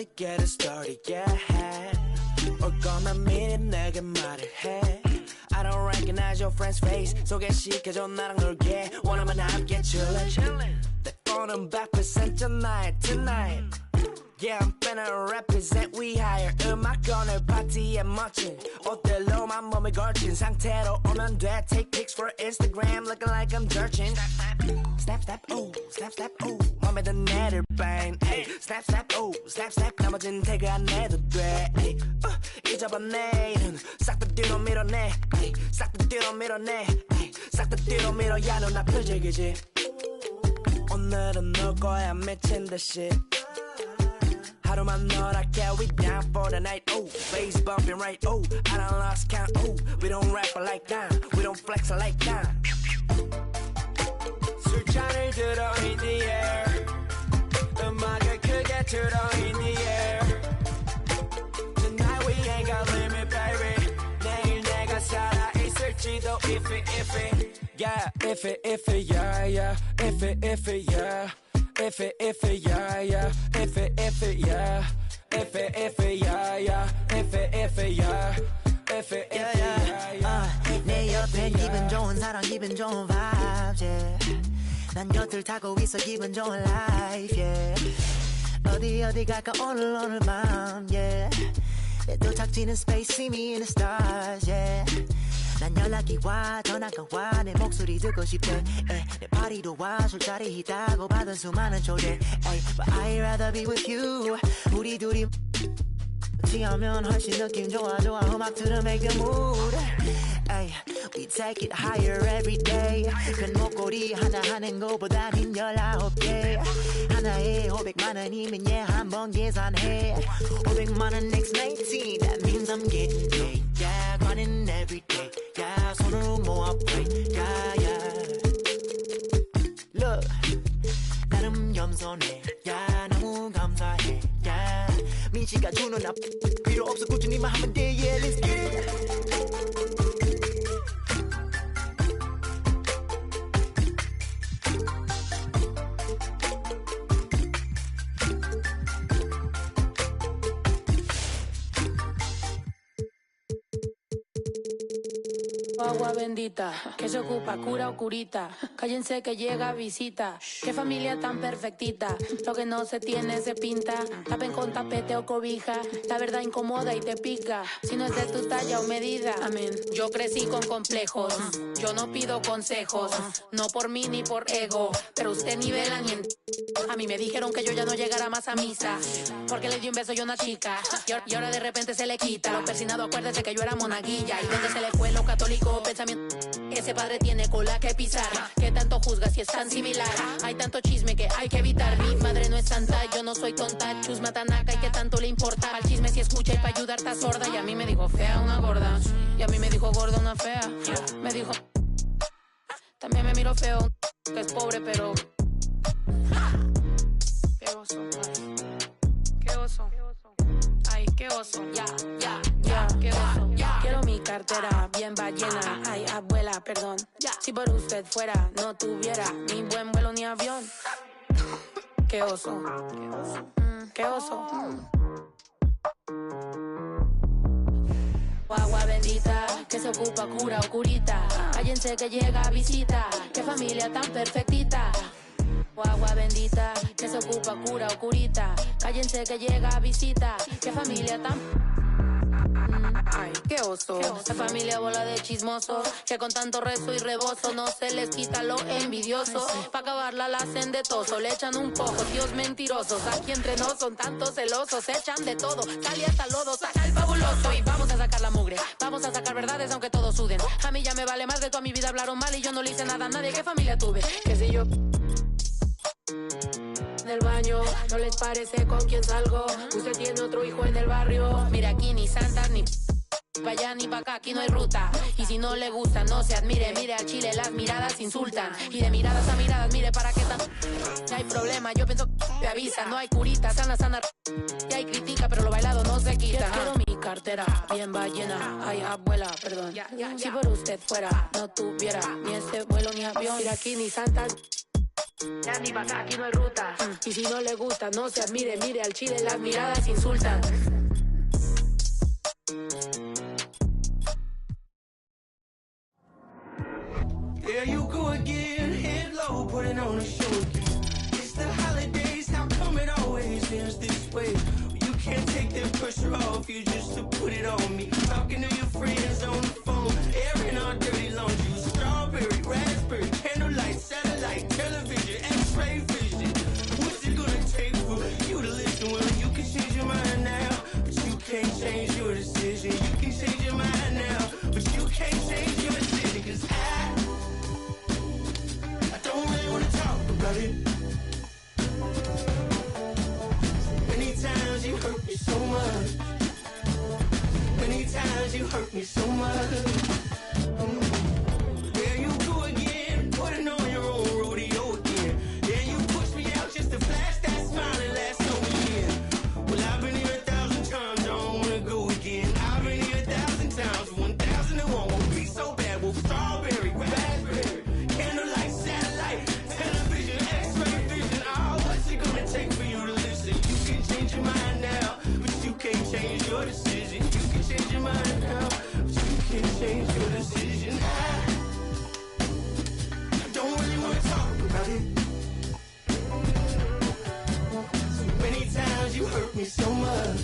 빨리 get it started, yeah. 올 거면 미리 내게 말을 해. I don't recognize your friend's face. 소개시켜줘 나랑 놀게. 원하면 함께 chillin'. 때로는 100%잖아 tonight. Yeah, I'm finna represent we higher. 음악 오늘 파티에 멋진 옷들로만 몸을 걸친 상태로 오면 돼. Take pics for Instagram looking like I'm searching. Snap, snap, oh, snap, snap, oh. 맘에 든 애를 bang. Snap, snap, oh, snap, snap. 나머진 태그 안 해도 돼. 잊어봐 내일은 싹 다 뒤로 밀어내. 싹 다 뒤로 밀어내. 싹 다 뒤로 밀어야 눈앞을 즐기지. 오늘은 놀 거야 미친 듯이. 하루만 놀아게 we down for the night. Oh, bass bumping right. Oh, I done lost count. Oh, we don't rap like that. We don't flex like that. 술잔을 들어 in the air. 음악을 크게 틀어 in the air. Tonight we ain't got limit, baby. 내일 내가 살아 있을지도 if it, yeah, if it, yeah, yeah, if it, yeah. If it, yeah, yeah. If it, yeah. If it, yeah, yeah. If it, yeah. If it, yeah, yeah. 내 옆에 기분 좋은 사람, 기분 좋은 vibes, yeah. 난 곁을 타고 있어, 기분 좋은 life, yeah. 어디 갈까 오늘 밤, yeah. 내 도착지는 space, see me in the stars, yeah. 난 연락이 와 전화가 와 내 목소리 듣고 싶대 내 파티도 와 술자리 있다고 받은 수많은 초대 But I'd rather be with you 우리 둘이 취하면 훨씬 느낌 좋아 음악 들어 make the mood We take it higher every day 큰 목걸이 하나 하는 거보단 힘 19개 하나에 500만 원이면 한번 계산해 500만 원 next 19 That means I'm getting paid Yeah, running every day Yeah, 손으로 모아 pray Yeah, yeah Look 나름 겸손해 Yeah, 너무 감사해 Yeah 민씨가 주는 나 필요 없어 꾸준히만 하면 돼 Yeah, let's get it Agua bendita, que se ocupa, cura o curita. Cállense que llega visita. Qué familia tan perfectita. Lo que no se tiene se pinta. Tapen con tapete o cobija. La verdad incomoda y te pica. Si no es de tu talla o medida. Amén. Yo crecí con complejos. Yo no pido consejos. No por mí ni por ego. Pero usted nivela ni en... A mí me dijeron que yo ya no llegara más a misa. Porque le di un beso yo a una chica. Y ahora de repente se le quita. Lo persinado, acuérdese que yo era monaguilla. Y donde se le fue lo católico. Pensamiento, ese padre tiene cola que pisar. Que tanto juzga si es tan similar. Hay tanto chisme que hay que evitar. Mi madre no es santa, yo no soy tonta. Chusma tanaca y que tanto le importa. Al chisme si escucha y pa' ayudar está sorda. Y a mí me dijo fea una gorda. Y a mí me dijo gorda una fea. Me dijo también me miro feo. Que es pobre pero qué oso, ay. Qué oso. Ay, qué oso. Ya, qué oso. Quiero mi cartera bien ballena. Ay, abuela, perdón. Si por usted fuera, no tuviera ni buen vuelo ni avión. Qué oso. Qué oso. Agua bendita, que se ocupa, cura o curita. Cállense que llega visita. Qué familia tan perfectita. Agua bendita, que se ocupa, cura o curita. Cállense que llega visita. Qué familia tan... Ay, qué oso. Esta familia bola de chismoso. Que con tanto rezo y rebozo no se les quita lo envidioso. Pa' acabarla la hacen de toso. Le echan un poco, tíos mentirosos. Aquí entre nos son tantos celosos. Echan de todo, sale hasta lodo. Saca el fabuloso y vamos a sacar la mugre. Vamos a sacar verdades aunque todos suden. A mí ya me vale más de toda mi vida hablaron mal y yo no le hice nada a nadie. ¿Qué familia tuve? ¿Qué sé yo? Del baño, no les parece con quién salgo. Usted tiene otro hijo en el barrio. Mira aquí ni santas ni pa' allá ni pa' acá, aquí no hay ruta. Y si no le gusta, no se admire. Mire al chile, las miradas insultan. Y de miradas a miradas, mire para qué tan... No hay problema, yo pienso que te avisa. No hay curita, sana. Y hay crítica, pero lo bailado no se quita. Quiero mi cartera bien ballena. Ay, abuela, perdón. Si por usted fuera, no tuviera ni este vuelo ni avión. Mira aquí ni santas Ya ni pasa, aquí no hay ruta. Y si no le gusta, no se admire, mire al chile, las miradas insultan. There you go again, head low, putting on a show again. It's the holidays, how come it always ends this way? You can't take that pressure off you just to put it on me. Talking to your friends on the phone, airing our dirty laundry. Strawberry, raspberry, candlelight, satellite, television, x-ray vision. What's it gonna take for you to listen? Well, you can change your mind now, but you can't change your decision. You can change your mind now, but you can't change your decision. Cause I don't really wanna talk about it. Many times you hurt me so much. Many times you hurt me so much. There you go again, putting on your own rodeo again. Yeah, you pushed me out just to flash that smile and last over again. Well, I've been here 1,000 times, I don't wanna go again. I've been here 1,000 times, 1,001 won't be so bad. Well, strawberry, raspberry, candlelight, satellite, television, x-ray vision. Oh, what's it gonna take for you to listen? You can change your mind now, but you can't change your decision. You can change your mind now, but you can't change your decision. I don't really wanna talk about it. So many times you hurt me so much.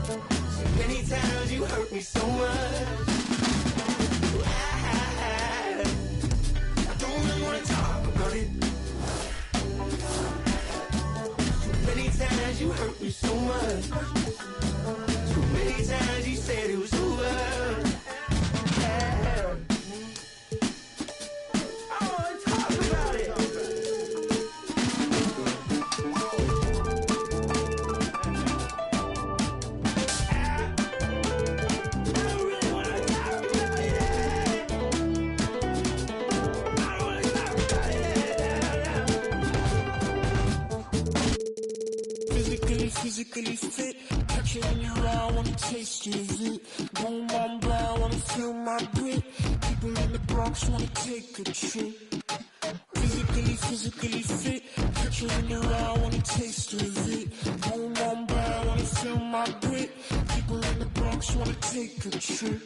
So many times you hurt me so much. I don't really wanna talk about it. So many times you hurt me so much. So many times you said it was over. I wanna talk about it. I don't really wanna talk about it. I don't wanna talk about it. Physically fit. Catch it in your eye, wanna taste of it. Boom, boom, blah, wanna feel my grit. People in the Bronx wanna take a trip. Physically fit. Catch it in your eye, wanna taste of it. Boom, boom, blah, wanna feel my grit. People in the Bronx wanna take a trip.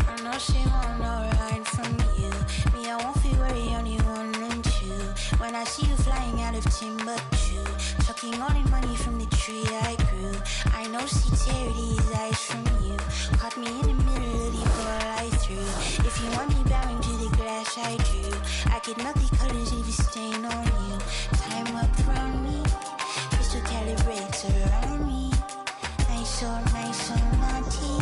I know she want no ride from you. Me, I won't feel worry, only one and two. When I see you flying out of Timbuktu, sucking all the money from the tree I grew. I know sincerity is eyes from you. Caught me in the middle of the ball I threw. If you want me bowing to the glass I drew, I could melt the colors if you stain on you. Time up around me, crystal calibrates around me. Nice so naughty.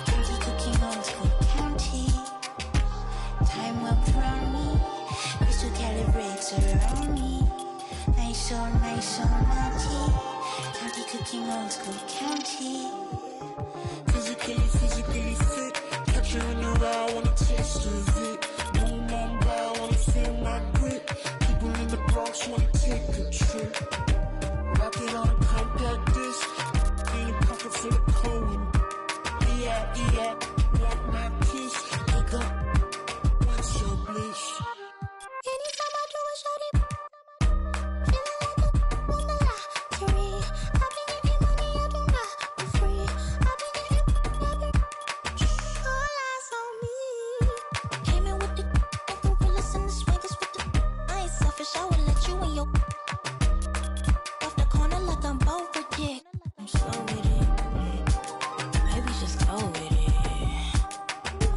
Dirty cooking on Cook County. Time up around me, crystal calibrates around me. Nice so naughty. County cooking on Cook County. Physically fit. Catch you in your eye, wanna taste of it. Boom, boom, blah, wanna feel my grit. People in the Bronx wanna take a trip. Rock it on a compact disc. In a pocket full of cold. Yeah, want my kiss. Pick up, what's your bliss? Anytime I do a shawty, feeling like a wonderla. Terry, I've been giving money, I do not for free. I've been giving all eyes on me. Came in with the gorillas and the swingers with the. I ain't selfish, I will let you in your off the corner like I'm both for dick. I'm slow with it. Maybe just go with it.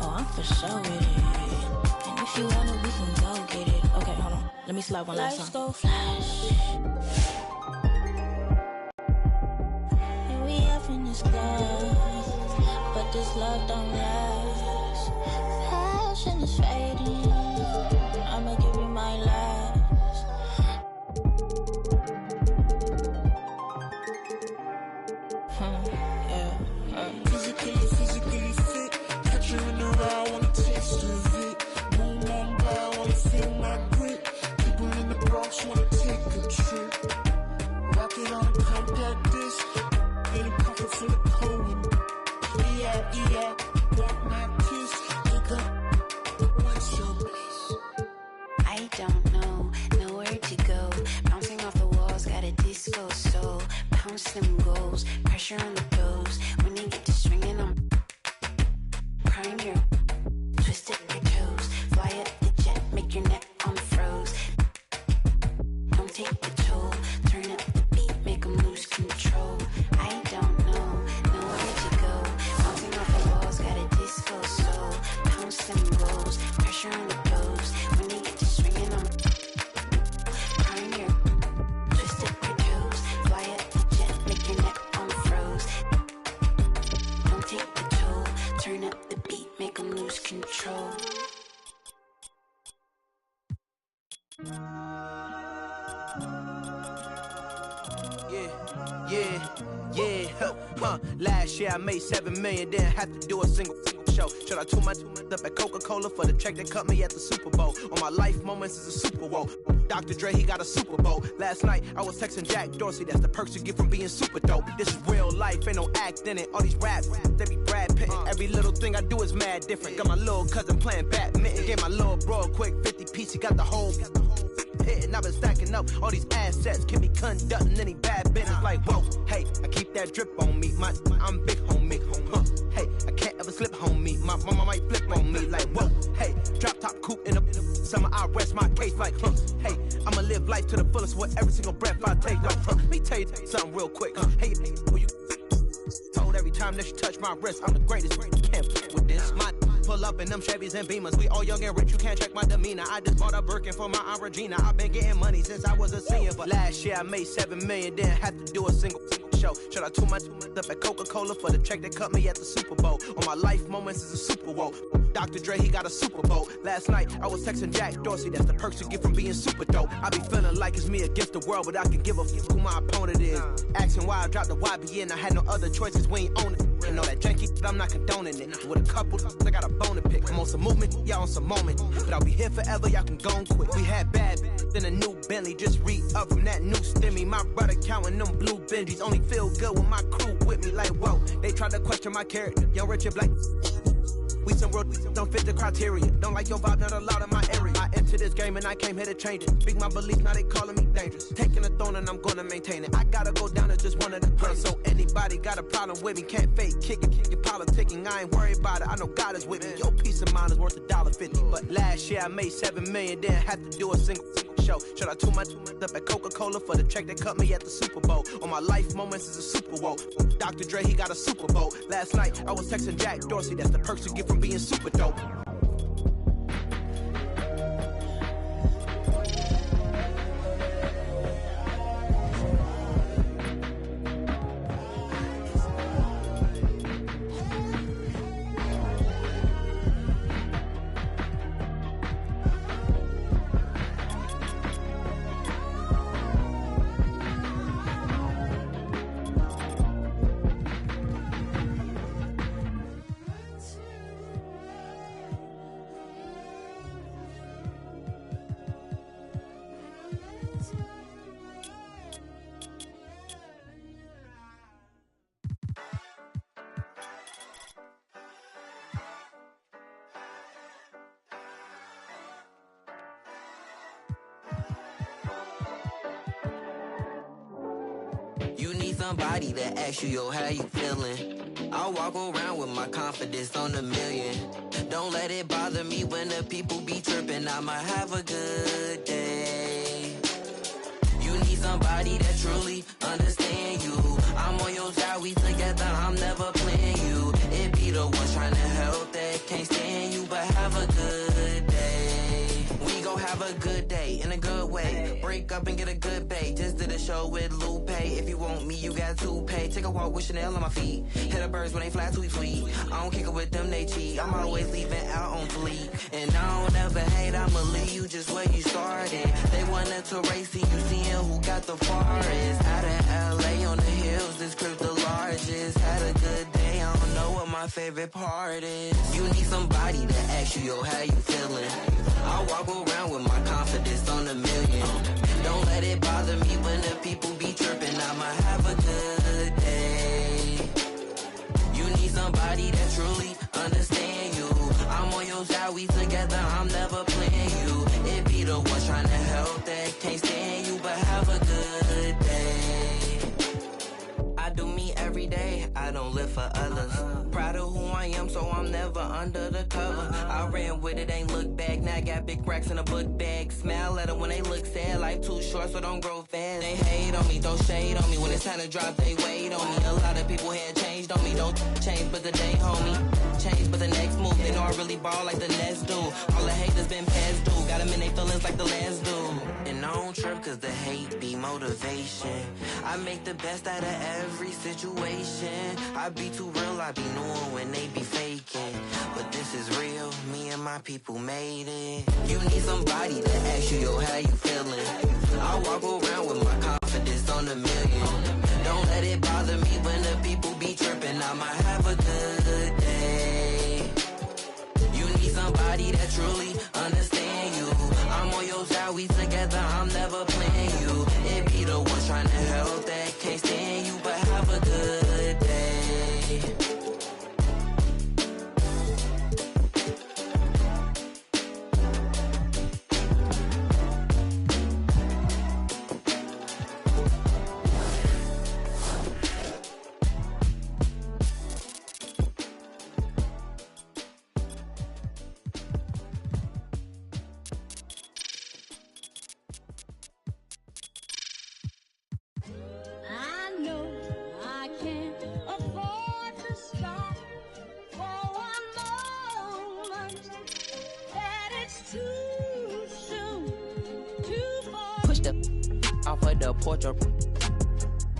Oh, I'm for sure with it. And if you want it, we can go get it. Okay, hold on. Let me slide one last Lights time. go flash. And we up in this glass, but this love don't last. Passion is fading. I'ma give you my last. Physically fit. Catch you in your eye, wanna taste of it. Boom, boom, blah, wanna feel my grit. People in the Bronx wanna take a trip. Rock it on a compact disc. Last year I made 7 million, didn't have to do a single show. Shout out to my up at Coca-Cola for the check that cut me at the Super Bowl. On my life moments is a Super Bowl. Dr. Dre, he got a Super Bowl. Last night I was texting Jack Dorsey, that's the perks you get from being super dope. This is real life, ain't no act in it. All these rap, they be Brad Pitt. Every little thing I do is mad different. Got my little cousin playing badminton. Gave my little bro a quick 50 piece, he got the whole hitting. I've been stacking up all these assets, can be conducting any bad business. Like whoa, hey, I keep that drip on me. I'm big homie, hey, I can't ever slip homie. My mama might flip on me. Like whoa, hey, drop top coupe in the summer. I rest my case like hey, I'ma live life to the fullest with every single breath I take. Let me tell you something real quick. Hey, who you told every time that you touch my wrist, I'm the greatest. You can't fuck with this. My pull up in them Chevys and Beamers. We all young and rich, you can't check my demeanor. I just bought a Birkin for my Aunt Regina. I've been getting money since I was a senior, but last year I made 7 million, didn't have to do a single show. Shout out to my up at Coca-Cola for the check that cut me at the Super Bowl. On my life moments is a Super Bowl. Dr. Dre, he got a Super Bowl. Last night I was texting Jack Dorsey, that's the perks you get from being super dope. I be feeling like it's me against the world, but I can give a fuck who my opponent is. Asking why I dropped the YBN, I had no other choices, we ain't own it. You know that janky, I'm not condoning it. With a couple, I got a bone to pick. I'm on some movement, y'all on some moment. But I'll be here forever, y'all can go and quit. We had bad then a new Bentley, just re-up from that new stimmy. My brother counting them blue Benjis, only feel good with my crew with me. Like whoa, they tried to question my character. Young Richard Black, we some road, we don't fit the criteria. Don't like your vibe, not allowed in my area. I entered this game and I came here to change it. Speak my beliefs, now they calling me dangerous. Taking the throne and I'm gonna maintain it. I gotta go down as just one of the greats. So anybody got a problem with me, can't fake kick it. You're politicking, I ain't worried about it. I know God is with me. Your peace of mind is worth $1.50. But last year I made 7 million, didn't have to do a single show. Shout out to my up at Coca-Cola for the check that cut me at the Super Bowl. On my life moments is a Super Bowl. Dr. Dre, he got a Super Bowl. Last night I was texting Jack Dorsey, that's the perks you get from being super dope. You need somebody to ask you, yo, how you feeling? I walk around with my confidence on a million. Don't let it bother me when the people be tripping. I'ma have a good day. You need somebody that truly understand you. I'm on your side, we together, I'm never playing you. It be the ones trying to help that can't stand you, but have a good day. We gon' have a good day in a good way. Break up and get a good pay. Just did a show with Lupe. If you want me, you got to pay. Take a walk with Chanel on my feet. Hit the birds when they fly tweet tweet. I don't kick it with them, they cheat. I'm always leaving out on fleek. And I don't ever hate, I'ma leave you just where you started. They wanted to race to you, seeing who got the farthest. Out of LA on the hills, this crib the largest. Had a good day, I don't know what my favorite part is. You need somebody to ask you, yo, how you feeling? I walk around with my confidence on a million. Don't let it bother me when the people be tripping. I'ma have a good day. You need somebody that truly understand you. I'm on your side, we together, I'm never playing you. It be the ones trying to help that can't stand you, but have a good day. I do me every day, I don't live for others. Proud of who I am, so I'm never under the cover. I ran with it, ain't look back. Now I got big racks in a book bag. Smile at them when they look sad. Life too short, so don't grow fast. They hate on me, throw shade on me. When it's time to drop, they wait on me. A lot of people had changed on me. Don't change, but the day, homie. Change, but the next move. They know I really ball like the Nets do. All the haters been past due. Got them in their feelings like the last dude. And I don't trip, cause the hate be motivation. I make the best out of every situation. I be too real, I be knowing when they be faking. But this is real, me and my people made it. You need somebody to ask you, you yo, how you feeling? I walk around with my confidence on a million. Don't let it bother me when the people be tripping. I might have a good day. You need somebody that truly understand you. I'm on your side, we together, I'm never playing you. It be the ones trying to help that can't stand you, but have a good day. Off of the porch or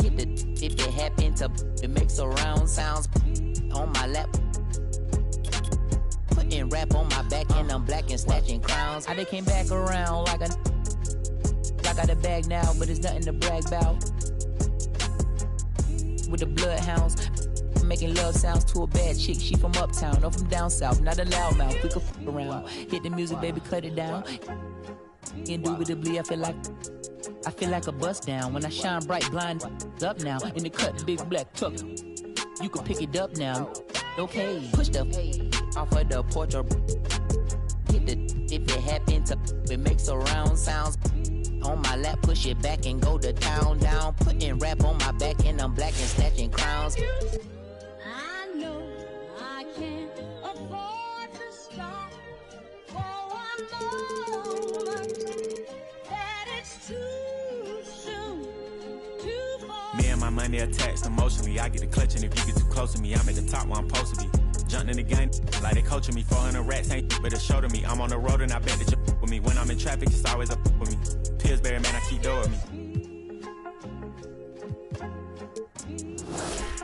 hit the if it happen to it makes surround sounds on my lap. Putting rap on my back and I'm black and snatching crowns. I done came back around like a I got a bag now, but it's nothing to brag about. With the bloodhounds, making love sounds to a bad chick. She from uptown or from down south, not a loudmouth. We could f around. Hit the music, baby, cut it down. Indubitably, I feel like a bust down when I shine bright, blind up now in the cut, big black tuck. You can pick it up now. Okay, push the off of the porch or hit the if it happen to it makes surround sounds on my lap. Push it back and go to town down. Putting rap on my back and I'm black and snatching crowns. I know I can't afford to stop for one moment. That it's too soon, too far. Me and my money attached emotionally. I get a clutch, and if you get too close to me, I'm at the top where I'm supposed to be. Jumping in the game like they coaching me. 400 rats ain't but a show to me. I'm on the road and I bet that you with me. When I'm in traffic, it's always up with me. Pillsbury, man, I keep door with me.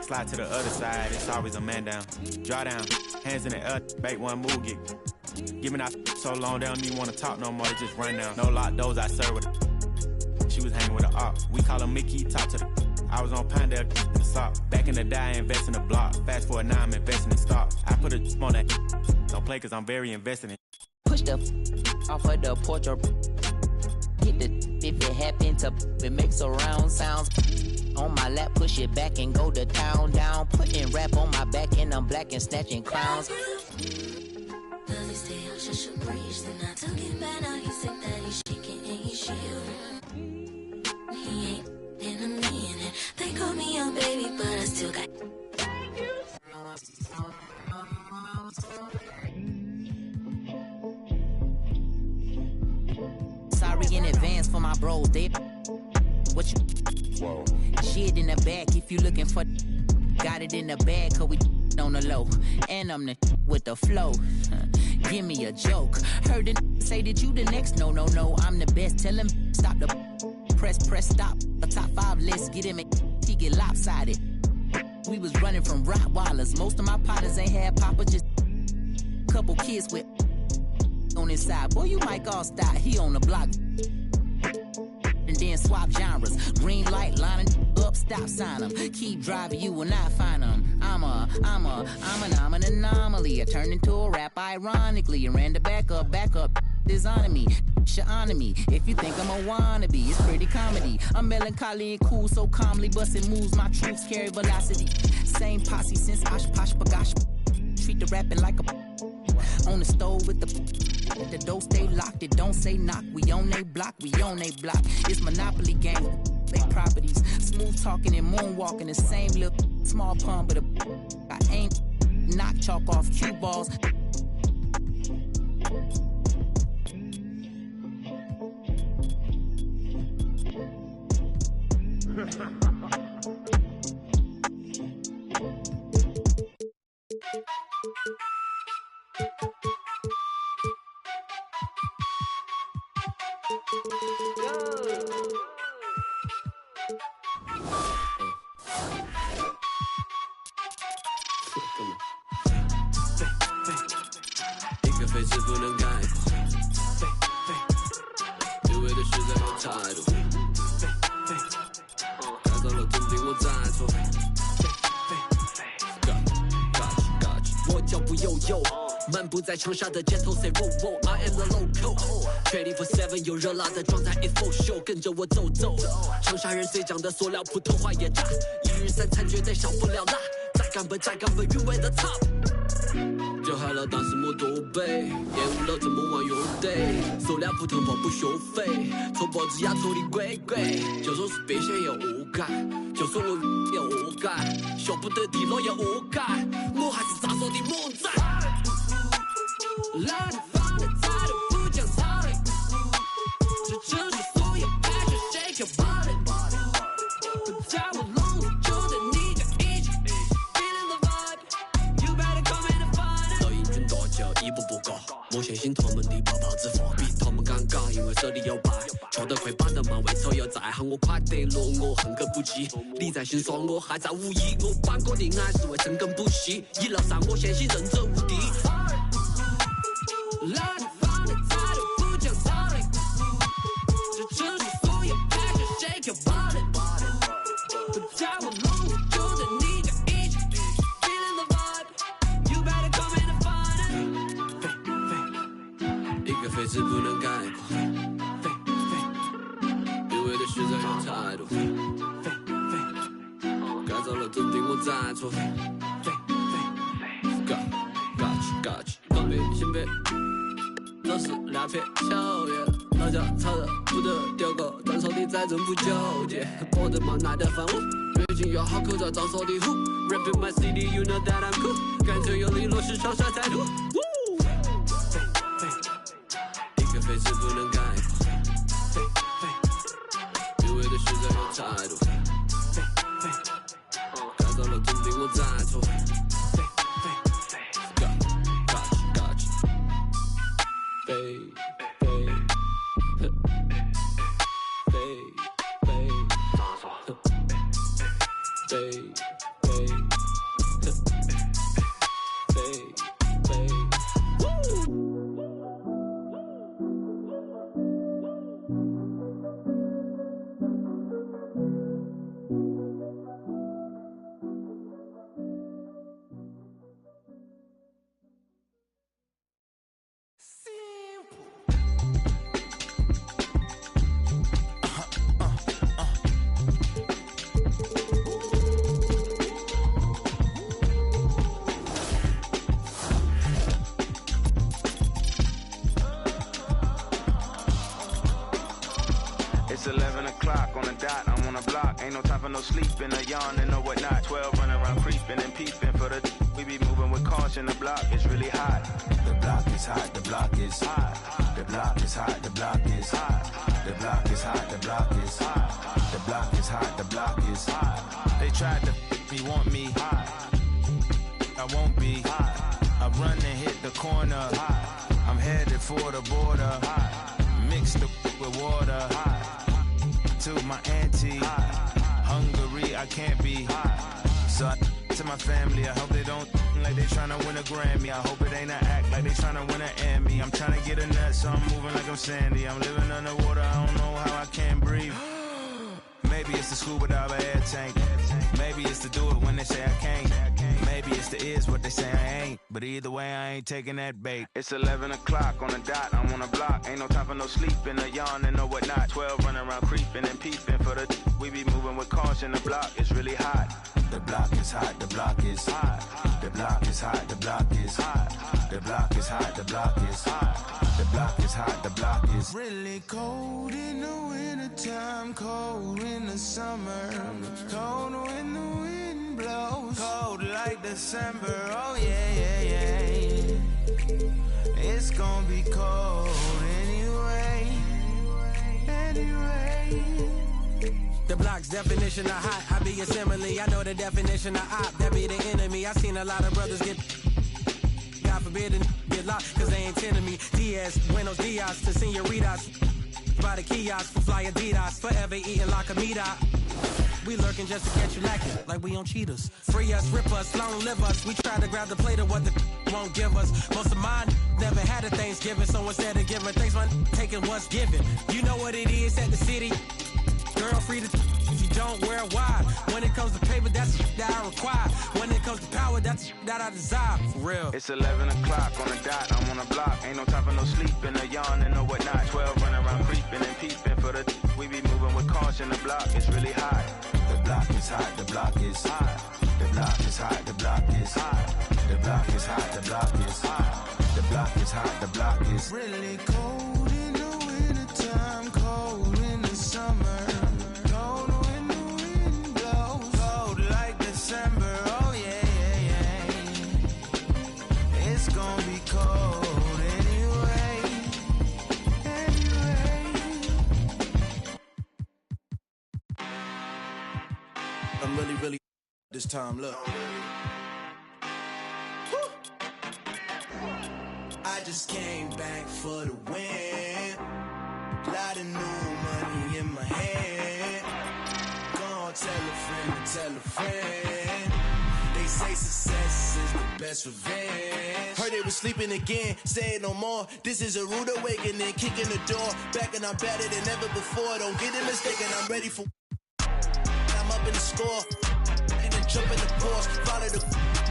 Slide to the other side, it's always a man down. Draw down, hands in the air, bait one move, get. Give me that so long, they don't even want to talk no more, they just run down. No lock doors, I serve with her. She was hanging with her op. We call her Mickey, talk to the. I was on Pinedale, the sock. Back in the day, I invest in the block. Fast forward now, I'm investing in stocks. I put a on that. Don't play, cause I'm very invested in. Push the off of the porch or hit the if it happen to it makes surround sounds on my lap. Push it back and go to town down. Putting rap on my back and I'm black and snatching crowns. Does he stay out just a breeze? Then I took it back, now he said that he's shaking and he's shivering. He ain't in a minute. They call me young baby, but I still got. Sorry in advance for my bros, they what you whoa. Shit in the back if you looking for got it in the bag cause we on the low and I'm the with the flow. Give me a joke. Heard the say that you the next no I'm the best. Tell him stop the press stop. A top 5 list get him he get lopsided. We was running from Rottweilers. Most of my partners ain't had papa, just couple kids with on his side. Boy, you might all stop. He on the block. And then swap genres. Green light lining up, stop sign them. Keep driving, you will not find them. I'm an anomaly. I turned into a rap ironically and ran the back up. Designing me, honor me. If you think I'm a wannabe, it's pretty comedy. I'm melancholy and cool, so calmly busting moves. My truths carry velocity. Same posse since Osh Posh Bagosh. Treat the rapping like a on the stove with the door stay locked. It don't say knock. We on they block. It's Monopoly game. They properties. Smooth talking and moonwalking. The same little small pun, but I ain't knock chalk off cue balls. 舞悠悠，漫步在长沙的街头 say wow wow I am the local 24/7有热辣的装在 info show 跟着我走走，长沙人虽长得塑料普通话也炸，一日三餐绝对少不了辣，再干本韵味的 top 就嗨了，当时没多背，厌恶了怎么玩游对，塑料普通话不收费，从脖子压头的贵贵，就算是变现也无感，就算我也无感，笑不得地落也无感，我还是咋说的猛仔。来自放的态度不讲道理，这城市所有 passion shake your body， 不在我笼子就在你家一起 feeling the vibe，you better come in and find it。老英俊大叫一步步高，我相信他们的泡泡之法比他们敢搞，因为手里有牌，跳得快把得慢，为丑又再喊我快得落，我恨根不起。你在心酸，我还在无意，我搬过的爱是为深耕不息，一路上我相信人者无敌。来自放的态度不讲道理，这城市所有 passion shake your body， 不在我笼子就在你家一起 feeling the vibe，you better come in and find it。一个飞字不能概括，因为对实在有态度，改造了注定我在错。Gotcha， 东北西北。都是两片秋叶，老家吵得不得丢狗，张手的再真不纠结，我的妈耐得烦我，最近要好口罩张手的虎 ，Rapping my city you know that I'm cool， 感觉有利落是长沙态度，一个飞字不能概括，因为对实在有态度，改造了注定我在错。It's 11 o'clock on the dot, I'm on the block. Ain't no time for no sleeping, or yawning or whatnot. 12 running around creeping and peeping for the we be moving with caution. The block is really hot. The block is hot, the block is hot. The block is hot, the block is hot. The block is hot, the block is hot. The block is hot, the block is hot. They tried to me, want me hot. I won't be hot. I run and hit the corner hot. I'm headed for the border hot. Mix the with water hot. To my auntie Hungary, I can't be hot. So I to my family, I hope they don't like they tryna win a Grammy. I hope it ain't an act like they tryna win an Emmy. I'm tryna get a nut, so I'm moving like I'm Sandy. I'm living underwater, I don't know how I can't breathe. Maybe it's the scuba dive air tank. Maybe it's to do it when they say I can't. Maybe it's the is what they say I ain't. But either way, I ain't taking that bait. It's 11 o'clock on the dot, I'm on the block. Ain't no time for no sleeping or yawning or whatnot. 12 running around creeping and peeping for the we be moving with caution. The block is really hot. The block is hot, the block is hot. The block is hot, the block is hot. The block is hot, the block is hot. The block is hot, the block is really cold in the wintertime, cold in the summer, cold when the wind blows, cold like December. Oh yeah, yeah, yeah. It's gonna be cold anyway, anyway. The block's definition of hot, I be a simile. I know the definition of op, that be the enemy. I seen a lot of brothers get, God forbid, and get locked, cause they ain't tending me. Diaz, buenos dias to senoritas. By the kiosk for fly Adidas, forever eating la comida. We lurking just to catch you lacking, like we on cheaters. Free us, rip us, long live us. We try to grab the plate of what the won't give us. Most of mine never had a Thanksgiving, so instead of giving thanks, man, taking what's given. You know what it is at the city. Girl free to you don't wear why. When it comes to paper, that's that I require. When it comes to power, that's that I desire. For real. It's 11 o'clock on the dot, I'm on the block. Ain't no time for no sleeping, no yawning, no whatnot. 12 running around creeping and peeping for the we be moving with caution. The block is really hot. The block is hot, the block is hot. The block is hot, the block is hot. The block is hot, the block is hot. The block is hot, the block is really cold in the wintertime, cold in the summer, cold when the wind blows, cold like December. Oh yeah, yeah, yeah. It's gonna be cold anyway, I'm really this time, look. I just came back for the win. Lot of new money in my hand. Gonna tell a friend to tell a friend. They say success is the best revenge. Heard they was sleeping again, say it no more. This is a rude awakening, kicking the door. Back and I'm better than ever before. Don't get it mistaken, I'm ready for. I'm up in the score. Even jump in the course. Follow the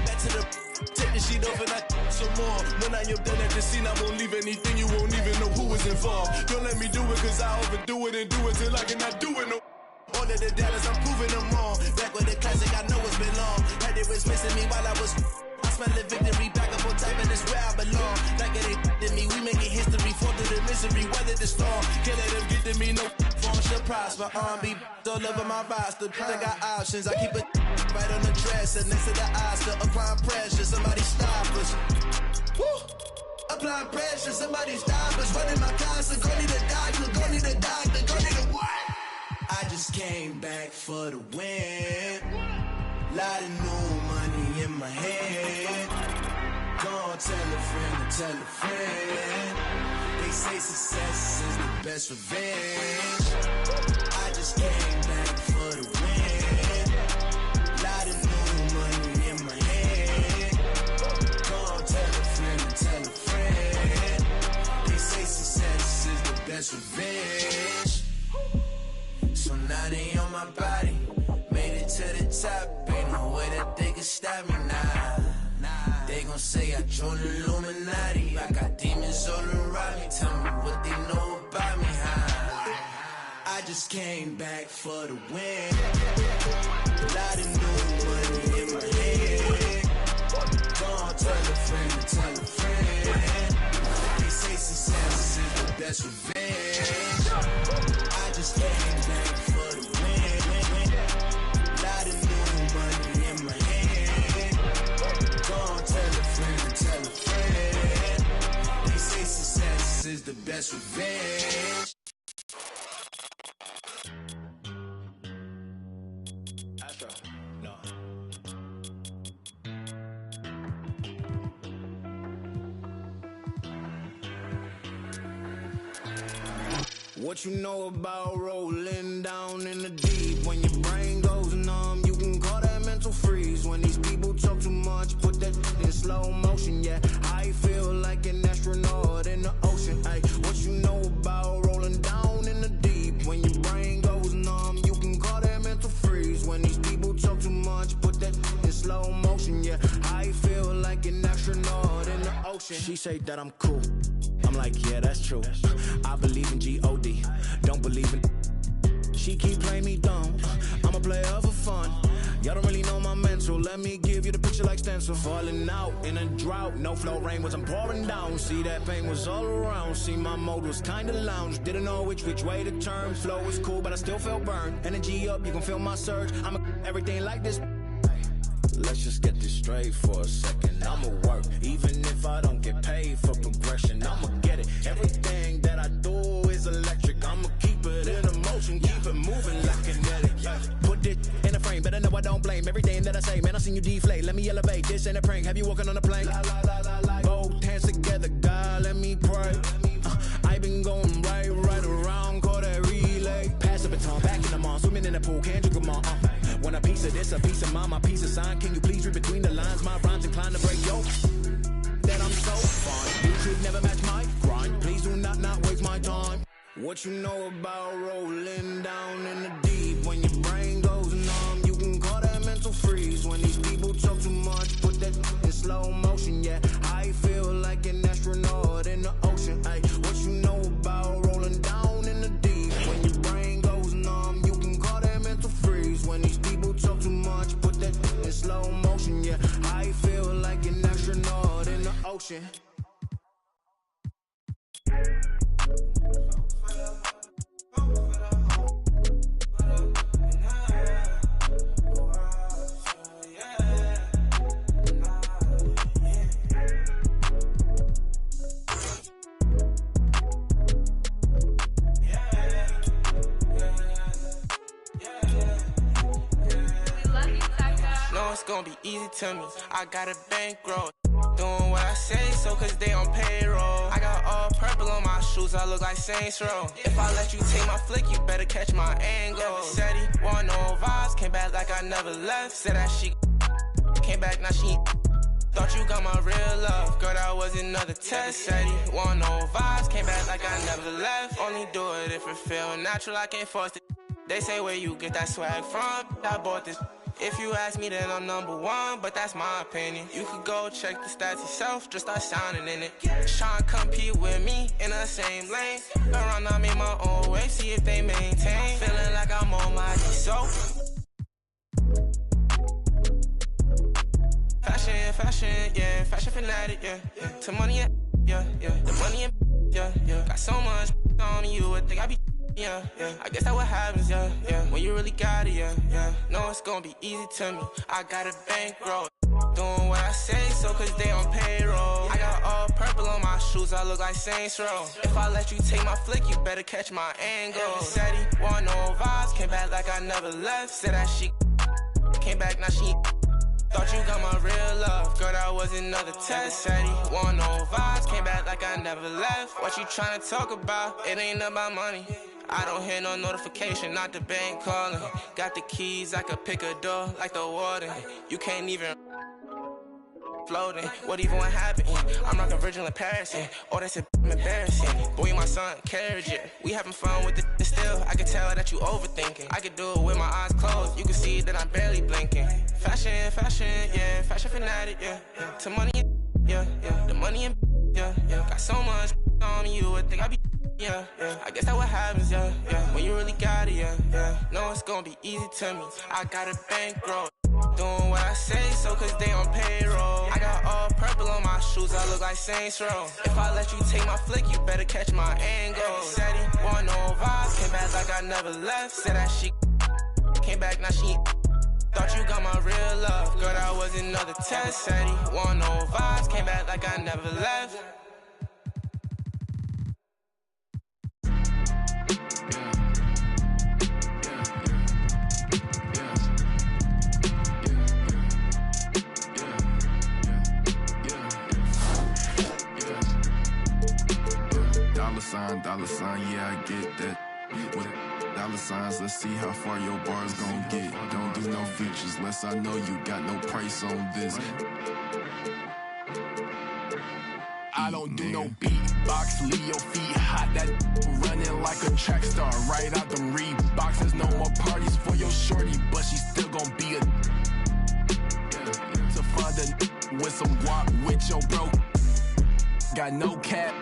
back to the. Take the sheet off and I some more. When I am done at the scene, I won't leave anything. You won't even know who is involved. Don't let me do it, cause I overdo it and do it till I cannot do it no. All of the dollars, I'm proving them wrong. Back with the classic, I know it's been long. Heard it was missing me while I was. I smell the victory, back up on time, and it's where I belong. Like it ain't to me, we making history. Fall through the misery, weather the storm. Can't let them get to me, no form should prosper. R&B all over my roster. I got options, I keep it right on the dresser. Next to the Oscar, applying pressure. Somebody stop us. Woo! Applying pressure, somebody stop us. Running my concert, go need a doctor, go need a doctor, go need a what? I just came back for the win. Lot of new money in my hand. Gonna tell a friend to tell a friend. They say success is the best revenge. I just came back for the win. Lot of new money in my hand. Gonna tell a friend to tell a friend. They say success is the best revenge. So now they on my body. Made it to the top. Ain't no way that they can stop me now. They gon' say I joined the Illuminati. I got demons all around me. Tell me what they know about me, huh? I just came back for the win. Lot of new money in my head. Gonna tell a friend to tell a friend. They say success is the best revenge. I just came back for the win. Lot of new money in my head. Gonna tell a friend to tell a friend. They say success is the best revenge. Astro, no. What you know about rolling down in the deep? When your brain goes numb, you can call that mental freeze. When these people talk too much, put that in slow motion, yeah. I feel like an astronaut in the ocean, ay. What you know about rolling down in the deep? When your brain goes numb, you can call that mental freeze. When these people talk too much, put that in slow motion, yeah. I feel like an astronaut in the ocean. She say that I'm cool. I'm like, yeah, that's true. I believe in G-O-D, don't believe in. She keep playing me dumb. I'm a player for fun. Y'all don't really know my mental. Let me give you the picture like stencil. Falling out in a drought. No flow rain wasn't pouring down. See, that pain was all around. See, my mode was kinda lounge. Didn't know which way to turn. Flow was cool, but I still felt burned. Energy up, you can feel my surge. I'm everything like this. Let's just get this straight for a second. I'ma work, even if I don't get paid for progression. I'ma get it. Everything that I do is electric. I'ma keep it in motion, keep it moving like kinetic. Put it in a frame, better know I don't blame everything that I say. Man, I seen you deflate. Let me elevate. This ain't a prank. Have you walking on a plane? Both hands together, God, let me pray. I been going right around, call that relay. Pass the baton, back in the mall, swimming in the pool, can't drink them all. When a piece of this, a piece of mine, my piece of sign. Can you please read between the lines? My rhymes inclined to break your that I'm so fine. You could never match my grind. Please do not waste my time. What you know about rolling down in the deep? When your brain goes numb, you can call that mental freeze. When these people talk too much, put that in slow motion, yeah. I feel like an astronaut in the ocean, ay. What you know about rolling down in the deep? When your brain goes numb, you can call that mental freeze. When these people talk too much, put that in slow motion, yeah. I feel like an astronaut in the ocean. It's gonna be easy to me. I got a bankroll. Doing what I say, so cause they on payroll. I got all purple on my shoes, I look like Saints Row. If I let you take my flick, you better catch my angle. Said he want no vibes, came back like I never left. Said that she came back, now she thought you got my real love. Girl, that was another test. Said he want no vibes, came back like I never left. Only do it if it feel natural, I can't force it. They say where you get that swag from, I bought this. If you ask me, then I'm number one, but that's my opinion. You could go check the stats yourself, just start sounding in it. Tryna compete with me in the same lane. Around, I made my own way, see if they maintain. Feeling like I'm on my so. Fashion, yeah, fashion fanatic, yeah. To money, yeah. The money, yeah. Got so much on me, you would think I be. Yeah. I guess that's what happens, yeah. When you really got it, yeah. No, it's gonna be easy to me. I got a bankroll. Doing what I say, so cause they on payroll. I got all purple on my shoes, I look like Saints Row. If I let you take my flick, you better catch my angle. Said he want no vibes, came back like I never left. Said that she came back, now she thought you got my real love. Girl, that was another test. Said he want no vibes, came back like I never left. What you tryna talk about? It ain't about money. I don't hear no notification, not the bank calling. Got the keys, I could pick a door like the warden. You can't even floating. What even what happened? I'm rockin' Virgil in Paris, oh that's embarrassing. Boy, you my son, carriage it. We having fun with it still. I can tell that you overthinking. I could do it with my eyes closed. You can see that I'm barely blinking. Fashion, yeah. Fashion fanatic, yeah. To money, yeah. The money, yeah. Got so much on me, you would think I be. Yeah. I guess that's what happens, yeah. When you really got it, yeah. No, it's gonna be easy to me. I got a bankroll. Doing what I say, so cause they on payroll. I got all purple on my shoes, I look like Saints Row. If I let you take my flick, you better catch my angle. Said he want no vibes, came back like I never left. Said that she came back, now she thought you got my real love. Girl, that was another test. Said he want no vibes, came back like I never left. Dollar sign, yeah, I get that. With dollar signs, let's see how far your bar's gon' get. Don't do no features, less I know you got no price on this. I don't do no beatbox, leave your feet hot. That running like a track star, right out them Reeboks. There's no more parties for your shorty, but she still gon' be a to find a with some guap with your bro. Got no cap.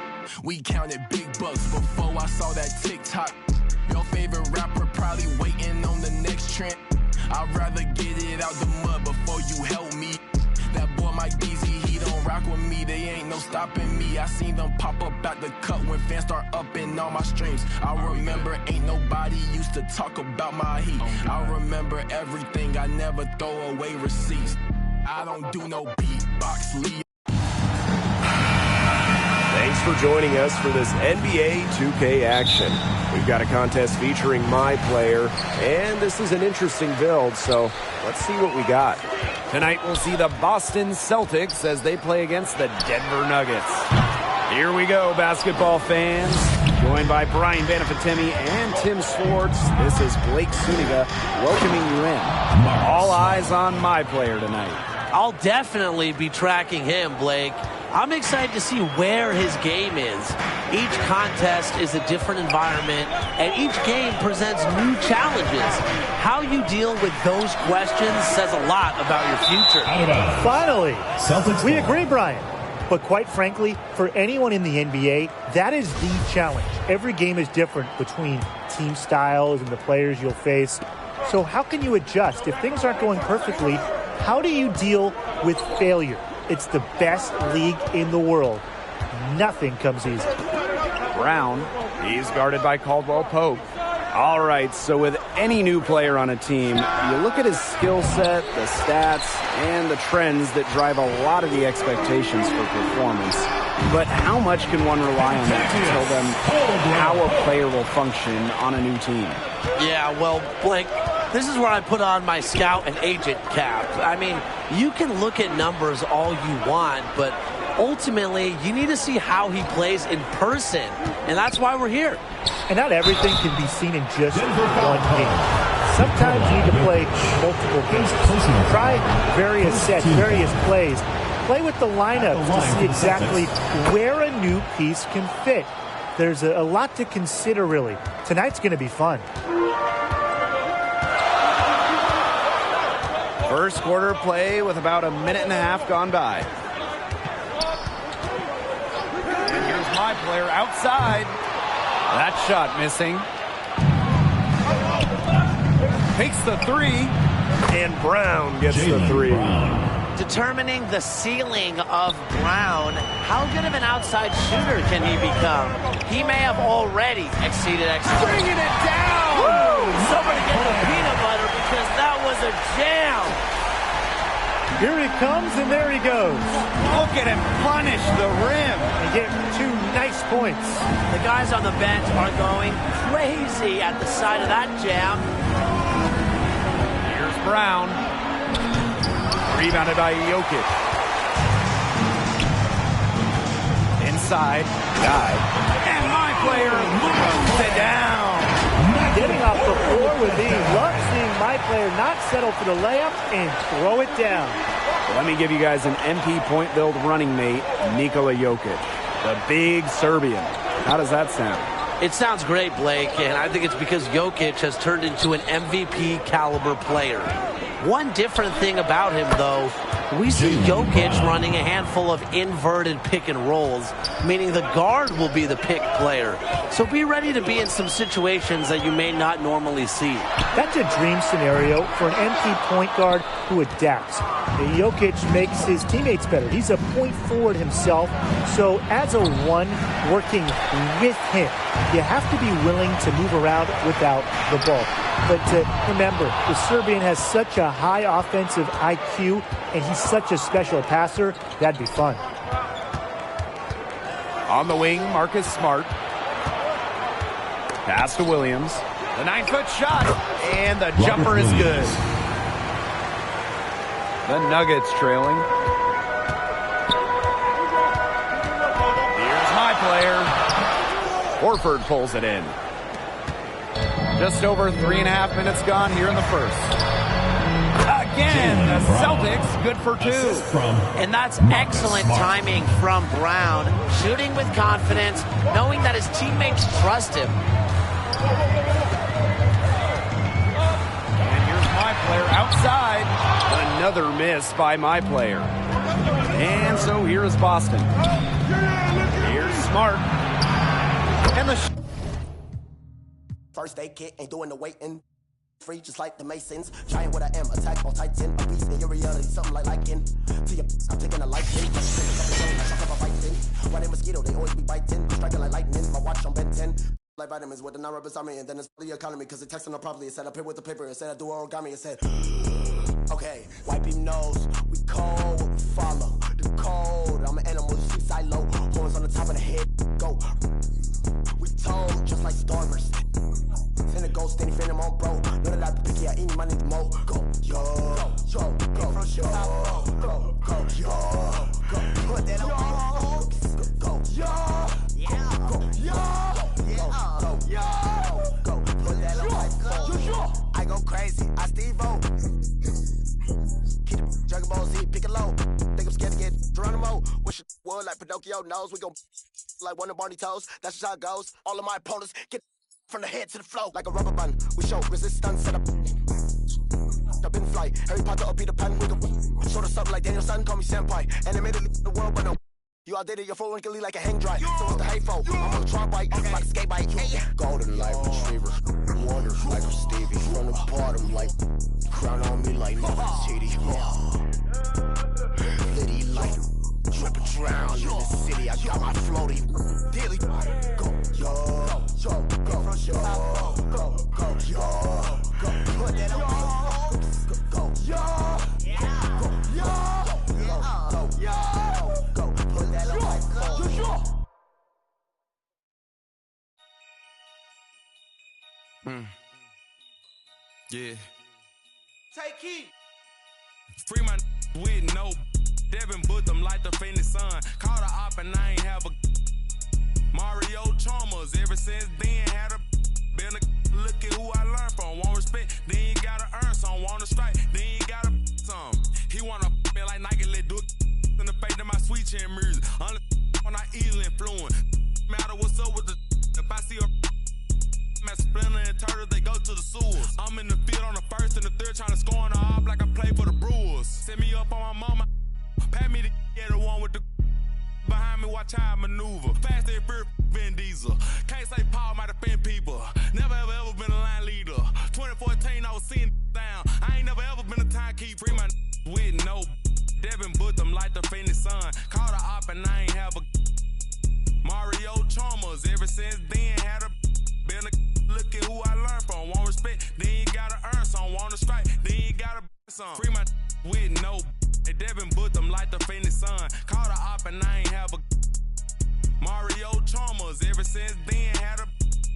We counted big bucks before I saw that TikTok. Your favorite rapper probably waiting on the next trend. I'd rather get it out the mud before you help me. That boy Mike Beasley, he don't rock with me. They ain't no stopping me. I seen them pop up at the cut when fans start upping all my streams. I remember ain't nobody used to talk about my heat. I remember everything, I never throw away receipts. I don't do no beatbox, Leo. Thanks for joining us for this NBA 2K action. We've got a contest featuring my player, and this is an interesting build, so let's see what we got. Tonight we'll see the Boston Celtics as they play against the Denver Nuggets. Here we go, basketball fans. Joined by Brian Banafitemi and Tim Swartz, this is Blake Suniga welcoming you in. All eyes on my player tonight. I'll definitely be tracking him, Blake. I'm excited to see where his game is. Each contest is a different environment, and each game presents new challenges. How you deal with those questions says a lot about your future. Finally, we agree, Brian. But quite frankly, for anyone in the NBA, that is the challenge. Every game is different between team styles and the players you'll face. So how can you adjust? If things aren't going perfectly, how do you deal with failure? It's the best league in the world. Nothing comes easy. Brown, he's guarded by Caldwell Pope. All right, so with any new player on a team, you look at his skill set, the stats, and the trends that drive a lot of the expectations for performance. But how much can one rely on that to tell them how a player will function on a new team? Yeah, well, Blake, this is where I put on my scout and agent cap. I mean, you can look at numbers all you want, but ultimately, you need to see how he plays in person, and that's why we're here. And not everything can be seen in just one game. Sometimes you need to play multiple games. Try various sets, various plays. Play with the lineups to see exactly where a new piece can fit. There's a lot to consider, really. Tonight's going to be fun. First quarter play with about a minute and a half gone by. And here's my player outside. That shot missing. Takes the three. And Brown gets the three. Determining the ceiling of Brown, how good of an outside shooter can he become? He may have already exceeded expectations. Bringing it down! Woo! Somebody get the peanut butter because that was a jam. Here he comes, and there he goes. Look at him punish the rim. And get 2 nice points. The guys on the bench are going crazy at the sight of that jam. Here's Brown. Rebounded by Jokic. Inside. Guy. And my player moves it down. Getting off the floor with these. Love seeing my player not settle for the layup and throw it down. Let me give you guys an MP point build running mate, Nikola Jokic, the big Serbian. How does that sound? It sounds great, Blake, and I think it's because Jokic has turned into an MVP caliber player. One different thing about him, though, we see Jokic running a handful of inverted pick and rolls, meaning the guard will be the pick player. So be ready to be in some situations that you may not normally see. That's a dream scenario for an MP point guard who adapts. Jokic makes his teammates better. He's a point forward himself. So as a one working with him, you have to be willing to move around without the ball. But remember, the Serbian has such a high offensive IQ, and he's such a special passer. That'd be fun. On the wing, Marcus Smart. Pass to Williams. The 9-foot shot, and the jumper is good. The Nuggets trailing. Here's my player. Horford pulls it in. Just over 3.5 minutes gone here in the first. Again, the Celtics good for 2. And that's excellent timing from Brown. Shooting with confidence, knowing that his teammates trust him. And here's my player outside. Another miss by my player. And so here's Boston. Here's Smart. And the first aid kit, ain't doing the waiting. Free just like the Masons. Giant what I am, attack on Titan. A beast in your reality, something like liking. To your I'm taking a life in. Why they mosquito, they always be biting. Striking like lightning, my watch on Ben 10. Like vitamins with the non-rubbers on me, and then it's the economy, cause it texting them properly. It said up here with the paper, it said I do origami, it said okay, wipe your nose, we cold, we follow the code. I'm an animal, you see silo, horns on the top of the head, go. We told, just like starvers. Send a ghost, any fan I'm on, bro. None of that picky, I eat my need to mow. Go, yo, go, go, yo, go, yo, go, put that on, go, yo, yeah, go, yo. Go, put that on my phone. I go crazy, I Steve-O. Keep the Dragon Ball Z, pick a low. Think I'm scared to get Geronimo. Wish it would like Pinocchio knows we gon' like one of Barney toes. That's just how it goes. All of my opponents get from the head to the flow like a rubber band. We show resistance set up. I've been fly. Harry Potter or Peter Pan. We go sort of something like Daniel Son. Call me senpai. Animated the world, but no. You outdated your phone wrinkly like a hang dry. So what's the hateful? I'm on a try bike, like a skate bike. Hey. Golden light retriever, water like a Stevie. From the bottom, like crown on me like Titty. Liddy like drip and drown in the city. I got my floaty daily. Go, yo, yo, go, yo, go, yo, go. Put that on. Go, yo, go, yo, go, yo. Yeah. Take heat. Free my with no Devin booked them like the Phoenix Sun. Caught a op and I ain't have a Mario Chalmers. Ever since then had a been a look at who I learned from. Won't respect, then you gotta earn some. Wanna strike, then you gotta some. He wanna me like Nike, let do it in the face of my sweet chin music. Only when I easily influence. Matter what's up with the if I see a Splinter and Turtle, they go to the sewers. I'm in the field on the first and the third, trying to score on the op like I play for the Brewers. Set me up on my mama, pat me the one with the behind me, watch how I maneuver. Fast and fear, Vin Diesel. Can't say Paul might offend people. Never ever been a line leader. 2014, I was seeing down. I ain't never ever been a timekeeper. Free my with no Devin booked them like the Phoenix Sun. Caught a op and I ain't have a Mario Chalmers. Ever since then had a been a look at who I learned from. Won't respect, then you gotta earn some. Wanna strike, then you gotta some. Free my with no Devin booked them like the Phoenix Sun. Caught a op and I ain't have a Mario Chalmers. Ever since then had a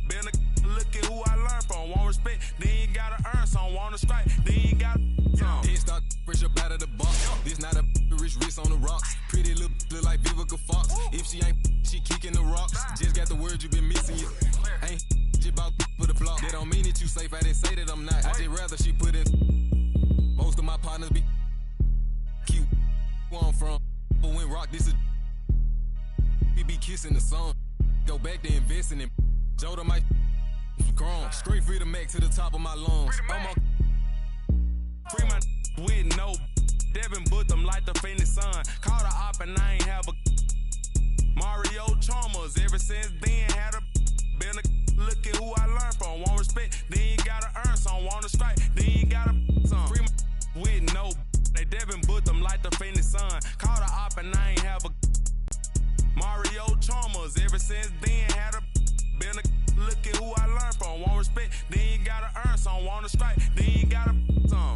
been a look at who I learned from. Won't respect, then you gotta earn some. Wanna strike, then you gotta some. Head start fresh up out of the box. This not a rich wrist on the rocks. Pretty look like Vivica Fox. If she ain't, she kicking the rocks. Just got the word you been missing. You ain't about for the block. That don't mean that you safe. I didn't say that I'm not. I just rather she put in. Most of my partners be cute. Where I'm from, but when rock this is. We be kissing the sun. Go back to investing in. Joda might grown. Straight free to Mac to the top of my lungs. I'm a free my with no Devin booked them like the Phoenix Sun. Caught a op and I ain't have a Mario Chalmers. Ever since then had a been a look at who I learned from. Won't respect, then you gotta earn some. Wanna strike, then you gotta some. Free my with no they Devin booked them like the Phoenix Sun. Caught a op and I ain't have a Mario Chalmers. Ever since then had a been a look at who I learned from. Won't respect, then you gotta earn some. Wanna strike, then you gotta some.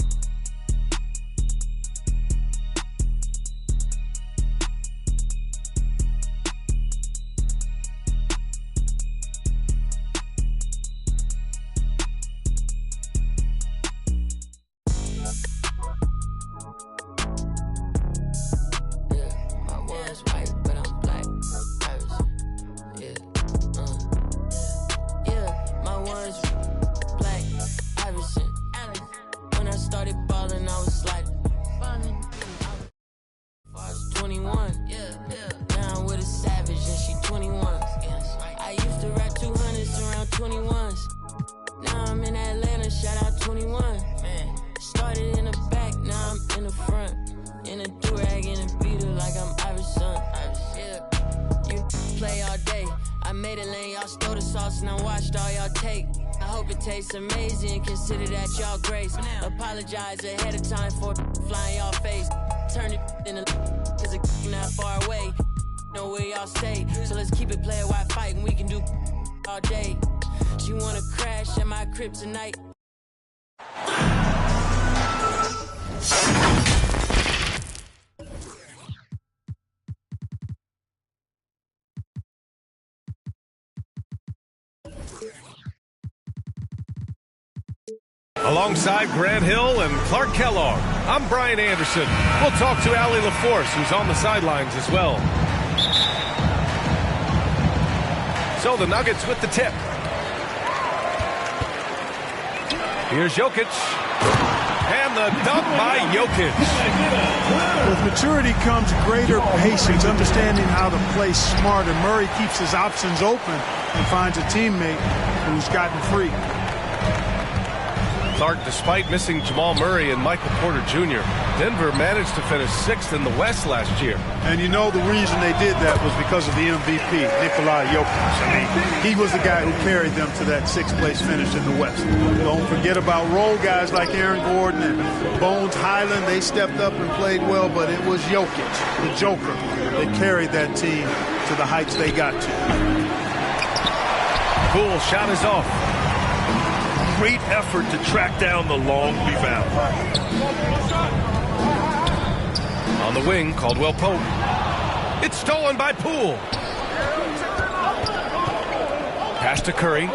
Tastes amazing, consider that y'all grace. Apologize ahead of time for flying y'all face. Turn it in a cause it's not far away. Know where y'all stay, so let's keep it player while fighting. We can do all day. She wanna crash at my crib tonight. Alongside Grant Hill and Clark Kellogg, I'm Brian Anderson. We'll talk to Allie LaForce, who's on the sidelines as well. So the Nuggets with the tip. Here's Jokic. And the dunk by Jokic. With maturity comes greater patience, understanding how to play smarter. Murray keeps his options open and finds a teammate who's gotten free. Clark, despite missing Jamal Murray and Michael Porter Jr., Denver managed to finish 6th in the West last year. And you know the reason they did that was because of the MVP, Nikola Jokic. I mean, he was the guy who carried them to that 6th place finish in the West. Don't forget about role guys like Aaron Gordon and Bones Highland. They stepped up and played well, but it was Jokic, the Joker, that carried that team to the heights they got to. Poole shot is off. Great effort to track down the long rebound. On the wing, Caldwell Pope. It's stolen by Poole. Pass to Curry.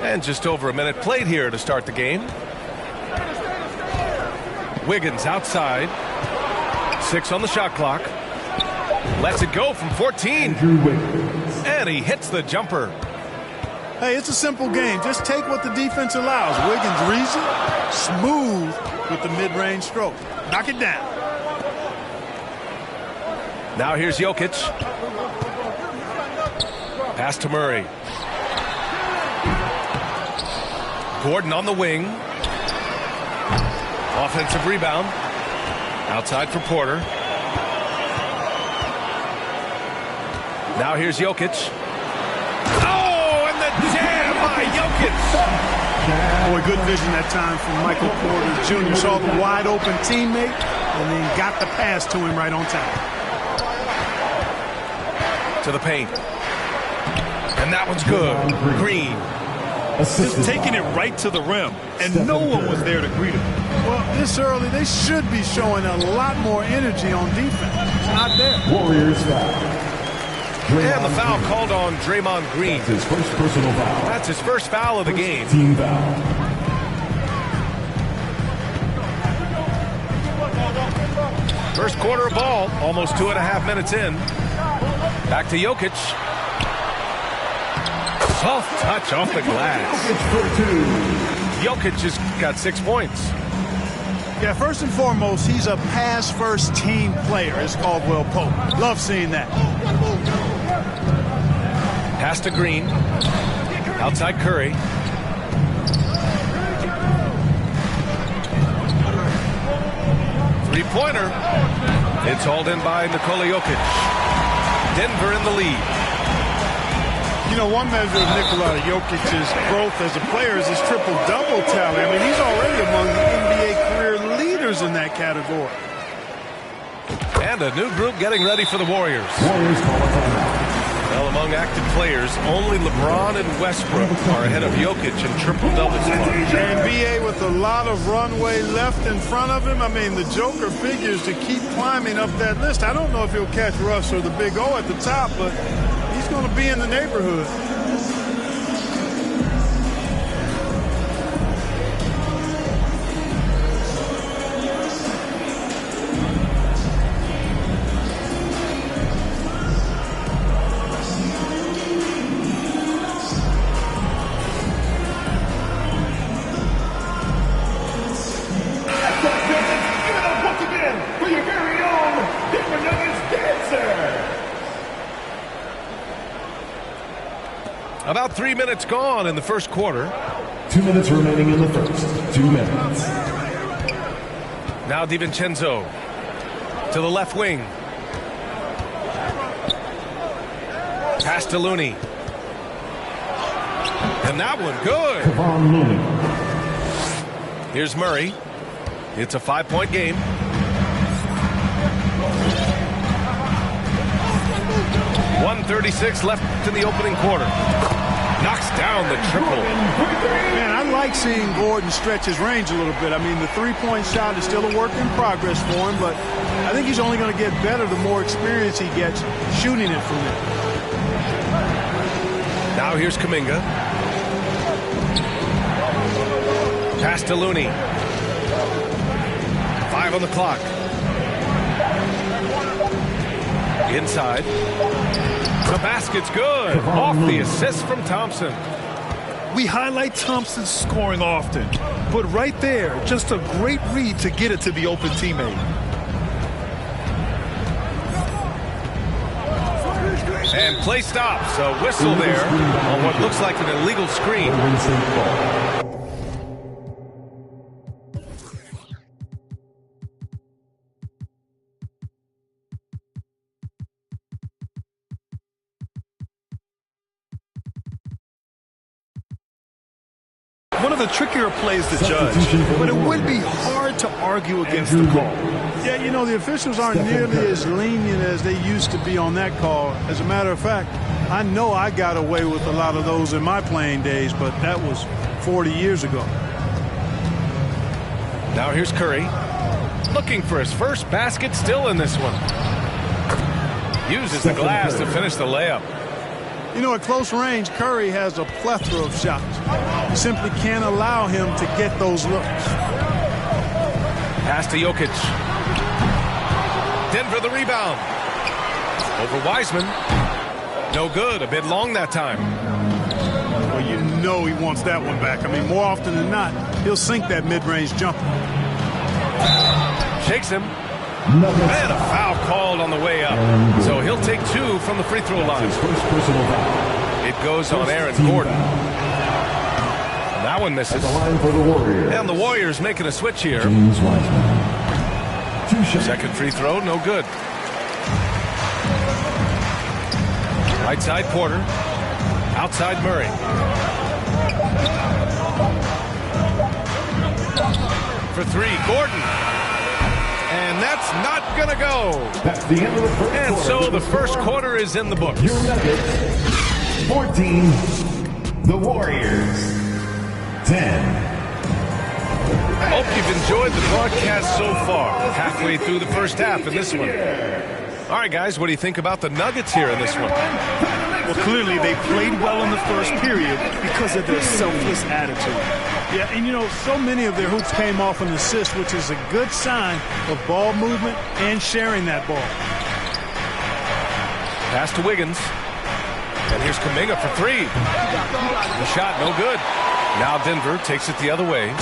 And just over a minute played here to start the game. Wiggins outside. 6 on the shot clock. Lets it go from 14. And he hits the jumper. Hey, it's a simple game. Just take what the defense allows. Wiggins reads it, smooth with the mid-range stroke. Knock it down. Now here's Jokic. Pass to Murray. Gordon on the wing. Offensive rebound. Outside for Porter. Now here's Jokic. Oh, and the jam by Jokic. Boy, good vision that time from Michael Porter Jr. Saw the wide open teammate and then got the pass to him right on time. To the paint. And that one's good. Green. Just taking it right to the rim, and no one was there to greet him. Well, this early, they should be showing a lot more energy on defense. It's not there. Warriors foul. And the foul called on Draymond Green. That's his first personal foul. That's his first foul of the game. Team foul. First quarter of ball, almost 2.5 minutes in. Back to Jokic. Soft touch off the glass. Jokic has got 6 points. Yeah, first and foremost, he's a pass-first team player, as Caldwell Pope. Love seeing that. Pass to Green. Outside Curry. Three-pointer. It's hauled in by Nikola Jokic. Denver in the lead. You know, one measure of Nikola Jokic's growth as a player is his triple-double tally. I mean, he's already among the NBA career leaders in that category. And a new group getting ready for the Warriors. Well, among active players, only LeBron and Westbrook are ahead of Jokic in triple-doubles. And BA with a lot of runway left in front of him. I mean, the Joker figures to keep climbing up that list. I don't know if he'll catch Russ or the Big O at the top, but he's going to be in the neighborhood. About 3 minutes gone in the first quarter. 2 minutes remaining in the first. 2 minutes. Now DiVincenzo to the left wing. Pass to Looney. And that one good. Kevon Looney. Here's Murray. It's a 5-point game. .136 left in the opening quarter. Knocks down the triple. Man, I like seeing Gordon stretch his range a little bit. I mean, the three-point shot is still a work in progress for him, but I think he's only going to get better the more experience he gets shooting it from there. Now here's Kuminga. Pass to Looney. 5 on the clock. Inside. The basket's good. Off the assist from Thompson. We highlight Thompson's scoring often, but right there, just a great read to get it to the open teammate. And play stops. A whistle there on what looks like an illegal screen. One of the trickier plays to judge, but it would be hard to argue against the call. Yeah, you know, the officials aren't nearly as lenient as they used to be on that call. As a matter of fact, I know I got away with a lot of those in my playing days, but that was 40 years ago. Now here's Curry, looking for his first basket, still in this one. Uses the glass to finish the layup. You know, at close range, Curry has a plethora of shots. You simply can't allow him to get those looks. Pass to Jokic. Denver the rebound. Over Wiseman. No good. A bit long that time. Well, you know he wants that one back. I mean, more often than not, he'll sink that mid-range jumper. Shakes him. And a foul called on the way up. So he'll take 2 from the free throw line. It goes on Aaron Gordon. And that one misses. And the Warriors making a switch here. Second free throw, no good. Right side Porter. Outside Murray. For 3, Gordon. And that's not going to go. That's the end of the first and quarter. so the first quarter is in the books. 14, the Warriors 10. Hope you've enjoyed the broadcast so far. Halfway through the first half in this one. All right, guys, what do you think about the Nuggets here in this one? Well, clearly they played well in the first period because of their selfless attitude. Yeah, and you know, so many of their hoops came off an assist, which is a good sign of ball movement and sharing that ball. Pass to Wiggins. And here's Kuminga for 3. The shot, no good. Now Denver takes it the other way.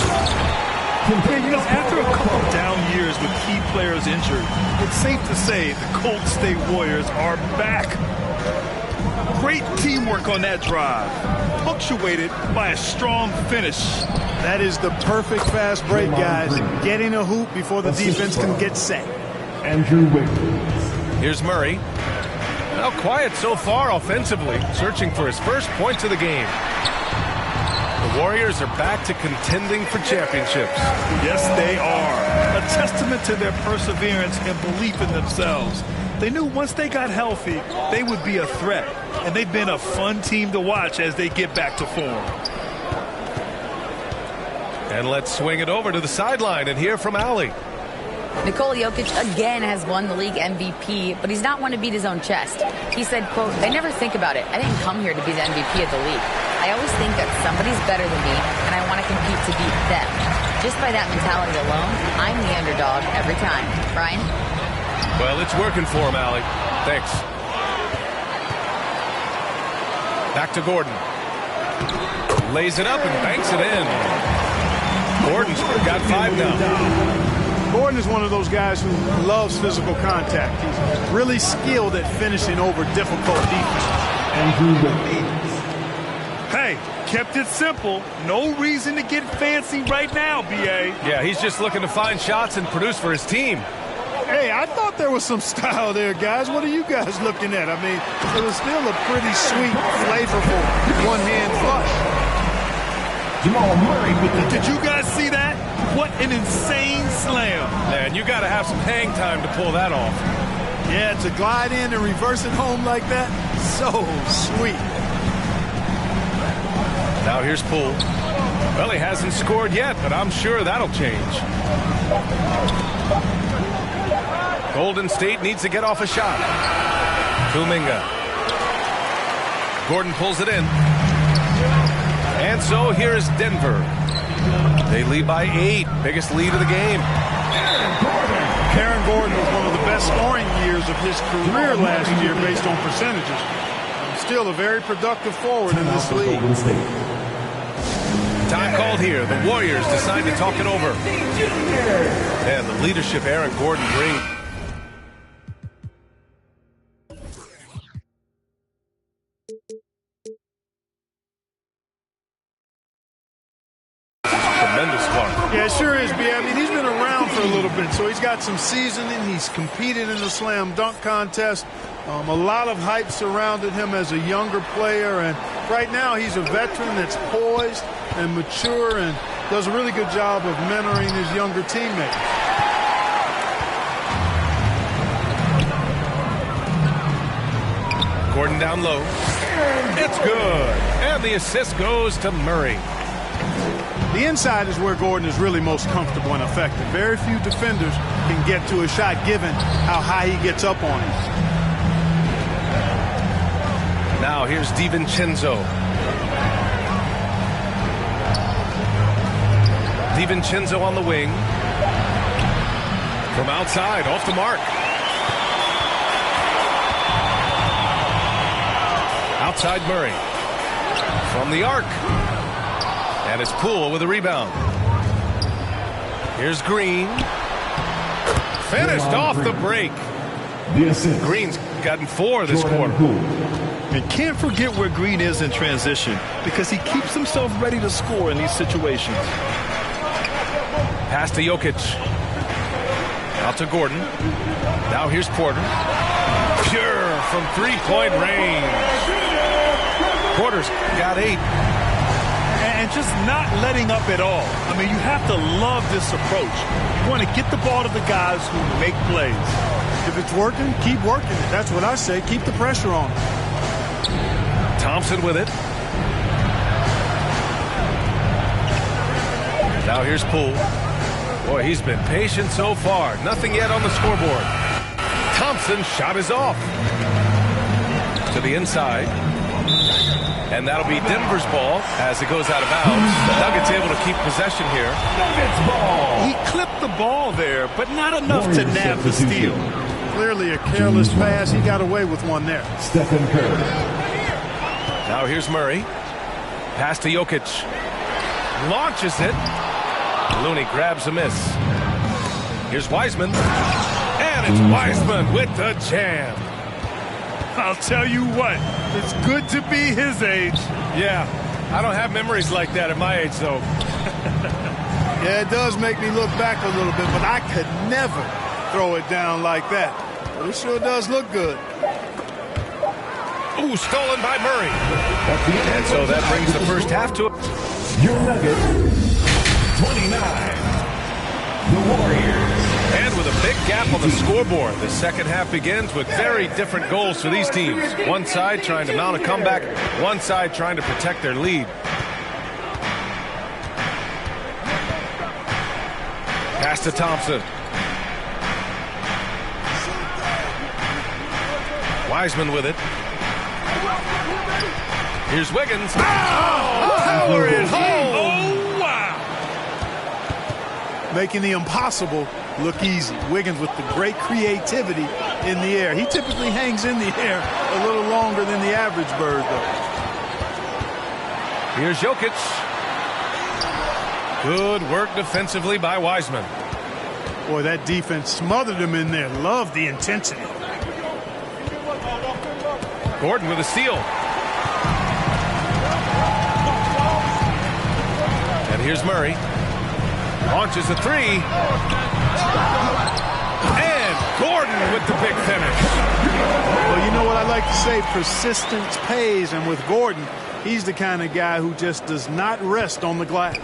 Yeah, you know, after a couple down years with key players injured, it's safe to say the Golden State Warriors are back. Great teamwork on that drive, punctuated by a strong finish. That is the perfect fast break, guys. Getting a hoop before the defense can get set. Andrew Wiggins. Here's Murray. Well, quiet so far offensively, searching for his first points of the game. The Warriors are back to contending for championships. Yes, they are. A testament to their perseverance and belief in themselves. They knew once they got healthy, they would be a threat. And they've been a fun team to watch as they get back to form. And let's swing it over to the sideline and hear from Allie. Nikola Jokic again has won the league MVP, but he's not one to beat his own chest. He said, quote, "I never think about it. I didn't come here to be the MVP of the league. I always think that somebody's better than me, and I want to compete to beat them. Just by that mentality alone, I'm the underdog every time." Brian? Well, it's working for him, Allie. Thanks. Back to Gordon. Lays it up and banks it in. Gordon's got 5 now. Gordon is one of those guys who loves physical contact. He's really skilled at finishing over difficult defense. Hey, kept it simple. No reason to get fancy right now, B.A. Yeah, he's just looking to find shots and produce for his team. Hey, I thought there was some style there, guys. What are you guys looking at? I mean, it was still a pretty sweet, flavorful one-hand flush. Jamal Murray with the... Did you guys see that? What an insane slam. Man, you got to have some hang time to pull that off. Yeah, to glide in and reverse it home like that, so sweet. Now here's Poole. Well, he hasn't scored yet, but I'm sure that'll change. Golden State needs to get off a shot. Kuminga. Gordon pulls it in. And so here is Denver. They lead by 8. Biggest lead of the game. Aaron Gordon was one of the best scoring years of his career last year based on percentages. Still a very productive forward in this league. Time called here. The Warriors decide to talk it over. And the leadership Aaron Gordon brings. Tremendous spark. Yeah, it sure is, B. I mean, he's been around for a little bit, so he's got some seasoning. He's competed in the slam dunk contest. A lot of hype surrounded him as a younger player, and right now he's a veteran that's poised and mature and does a really good job of mentoring his younger teammates. Gordon down low. It's good. And the assist goes to Murray. The inside is where Gordon is really most comfortable and effective. Very few defenders can get to a shot given how high he gets up on it. Now here's DiVincenzo. DiVincenzo on the wing. From outside, off the mark. Outside Murray. From the arc. And it's Poole with a rebound. Here's Green. Finished off the break. Green's gotten 4 this quarter. And can't forget where Green is in transition because he keeps himself ready to score in these situations. Pass to Jokic. Out to Gordon. Now here's Porter. Pure from three-point range. Porter's got 8. And just not letting up at all. I mean, you have to love this approach. You want to get the ball to the guys who make plays. If it's working, keep working it. That's what I say. Keep the pressure on. Thompson with it. Now here's Poole. Boy, he's been patient so far. Nothing yet on the scoreboard. Thompson's shot is off. To the inside. And that'll be Denver's ball as it goes out of bounds. The Nuggets able to keep possession here. Nuggets ball. He clipped the ball there, but not enough to nab the steal. Clearly a careless pass. He got away with one there. Stephen Curry. Now here's Murray. Pass to Jokic. Launches it. Looney grabs a miss. Here's Wiseman. And it's Wiseman with the jam. I'll tell you what, it's good to be his age. Yeah, I don't have memories like that at my age, though. Yeah, it does make me look back a little bit, but I could never throw it down like that. But it sure does look good. Ooh, stolen by Murray. And so that brings the first half to your Nuggets, 29. The Warriors. And with a big gap on the scoreboard, the second half begins with very different goals for these teams. One side trying to mount a comeback, one side trying to protect their lead. Pass to Thompson. Wiseman with it. Here's Wiggins. Oh, power it home. Oh, wow. Making the impossible look easy. Wiggins with the great creativity in the air. He typically hangs in the air a little longer than the average bird, though. Here's Jokic. Good work defensively by Wiseman. Boy, that defense smothered him in there. Love the intensity. Gordon with a steal. And here's Murray. Launches a 3. And Gordon with the big finish. Well, you know what I like to say? Persistence pays. And with Gordon, he's the kind of guy who just does not rest on the glass.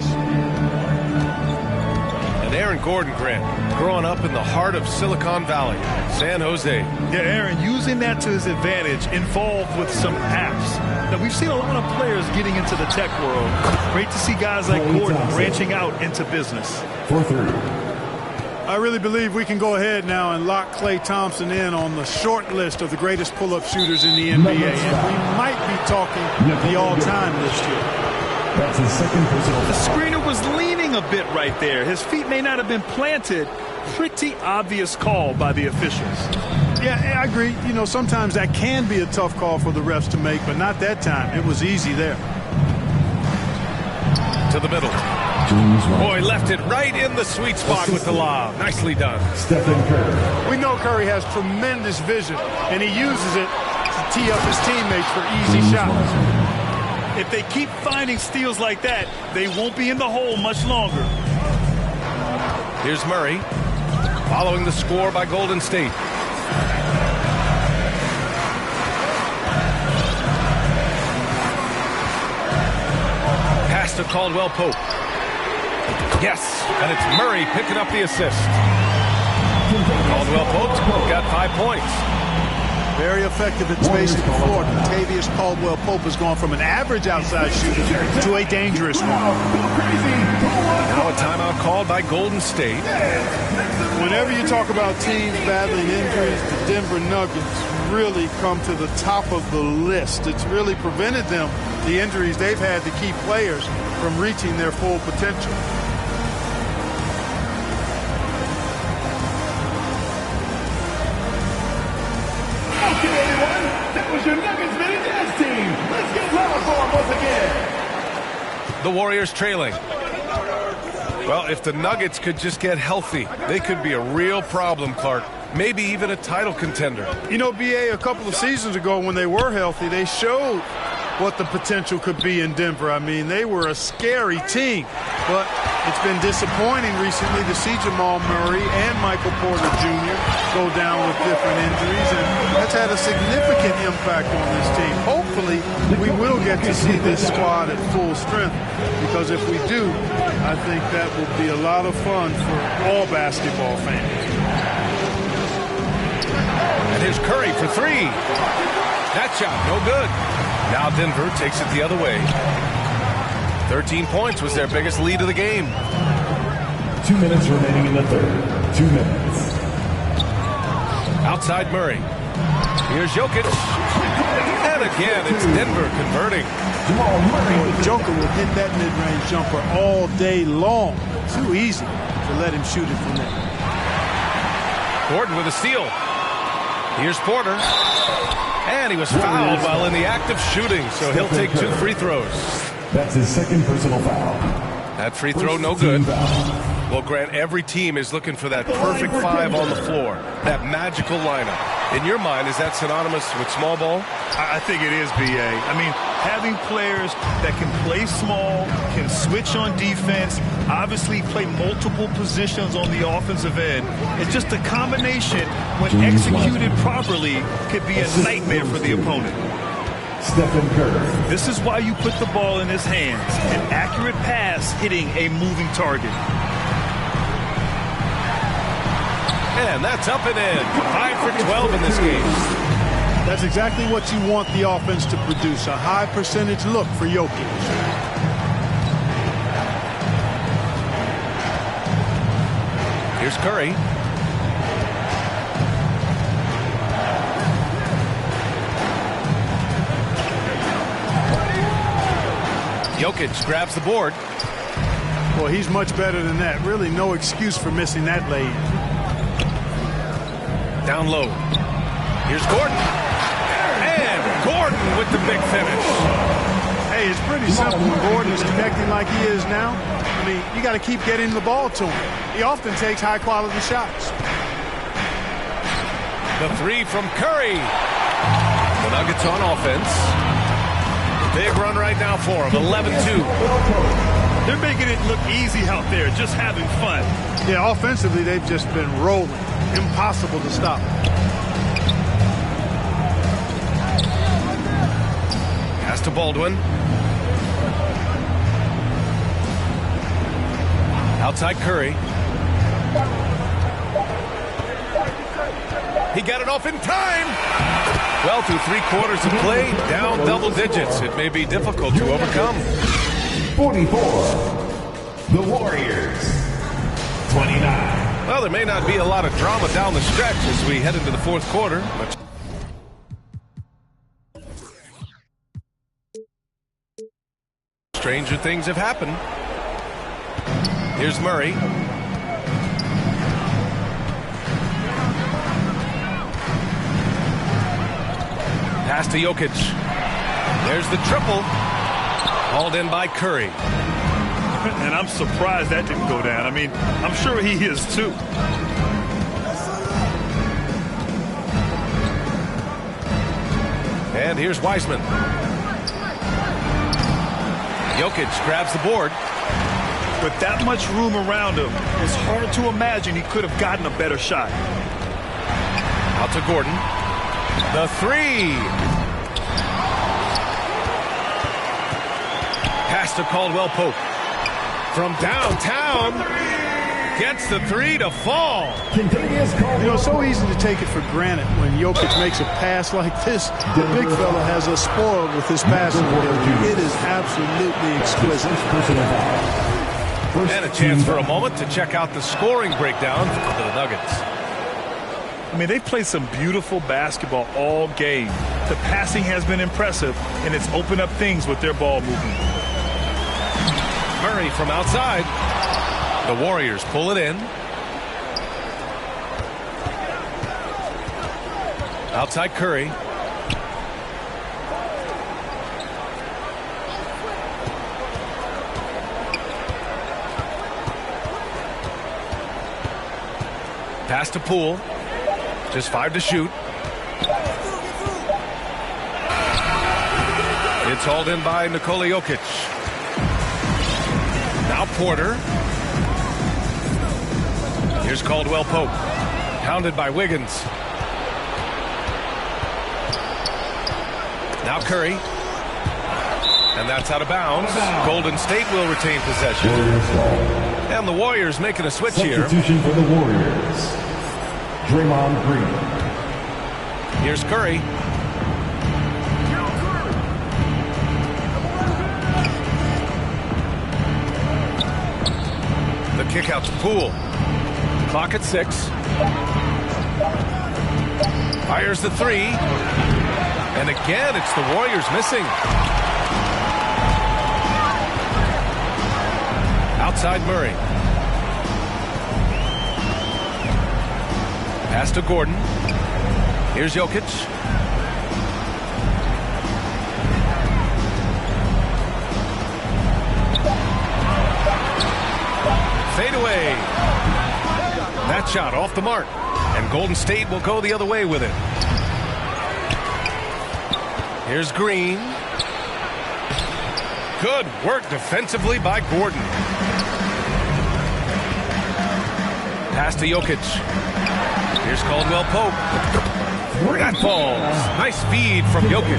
And Aaron Gordon, Grant, growing up in the heart of Silicon Valley, San Jose. Yeah, Aaron, using that to his advantage, involved with some apps. Now, we've seen a lot of players getting into the tech world. Great to see guys like Gordon branching out into business. 4-3. I really believe we can go ahead now and lock Klay Thompson in on the short list of the greatest pull-up shooters in the NBA. And we might be talking the all-time list here. That's his second personal. The screener was leaning a bit right there. His feet may not have been planted. Pretty obvious call by the officials. Yeah, I agree. You know, sometimes that can be a tough call for the refs to make, but not that time. It was easy there. to the middle. Boy, left it right in the sweet spot with the lob. Nicely done. Stephen Curry. We know Curry has tremendous vision, and he uses it to tee up his teammates for easy shots. If they keep finding steals like that, they won't be in the hole much longer. Here's Murray, following the score by Golden State. Pass to Caldwell Pope. Yes, and it's Murray picking up the assist. Caldwell Pope got 5 points. Very effective at spacing the floor. Kentavious Caldwell Pope has gone from an average outside shooter to a dangerous one. Now a timeout called by Golden State. Whenever you talk about teams battling injuries, the Denver Nuggets really come to the top of the list. It's really prevented them, the injuries they've had to key players from reaching their full potential. Your Nuggets mini dance team. Let's get loud for them once again. The Warriors trailing. Well, if the Nuggets could just get healthy, they could be a real problem, Clark. Maybe even a title contender. You know, BA, a couple of seasons ago when they were healthy, they showed what the potential could be in Denver. I mean, they were a scary team, but it's been disappointing recently to see Jamal Murray and Michael Porter Jr. go down with different injuries, and that's had a significant impact on this team. Hopefully, we will get to see this squad at full strength, because if we do, I think that will be a lot of fun for all basketball fans. And here's Curry for three. That shot, no good. Now Denver takes it the other way. 13 points was their biggest lead of the game. 2 minutes remaining in the third. 2 minutes. Outside Murray. Here's Jokic. And again, it's Denver converting. Joker will hit that mid-range jumper all day long. Too easy to let him shoot it from there. Gordon with a steal. Here's Porter. And he was fouled while in the act of shooting, so he'll take 2 free throws. That's his second personal foul. That free throw no good. Well, Grant, every team is looking for that perfect 5 on the floor, that magical lineup. In your mind, is that synonymous with small ball? I think it is, BA. I mean, having players that can play small, can switch on defense, obviously play multiple positions on the offensive end. It's just a combination, when executed properly, could be a nightmare for the opponent. Stephen Curry. This is why you put the ball in his hands. An accurate pass hitting a moving target. And that's up and in. 5 for 12 in this game. That's exactly what you want the offense to produce, a high percentage look for Jokic. Here's Curry. Jokic grabs the board. Well, he's much better than that. Really no excuse for missing that lay. Down low. Here's Gordon. And Gordon with the big finish. Hey, it's pretty simple when Gordon is connecting like he is now. I mean, you got to keep getting the ball to him. He often takes high-quality shots. The three from Curry. The Nuggets on offense. Big run right now for him, 11-2. They're making it look easy out there, just having fun. Yeah, offensively, they've just been rolling. Impossible to stop. Pass to Baldwin. Outside Curry. He got it off in time. Well, through 3 quarters of play, down double digits. It may be difficult to overcome. 44. The Warriors. 29. Well, there may not be a lot of drama down the stretch as we head into the 4th quarter. But stranger things have happened. Here's Murray. Pass to Jokic. There's the triple. Hauled in by Curry. And I'm surprised that didn't go down. I mean, I'm sure he is too. And here's Wiseman. Jokic grabs the board. With that much room around him, it's hard to imagine he could have gotten a better shot. Out to Gordon. The three. Pass to Caldwell Pope. From downtown. Gets the three to fall. You know, it's so easy to take it for granted when Jokic makes a pass like this. The big fella has us spoiled with his passing ability. It is absolutely exquisite. And a chance for a moment to check out the scoring breakdown for the Nuggets. I mean, they've played some beautiful basketball all game. The passing has been impressive, and it's opened up things with their ball movement. Murray from outside. The Warriors pull it in. Outside Curry. Pass to Poole. Just 5 to shoot. It's hauled in by Nikola Jokic. Now Porter. Here's Caldwell Pope. Pounded by Wiggins. Now Curry. And that's out of bounds. Golden State will retain possession. And the Warriors making a switch here. Substitution for the Warriors. Draymond Green. Here's Curry. The kick out to Poole. Clock at 6. Fires the three. And again, it's the Warriors missing. Outside Murray. Pass to Gordon. Here's Jokic. Fade away. That shot off the mark. And Golden State will go the other way with it. Here's Green. Good work defensively by Gordon. Pass to Jokic. Here's Caldwell Pope. That falls. Nice feed from Jokic.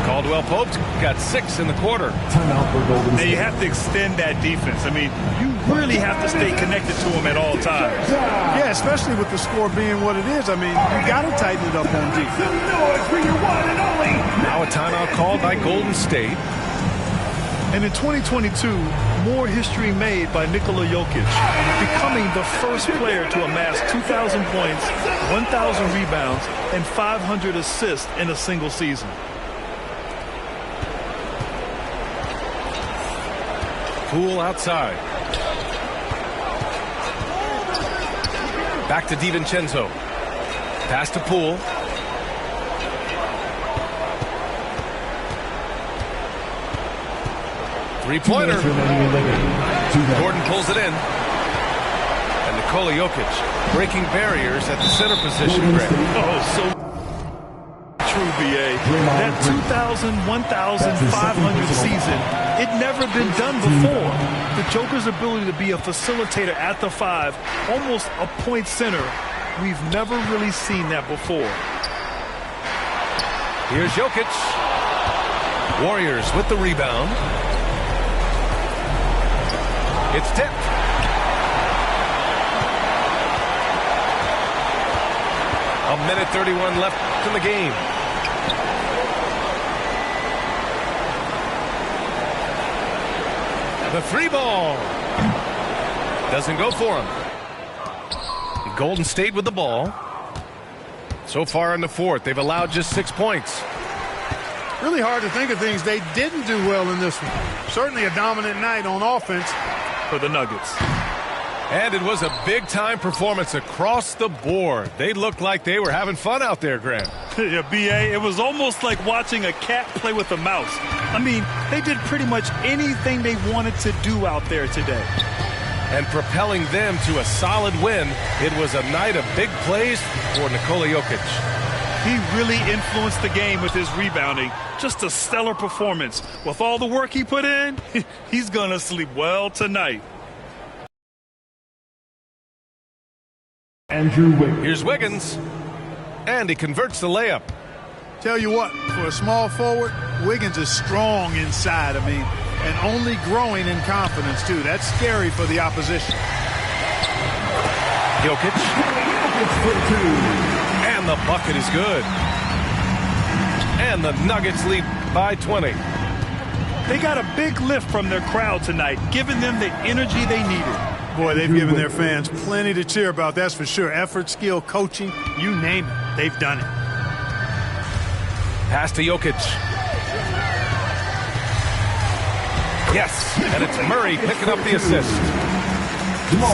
Caldwell Pope's got 6 in the quarter. Now you have to extend that defense. I mean, you really have to stay connected to him at all times. Yeah, especially with the score being what it is. I mean, you got to tighten it up on defense. Now a timeout called by Golden State. And in 2022, more history made by Nikola Jokic, becoming the first player to amass 2,000 points, 1,000 rebounds, and 500 assists in a single season. Poole outside. Back to DiVincenzo. Pass to Poole. Three-pointer. Gordon pulls it in. And Nikola Jokic breaking barriers at the center position. Oh, so true, B.A. That 2,000, 1,500 season, it never been done before. The Joker's ability to be a facilitator at the 5, almost a point center, we've never really seen that before. Here's Jokic. Warriors with the rebound. It's tipped. A minute 31 left in the game. The three ball. Doesn't go for him. Golden State with the ball. So far in the fourth, they've allowed just 6 points. Really hard to think of things they didn't do well in this one. Certainly a dominant night on offense for the Nuggets. And it was a big-time performance across the board. They looked like they were having fun out there, Grant. Yeah, B.A., it was almost like watching a cat play with a mouse. I mean, they did pretty much anything they wanted to do out there today. And propelling them to a solid win, it was a night of big plays for Nikola Jokic. He really influenced the game with his rebounding. Just a stellar performance. With all the work he put in, he's going to sleep well tonight. Andrew Wiggins. Here's Wiggins. And he converts the layup. Tell you what, for a small forward, Wiggins is strong inside, and only growing in confidence, too. That's scary for the opposition. Jokic. And the bucket is good. And the Nuggets lead by 20. They got a big lift from their crowd tonight, giving them the energy they needed. Boy, they've given their fans plenty to cheer about, that's for sure. Effort, skill, coaching, you name it, they've done it. Pass to Jokic. Yes, and it's Murray picking up the assist.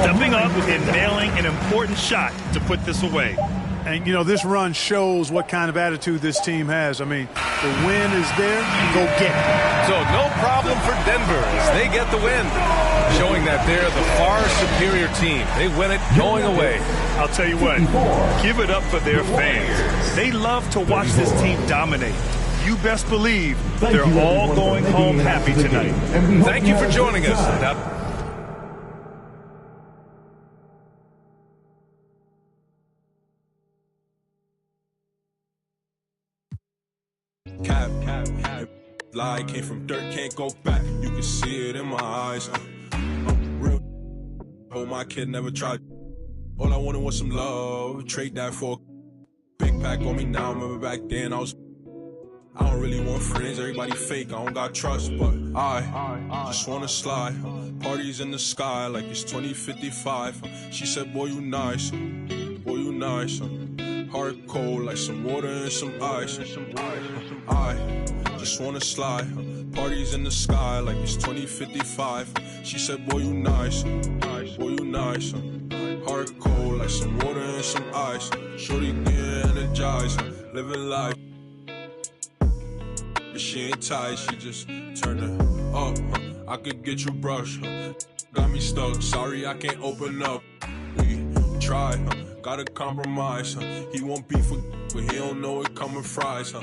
Stepping up and nailing an important shot to put this away. And, this run shows what kind of attitude this team has. The win is there, go get it. So no problem for Denver as they get the win, showing that they're the far superior team. They win it going away. I'll tell you what, give it up for their fans. They love to watch this team dominate. You best believe they're all going home happy tonight. Thank you for joining us. Cap, lie, came from dirt, can't go back. You can see it in my eyes. Real. Oh, my kid never tried. All I wanted was some love. Trade that for a big pack on me now. Remember back then I don't really want friends. Everybody fake. I don't got trust, but I just wanna slide. Parties in the sky like it's 2055. She said, boy, you nice. Boy, you nice. Heart cold like some water and some ice. I just wanna slide. Parties in the sky like it's 2055. She said, boy, you nice. Boy, you nice. Heart cold like some water and some ice. Shorty get energized. Living life. But she ain't tight, she just turn it up. I could get you brushed. Got me stuck, sorry I can't open up. We try, gotta compromise. He won't be for, but he don't know it coming fries.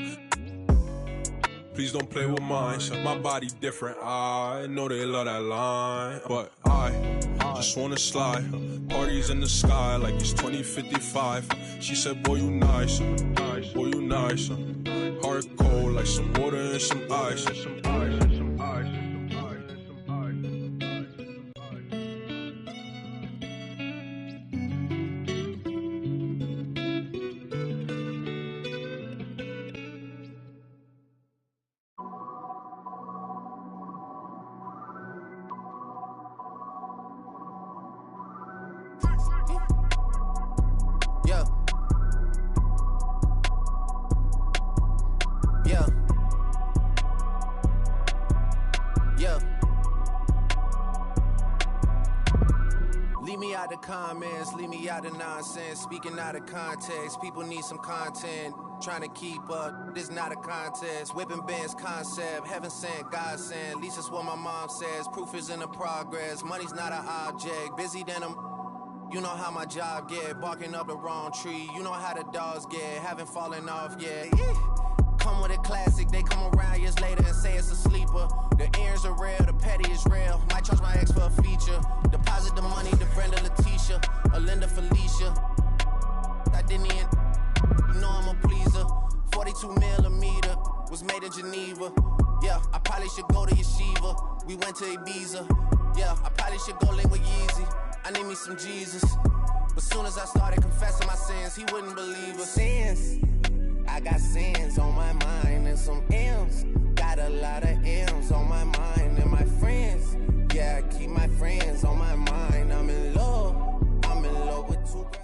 Please don't play with mine. My body different, I know they love that line. But I just wanna slide. Parties in the sky like it's 2055. She said, boy, you nice. Boy, you nice. Heart cold like some water and some ice. Yeah. Yeah. Yeah. Leave me out the comments, leave me out the nonsense. Speaking out of context, people need some content. Trying to keep up, this not a contest. Whipping bands concept, heaven sent, God sent. At least that's what my mom says. Proof is in the progress, money's not an object. Busy than you know how my job get, barking up the wrong tree. You know how the dogs get, haven't fallen off yet. Come with a classic, they come around years later and say it's a sleeper. The earrings are real, the petty is real. Might charge my ex for a feature. Deposit the money to Brenda Leticia, or Linda Felicia. I didn't even, you know I'm a pleaser. 42 millimeter, was made in Geneva. Yeah, I probably should go to Yeshiva. We went to Ibiza. Yeah, I probably should go link with Yeezy. I need me some Jesus. But soon as I started confessing my sins, he wouldn't believe us. Sins, I got sins on my mind and some M's. Got a lot of M's on my mind and my friends. Yeah, I keep my friends on my mind. I'm in love with two girls.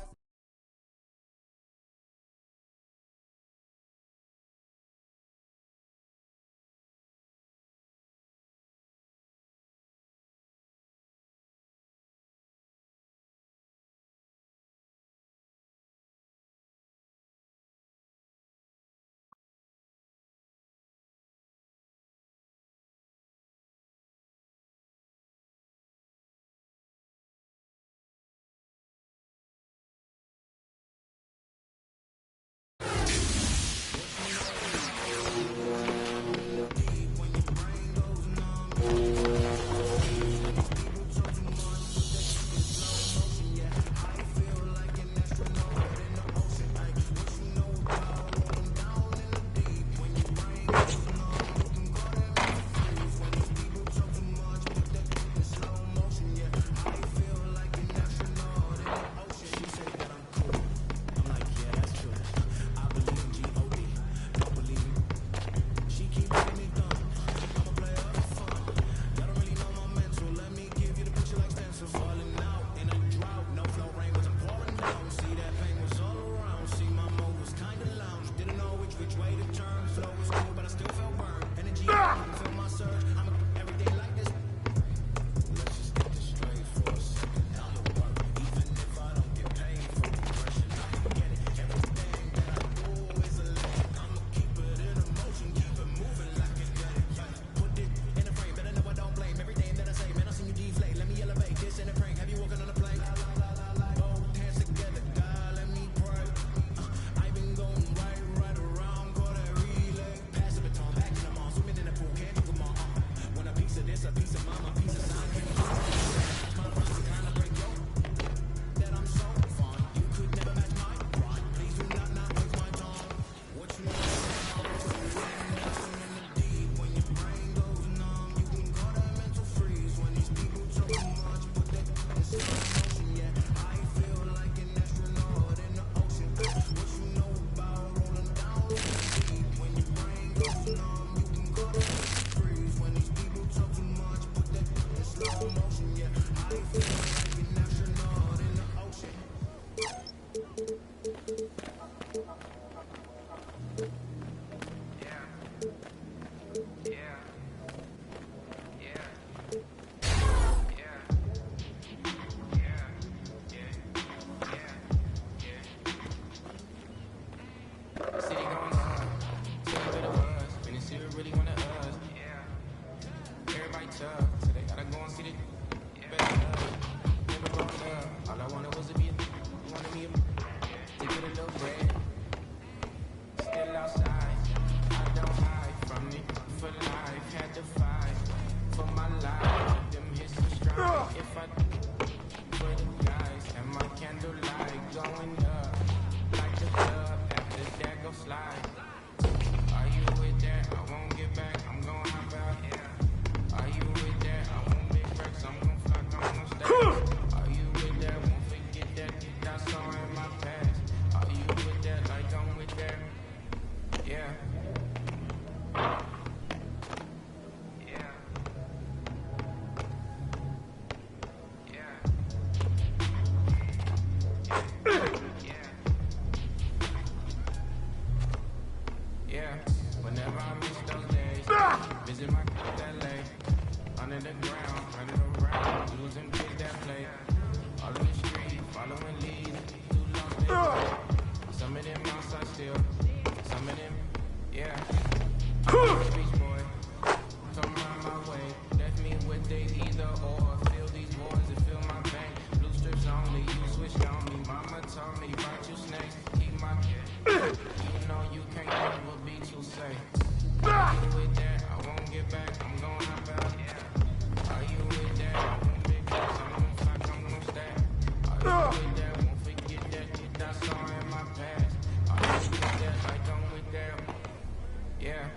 to the ground, running around, losing big that play. All in the street, following lead, too long been. Some of them outside still, some of them, yeah. Beach boy, come around my way, left me with they either or. Feel these boys and feel my pain. Blue strips only, you switched on me. Mama told me, bite you snakes, keep my kid. You know you can't never be too safe. Are you with that? I won't get back, I'm going up out. Are you with that? I won't big bucks, I'm gon' fuck, I'm gon' stack. Are you with that? Won't forget that kid I saw in my past. Are you with that? Like I'm with that? Yeah.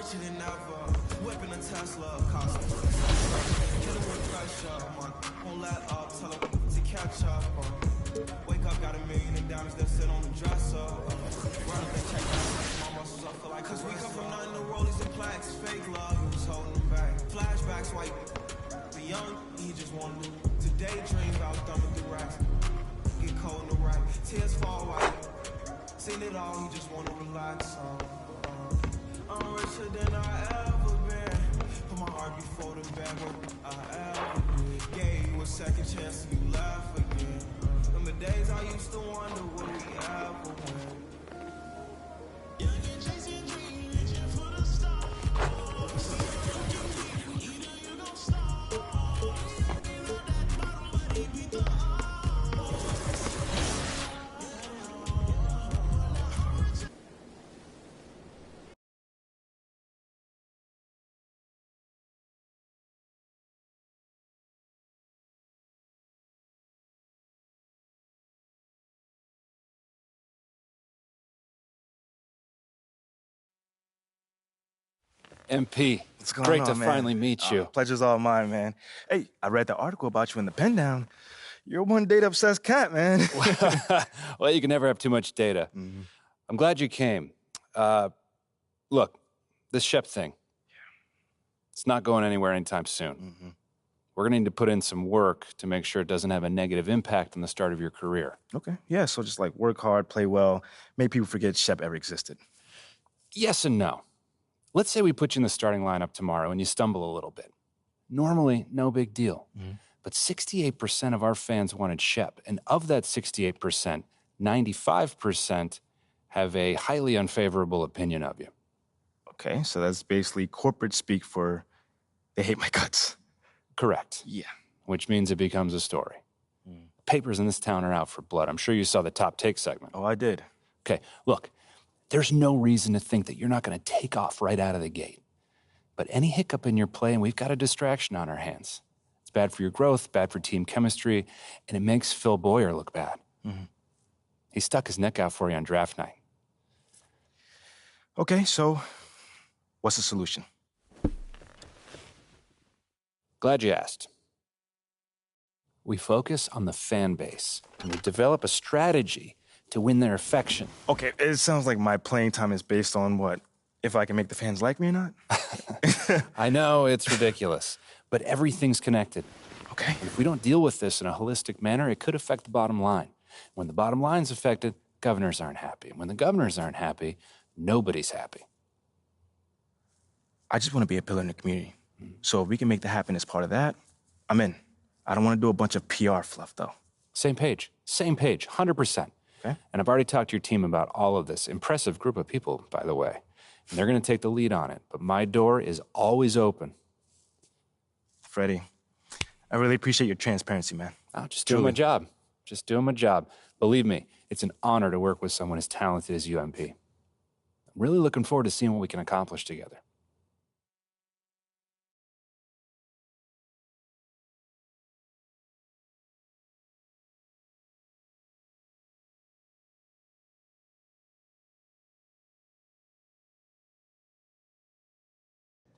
richer than ever. Whipping a Tesla, cost killing with pressure. Won't let up, tell them to catch up. Wake up, got $1 million in diamonds that sit on the dresser. Run up and check out, my muscles up, feel like cause we come from nothing to rollies and plaques. Fake love, it was holding them back. Flashbacks, white, the young, he just wanted to daydream about thumbing through racks. Get cold in the rack, tears fall white. Seen it all, he just wanna relax. I'm richer than I ever been. Put my heart before the bed, what I ever did. Gave you a second chance and you laugh again. Them the days I used to wonder would we ever win. MP, what's going great on, to man? finally meet you. Pleasure's all mine, man. Hey, I read the article about you in the Pen Down. You're one data-obsessed cat, man. Well, you can never have too much data. I'm glad you came. Look, this Shep thing, it's not going anywhere anytime soon. We're going to need to put in some work to make sure it doesn't have a negative impact on the start of your career. Okay, yeah, so just like work hard, play well, make people forget Shep ever existed. Yes and no. Let's say we put you in the starting lineup tomorrow and you stumble a little bit. Normally, no big deal. But 68% of our fans wanted Shep. And of that 68%, 95% have a highly unfavorable opinion of you. Okay, so that's basically corporate speak for they hate my guts. Correct. Yeah. Which means it becomes a story. Papers in this town are out for blood. I'm sure you saw the top take segment. Oh, I did. Okay, look. There's no reason to think that you're not going to take off right out of the gate. But any hiccup in your play, and we've got a distraction on our hands. It's bad for your growth, bad for team chemistry, and it makes Phil Boyer look bad. He stuck his neck out for you on draft night. Okay, so what's the solution? Glad you asked. We focus on the fan base, and we develop a strategy to win their affection. Okay, it sounds like my playing time is based on what? If I can make the fans like me or not? I know, it's ridiculous, but everything's connected. Okay. If we don't deal with this in a holistic manner, it could affect the bottom line. When the bottom line's affected, governors aren't happy. When the governors aren't happy, nobody's happy. I just want to be a pillar in the community. So if we can make that happen as part of that, I'm in. I don't want to do a bunch of PR fluff, though. Same page, 100%. Okay. And I've already talked to your team about all of this. Impressive group of people, by the way. And they're going to take the lead on it. But my door is always open. Freddie, I really appreciate your transparency, man. I'm just doing my job. Just doing my job. Believe me, it's an honor to work with someone as talented as UMP. I'm really looking forward to seeing what we can accomplish together.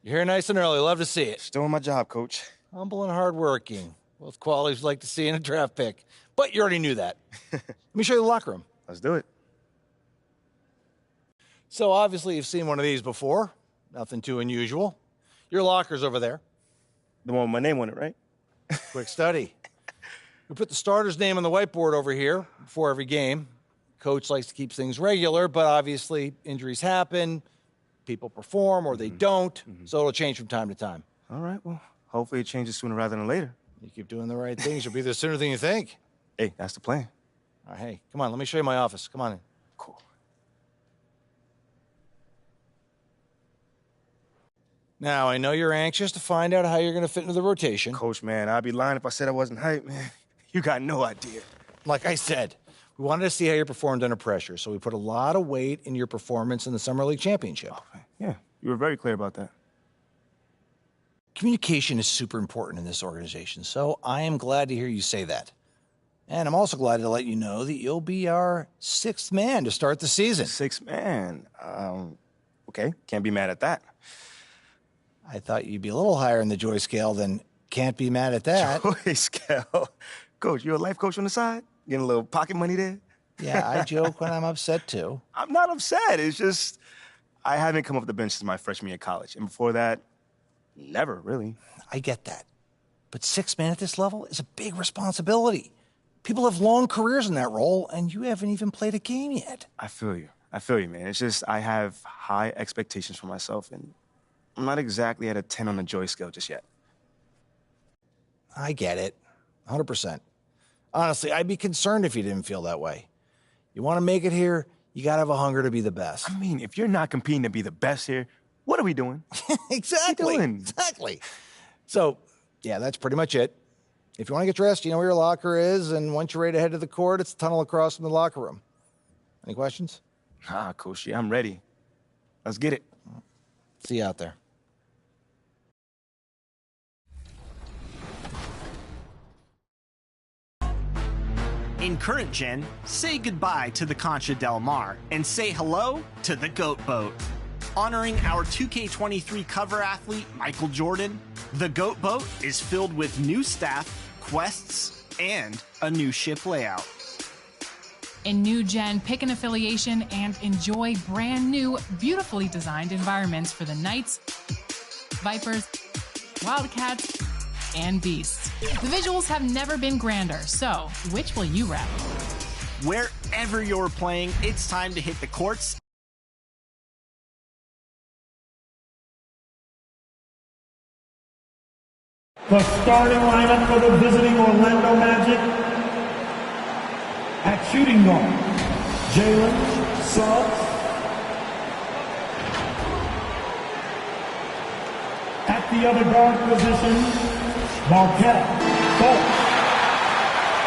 You're here nice and early. Love to see it. Just doing my job, Coach. Humble and hardworking. Both qualities we like to see in a draft pick. But you already knew that. Let me show you the locker room. Let's do it. So obviously you've seen one of these before. Nothing too unusual. Your locker's over there. The one with my name on it, right? Quick study. We put the starter's name on the whiteboard over here before every game. Coach likes to keep things regular, but obviously injuries happen. People perform or they don't, so it'll change from time to time. All right, well, hopefully it changes sooner rather than later. You keep doing the right things, you'll be there sooner than you think. Hey, that's the plan. All right, hey, come on, let me show you my office. Come on in. Cool. Now, I know you're anxious to find out how you're going to fit into the rotation. Coach, man, I'd be lying if I said I wasn't hyped, man. You got no idea. Like I said, we wanted to see how you performed under pressure, so we put a lot of weight in your performance in the Summer League Championship. Yeah, you were very clear about that. Communication is super important in this organization, so I am glad to hear you say that. And I'm also glad to let you know that you'll be our sixth man to start the season. Sixth man? Okay, can't be mad at that. I thought you'd be a little higher in the joy scale than can't be mad at that. Joy scale. Coach, you a life coach on the side? Getting a little pocket money there? Yeah, I joke when I'm upset, too. I'm not upset. It's just I haven't come off the bench since my freshman year of college. And before that, never, really. I get that. But 6 men at this level is a big responsibility. People have long careers in that role, and you haven't even played a game yet. I feel you. I feel you, man. It's just I have high expectations for myself, and I'm not exactly at a 10 on the joy scale just yet. I get it. 100%. Honestly, I'd be concerned if you didn't feel that way. You want to make it here, you got to have a hunger to be the best. I mean, if you're not competing to be the best here, what are we doing? Exactly. What are we doing? Exactly. So, yeah, that's pretty much it. If you want to get dressed, you know where your locker is, and once you're ready to head to the court, it's the tunnel across from the locker room. Any questions? Coach, yeah, I'm ready. Let's get it. See you out there. In current gen, say goodbye to the Concha Del Mar and say hello to the Goat Boat. Honoring our 2K23 cover athlete, Michael Jordan, the Goat Boat is filled with new staff, quests, and a new ship layout. In new gen, pick an affiliation and enjoy brand new, beautifully designed environments for the Knights, Vipers, Wildcats, and Beasts. The visuals have never been grander, so which will you rep? Wherever you're playing, it's time to hit the courts. The starting lineup for the visiting Orlando Magic. At shooting guard, Jalen Suggs. At the other guard position, Markelle Fultz.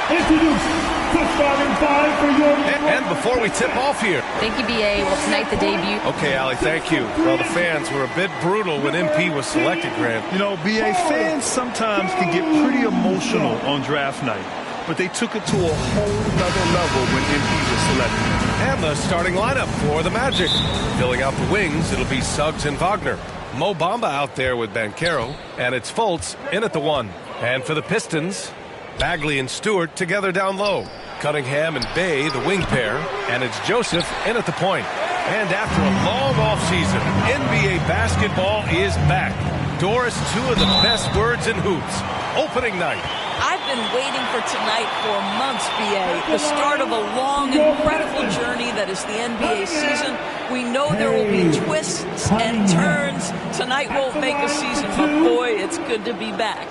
Introduce the starting five for your... And before we tip off here... Thank you, B.A. Well, tonight the debut... Okay, Allie, thank you. Well, the fans were a bit brutal when MP was selected, Graham. You know, B.A., fans sometimes can get pretty emotional on draft night, but they took it to a whole nother level when MP was selected. And the starting lineup for the Magic. Filling out the wings, it'll be Suggs and Wagner. Mo Bamba out there with Banchero, and it's Fultz in at the 1. And for the Pistons, Bagley and Stewart together down low. Cunningham and Bay, the wing pair, and it's Joseph in at the point. And after a long offseason, NBA basketball is back. Doris, 2 of the best words in hoops. Opening night. I've been waiting for tonight for months, B.A. The start of a long, incredible journey that is the NBA season. We know there will be twists and turns. Tonight won't make a season, but boy, it's good to be back.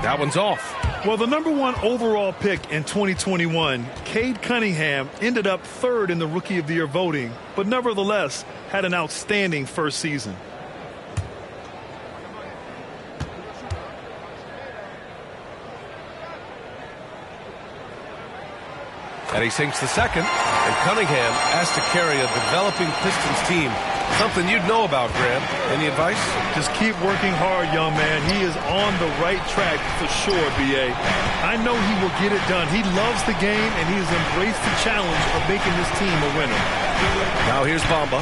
That one's off. Well, the #1 overall pick in 2021, Cade Cunningham, ended up 3rd in the Rookie of the Year voting, but nevertheless had an outstanding first season. And he sinks the second, and Cunningham has to carry a developing Pistons team. Something you'd know about, Graham. Any advice? Just keep working hard, young man. He is on the right track for sure, B.A. I know he will get it done. He loves the game, and he has embraced the challenge of making this team a winner. Now here's Bamba.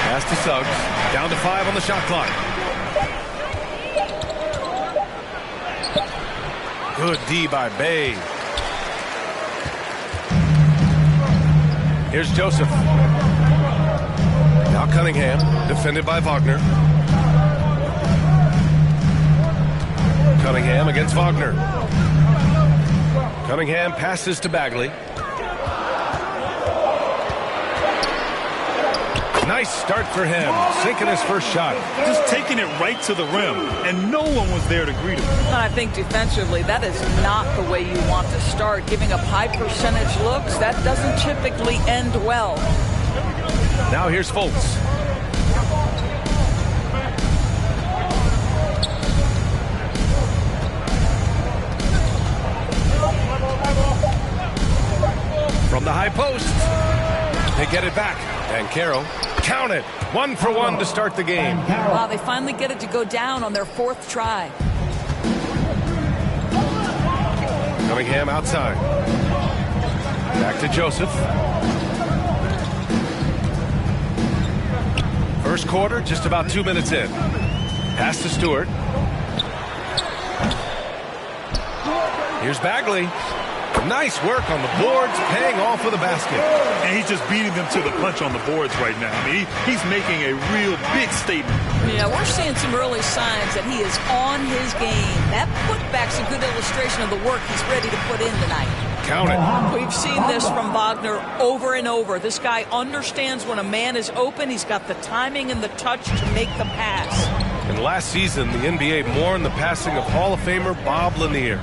Pass to Suggs. Down to 5 on the shot clock. Good D by Bay. Here's Joseph. Now Cunningham, defended by Wagner. Cunningham against Wagner. Cunningham passes to Bagley. Nice start for him, sinking his first shot. Just taking it right to the rim, and no one was there to greet him. I think defensively, that is not the way you want to start. Giving up high percentage looks, that doesn't typically end well. Now here's Fultz. From the high post, they get it back. Banchero Count it. 1 for 1 to start the game. Wow, they finally get it to go down on their 4th try. Cunningham outside. Back to Joseph. First quarter, just about 2 minutes in. Pass to Stewart. Here's Bagley. Nice work on the boards, paying off with a basket. And he's just beating them to the punch on the boards right now. I mean, he's making a real big statement. Yeah, we're seeing some early signs that he is on his game. That putback's a good illustration of the work he's ready to put in tonight. Count it. We've seen this from Wagner over and over. This guy understands when a man is open. He's got the timing and the touch to make the pass. And last season, the NBA mourned the passing of Hall of Famer Bob Lanier.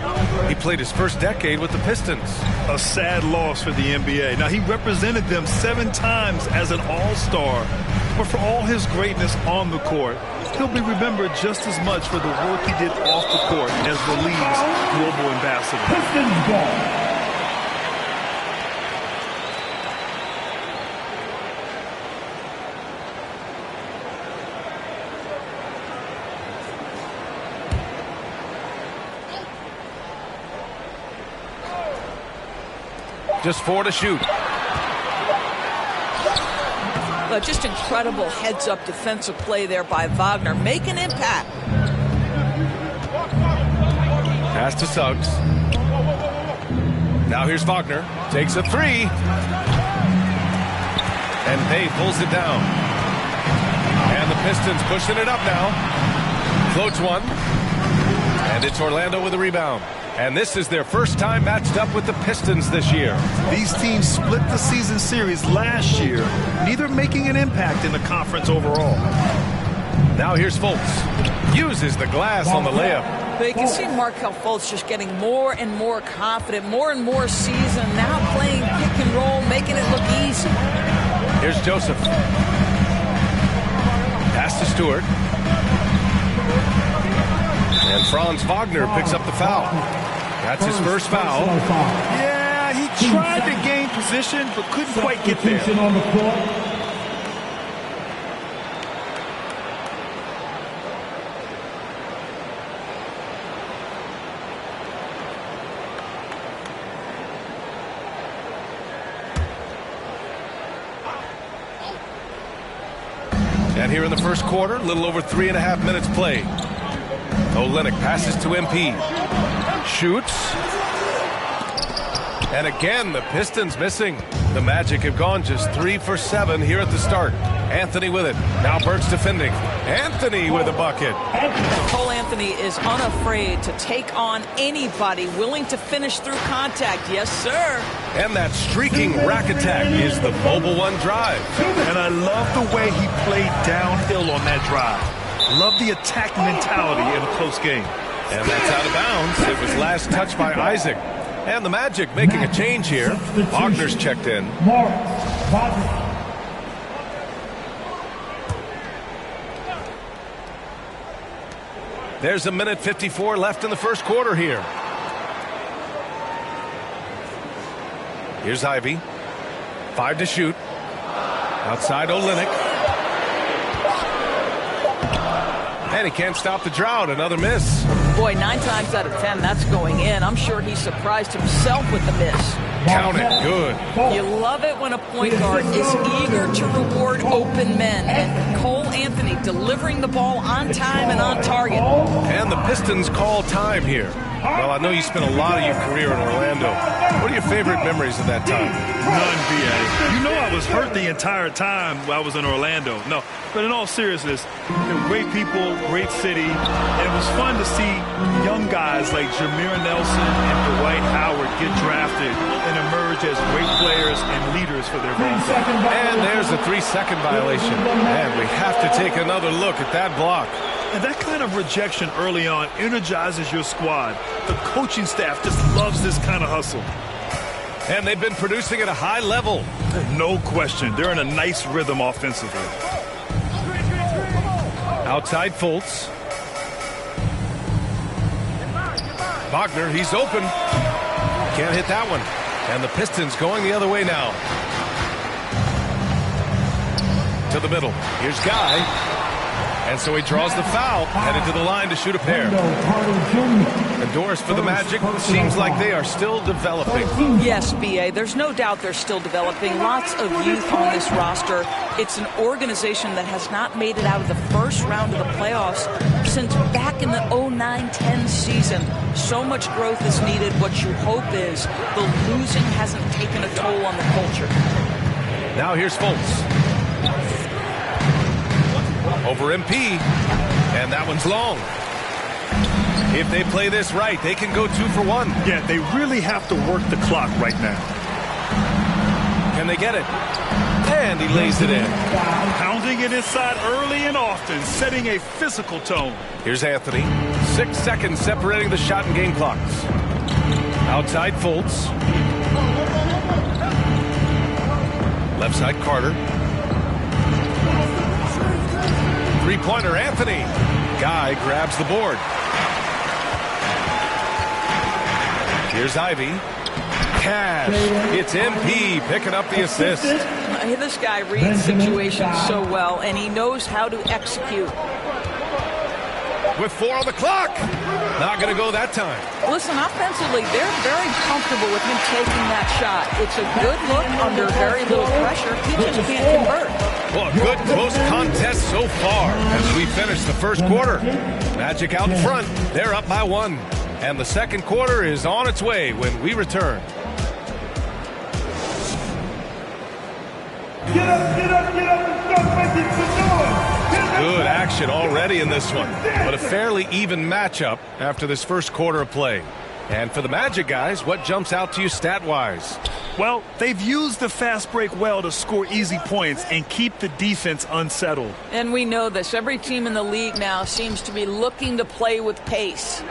He played his first decade with the Pistons. A sad loss for the NBA. Now, he represented them 7 times as an all-star. But for all his greatness on the court, he'll be remembered just as much for the work he did off the court as the league's global ambassador. Pistons ball. Just 4 to shoot. Just incredible heads-up defensive play there by Wagner. Make an impact. Pass to Suggs. Now here's Wagner. Takes a 3. And Bay pulls it down. And the Pistons pushing it up now. Floats one. And it's Orlando with a rebound. And this is their first time matched up with the Pistons this year. These teams split the season series last year, neither making an impact in the conference overall. Now here's Fultz. Uses the glass on the layup. But you can see Markelle Fultz just getting more and more confident, more and more seasoned, now playing pick and roll, making it look easy. Here's Joseph. Pass to Stewart. And Franz Wagner picks up the foul. That's his first foul. Yeah, he tried to gain position, but couldn't quite get there. On the court. And here in the first quarter, a little over 3.5 minutes played. Olynyk passes to MP. Shoots. And again, the Pistons missing. The Magic have gone just 3 for 7 here at the start. Anthony with it. Now Burks defending. Anthony with a bucket. Cole Anthony is unafraid to take on anybody willing to finish through contact. Yes, sir. And that streaking rack attack is the Mobile One drive. And I love the way he played downhill on that drive. Love the attack mentality in a close game. And that's out of bounds. It was last touched by Isaac. And the Magic making a change here. Wagner's checked in. There's a minute 54 left in the first quarter here. Here's Ivy. 5 to shoot. Outside Olynyk. And he can't stop the drought. Another miss. Boy, 9 times out of 10, that's going in. I'm sure he surprised himself with the miss. Count it. Good. You love it when a point guard is eager to reward open men. And Cole Anthony delivering the ball on time and on target. And the Pistons call time here. Well, I know you spent a lot of your career in Orlando. What are your favorite memories of that time? None, B.A. You know I was hurt the entire time while I was in Orlando. No, but in all seriousness, great people, great city. And it was fun to see young guys like Jameer Nelson and Dwight Howard get drafted and emerge as great players and leaders for their team. And there's a 3-second violation. And we have to take another look at that block. And that kind of rejection early on energizes your squad. The coaching staff just loves this kind of hustle. And they've been producing at a high level. No question. They're in a nice rhythm offensively. Outside Fultz. Wagner, he's open. Can't hit that one. And the Pistons going the other way now. to the middle. Here's Guy. And so he draws the foul, headed to the line to shoot a pair. And Doris, for the Magic, seems like they are still developing. Yes, B.A., there's no doubt they're still developing. Lots of youth on this roster. It's an organization that has not made it out of the first round of the playoffs since back in the 09-10 season. So much growth is needed. What you hope is the losing hasn't taken a toll on the culture. Now here's Fultz. Over MP, and that one's long. If they play this right, they can go 2 for 1. Yeah, they really have to work the clock right now. Can they get it? And he lays it in. Pounding it inside early and often, setting a physical tone. Here's Anthony. 6 seconds separating the shot and game clocks. Outside Fultz. Left side Carter. Three-pointer, Anthony. Guy grabs the board. Here's Ivy. Cash. It's MP picking up the assist. This guy reads situations so well, and he knows how to execute. With 4 on the clock. Not going to go that time. Listen, offensively, they're very comfortable with him taking that shot. It's a good look under very little pressure. He just can't convert. Well, a good close contest so far as we finish the first quarter. Magic out front. They're up by 1. And the second quarter is on its way when we return. Get up, get up, get up and start making some noise. Good action already in this one, but a fairly even matchup after this first quarter of play. And for the Magic guys, what jumps out to you stat-wise? Well, they've used the fast break well to score easy points and keep the defense unsettled. And we know this. Every team in the league now seems to be looking to play with pace.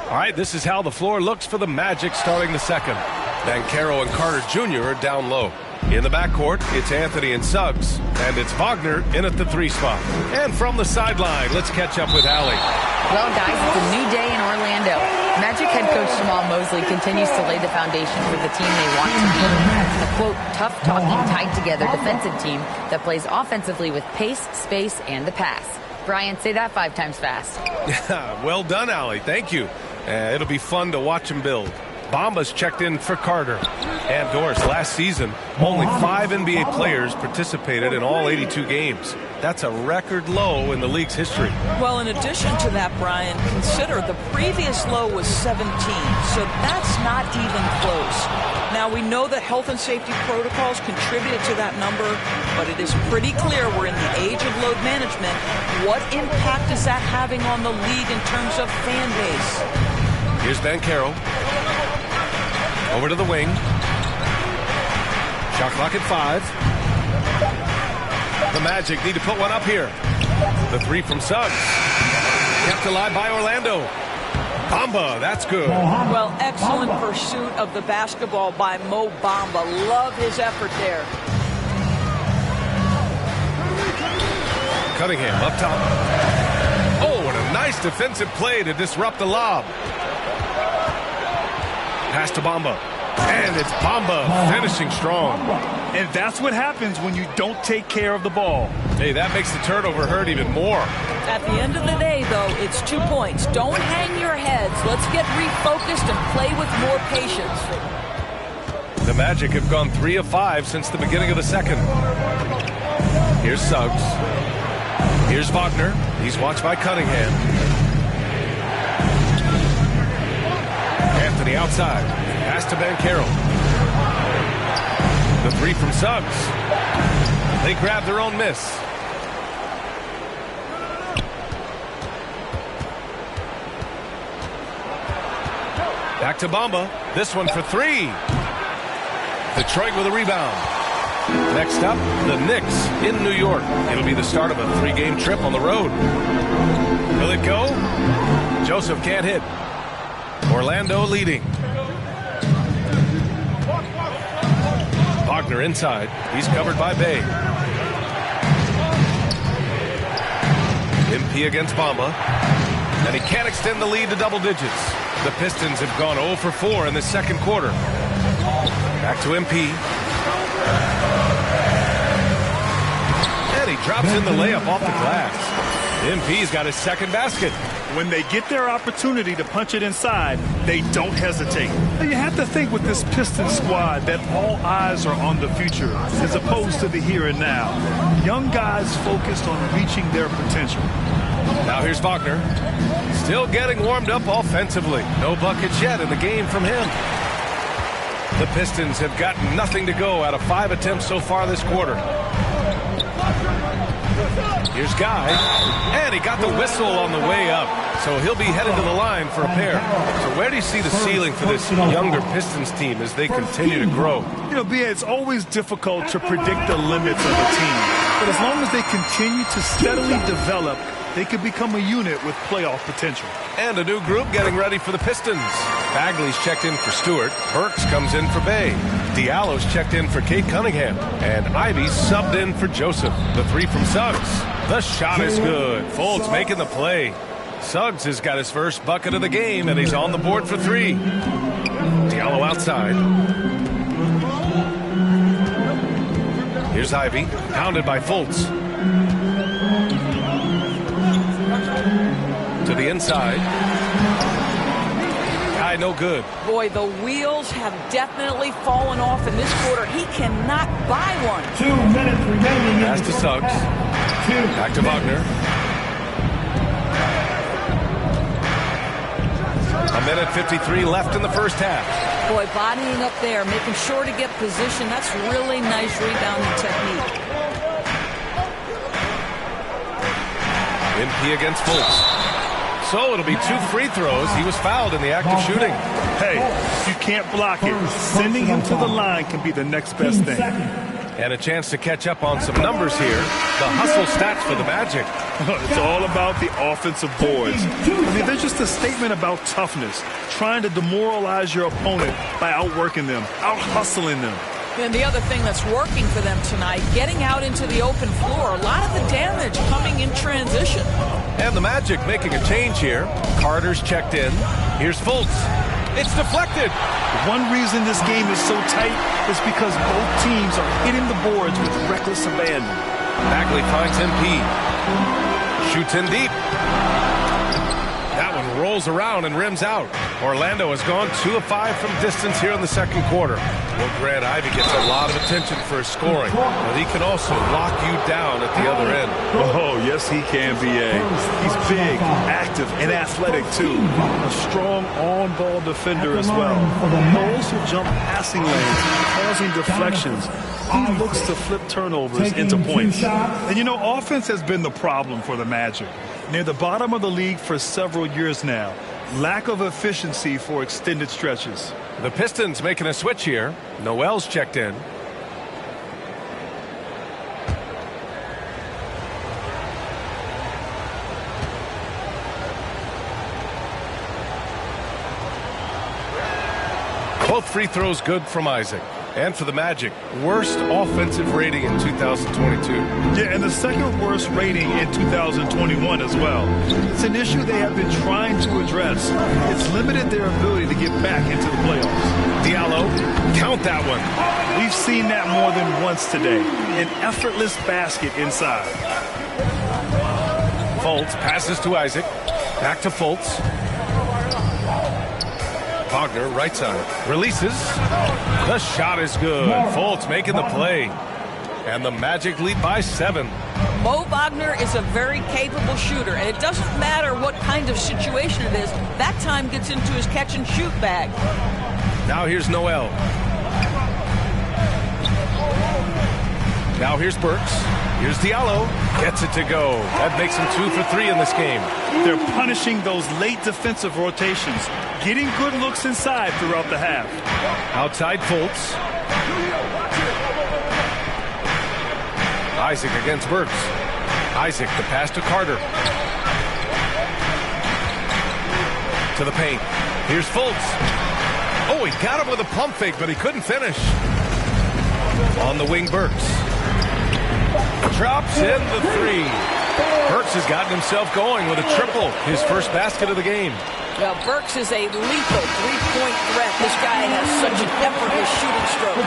All right, this is how the floor looks for the Magic starting the second. Banchero and Carter Jr. are down low. In the backcourt, it's Anthony and Suggs, and it's Wagner in at the 3 spot. And from the sideline, let's catch up with Allie. Well, guys, it's a new day in Orlando. Magic head coach Jamal Mosley continues to lay the foundation for the team they want to be. A, quote, tough-talking, tied-together defensive team that plays offensively with pace, space, and the pass. Brian, say that 5 times fast. Well done, Allie. Thank you. It'll be fun to watch him build. Bamba's checked in for Carter. And Doris, last season, only 5 NBA players participated in all 82 games. That's a record low in the league's history. Well, in addition to that, Brian, consider the previous low was 17, so that's not even close. Now, we know that health and safety protocols contributed to that number, but it is pretty clear we're in the age of load management. What impact is that having on the league in terms of fan base? Here's Banchero. Over to the wing. Shot clock at 5. The Magic need to put one up here. The 3 from Suggs. Kept alive by Orlando. Bamba, that's good. Well, excellent pursuit of the basketball by Mo Bamba. Love his effort there. Cunningham up top. Oh, and a nice defensive play to disrupt the lob. Pass to Bamba. And it's Bamba finishing strong. And that's what happens when you don't take care of the ball. Hey, that makes the turnover hurt even more. At the end of the day, though, it's 2 points. Don't hang your heads. Let's get refocused and play with more patience. The Magic have gone 3 of 5 since the beginning of the second. Here's Suggs. Here's Wagner. He's watched by Cunningham. Anthony outside. Pass to Banchero. The 3 from Suggs. They grab their own miss. Back to Bamba. This one for 3. Detroit with a rebound. Next up, the Knicks in New York. It'll be the start of a 3-game trip on the road. Will it go? Joseph can't hit. Orlando leading. Wagner inside. He's covered by Bay. MP against Bamba. And he can't extend the lead to double digits. The Pistons have gone 0 for 4 in the second quarter. Back to MP. And he he drops in the layup off the glass. MP's got his second basket. When they get their opportunity to punch it inside, they don't hesitate. You have to think with this Pistons squad that all eyes are on the future as opposed to the here and now. Young guys focused on reaching their potential. Now here's Wagner. Still getting warmed up offensively. No buckets yet in the game from him. The Pistons have got nothing to go out of 5 attempts so far this quarter. Here's Guy, and he got the whistle on the way up, so he'll be headed to the line for a pair. So where do you see the ceiling for this younger Pistons team as they continue to grow? You know, B.A., it's always difficult to predict the limits of a team, but as long as they continue to steadily develop, they could become a unit with playoff potential. And a new group getting ready for the Pistons. Bagley's checked in for Stewart. Burks comes in for Bay. Diallo's checked in for Kate Cunningham. And Ivy subbed in for Joseph. The three from Suggs. The shot is good. Fultz making the play. Suggs has got his first bucket of the game, and he's on the board for 3. Diallo outside. Here's Ivy, pounded by Fultz. To the inside. Guy no good. Boy, the wheels have definitely fallen off in this quarter. He cannot buy one. 2 minutes remaining. Pass to Suggs. Back to Wagner. A minute 53 left in the first half. Boy, bodying up there, making sure to get position. That's really nice rebounding technique. MP against Fultz. So it'll be 2 free throws. He was fouled in the act of shooting. Hey, you can't block it. Sending him to the line can be the next best thing. And a chance to catch up on some numbers here. The hustle stats for the Magic. It's all about the offensive boards. I mean, they're just a statement about toughness, trying to demoralize your opponent by outworking them, out-hustling them. And the other thing that's working for them tonight, getting out into the open floor. A lot of the damage coming in transition. And the Magic making a change here. Carter's checked in. Here's Fultz. It's deflected. One reason this game is so tight is because both teams are hitting the boards with reckless abandon. Bagley finds MP. Shoots in deep. That one rolls around and rims out. Orlando has gone 2 of 5 from distance here in the second quarter. Well, Grant, Ivy gets a lot of attention for his scoring, but he can also lock you down at the other end. Oh, yes, he can, B.A. He's big, active, and athletic, too. A strong on-ball defender as well. He also jump passing lanes, causing deflections. He looks to flip turnovers into points. And, you know, offense has been the problem for the Magic. Near the bottom of the league for several years now. Lack of efficiency for extended stretches. The Pistons making a switch here. Noel's checked in. Both free throws good from Isaac. And for the Magic, worst offensive rating in 2022. Yeah, and the second worst rating in 2021 as well. It's an issue they have been trying to address. It's limited their ability to get back into the playoffs. Diallo, count that one. We've seen that more than once today. An effortless basket inside. Fultz passes to Isaac. Back to Fultz. Wagner, right side, releases. The shot is good. Fultz making the play. And the Magic lead by 7. Mo Wagner is a very capable shooter, and it doesn't matter what kind of situation it is. That time gets into his catch-and-shoot bag. Now here's Noel. Now here's Burks. Here's Diallo. Gets it to go. That makes him 2 for 3 in this game. They're punishing those late defensive rotations, getting good looks inside throughout the half. Outside Fultz. Isaac against Burks. Isaac, the pass to Carter. To the paint. Here's Fultz. Oh, he got him with a pump fake, but he couldn't finish. On the wing, Burks. Drops in the 3. Burks has gotten himself going with a triple, his first basket of the game. Well, Burks is a lethal three-point threat. This guy has such an effortless shooting stroke.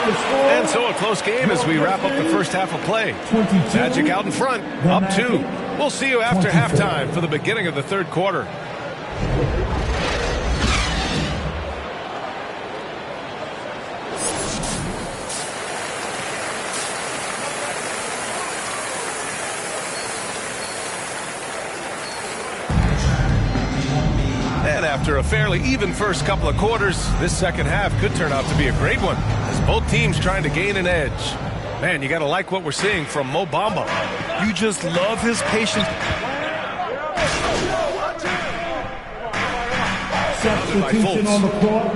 And so a close game as we wrap up the first half of play. Magic out in front, up 2. We'll see you after halftime for the beginning of the third quarter. And after a fairly even first couple of quarters, this second half could turn out to be a great one as both teams trying to gain an edge. Man, you got to like what we're seeing from Mo Bamba. You just love his patience. Substitution on the court.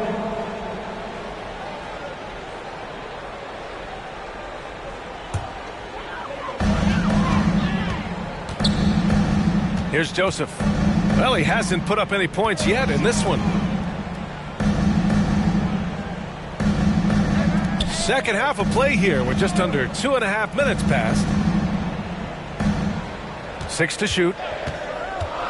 Here's Joseph. Well, he hasn't put up any points yet in this one. Second half of play here with just under 2.5 minutes passed. 6 to shoot.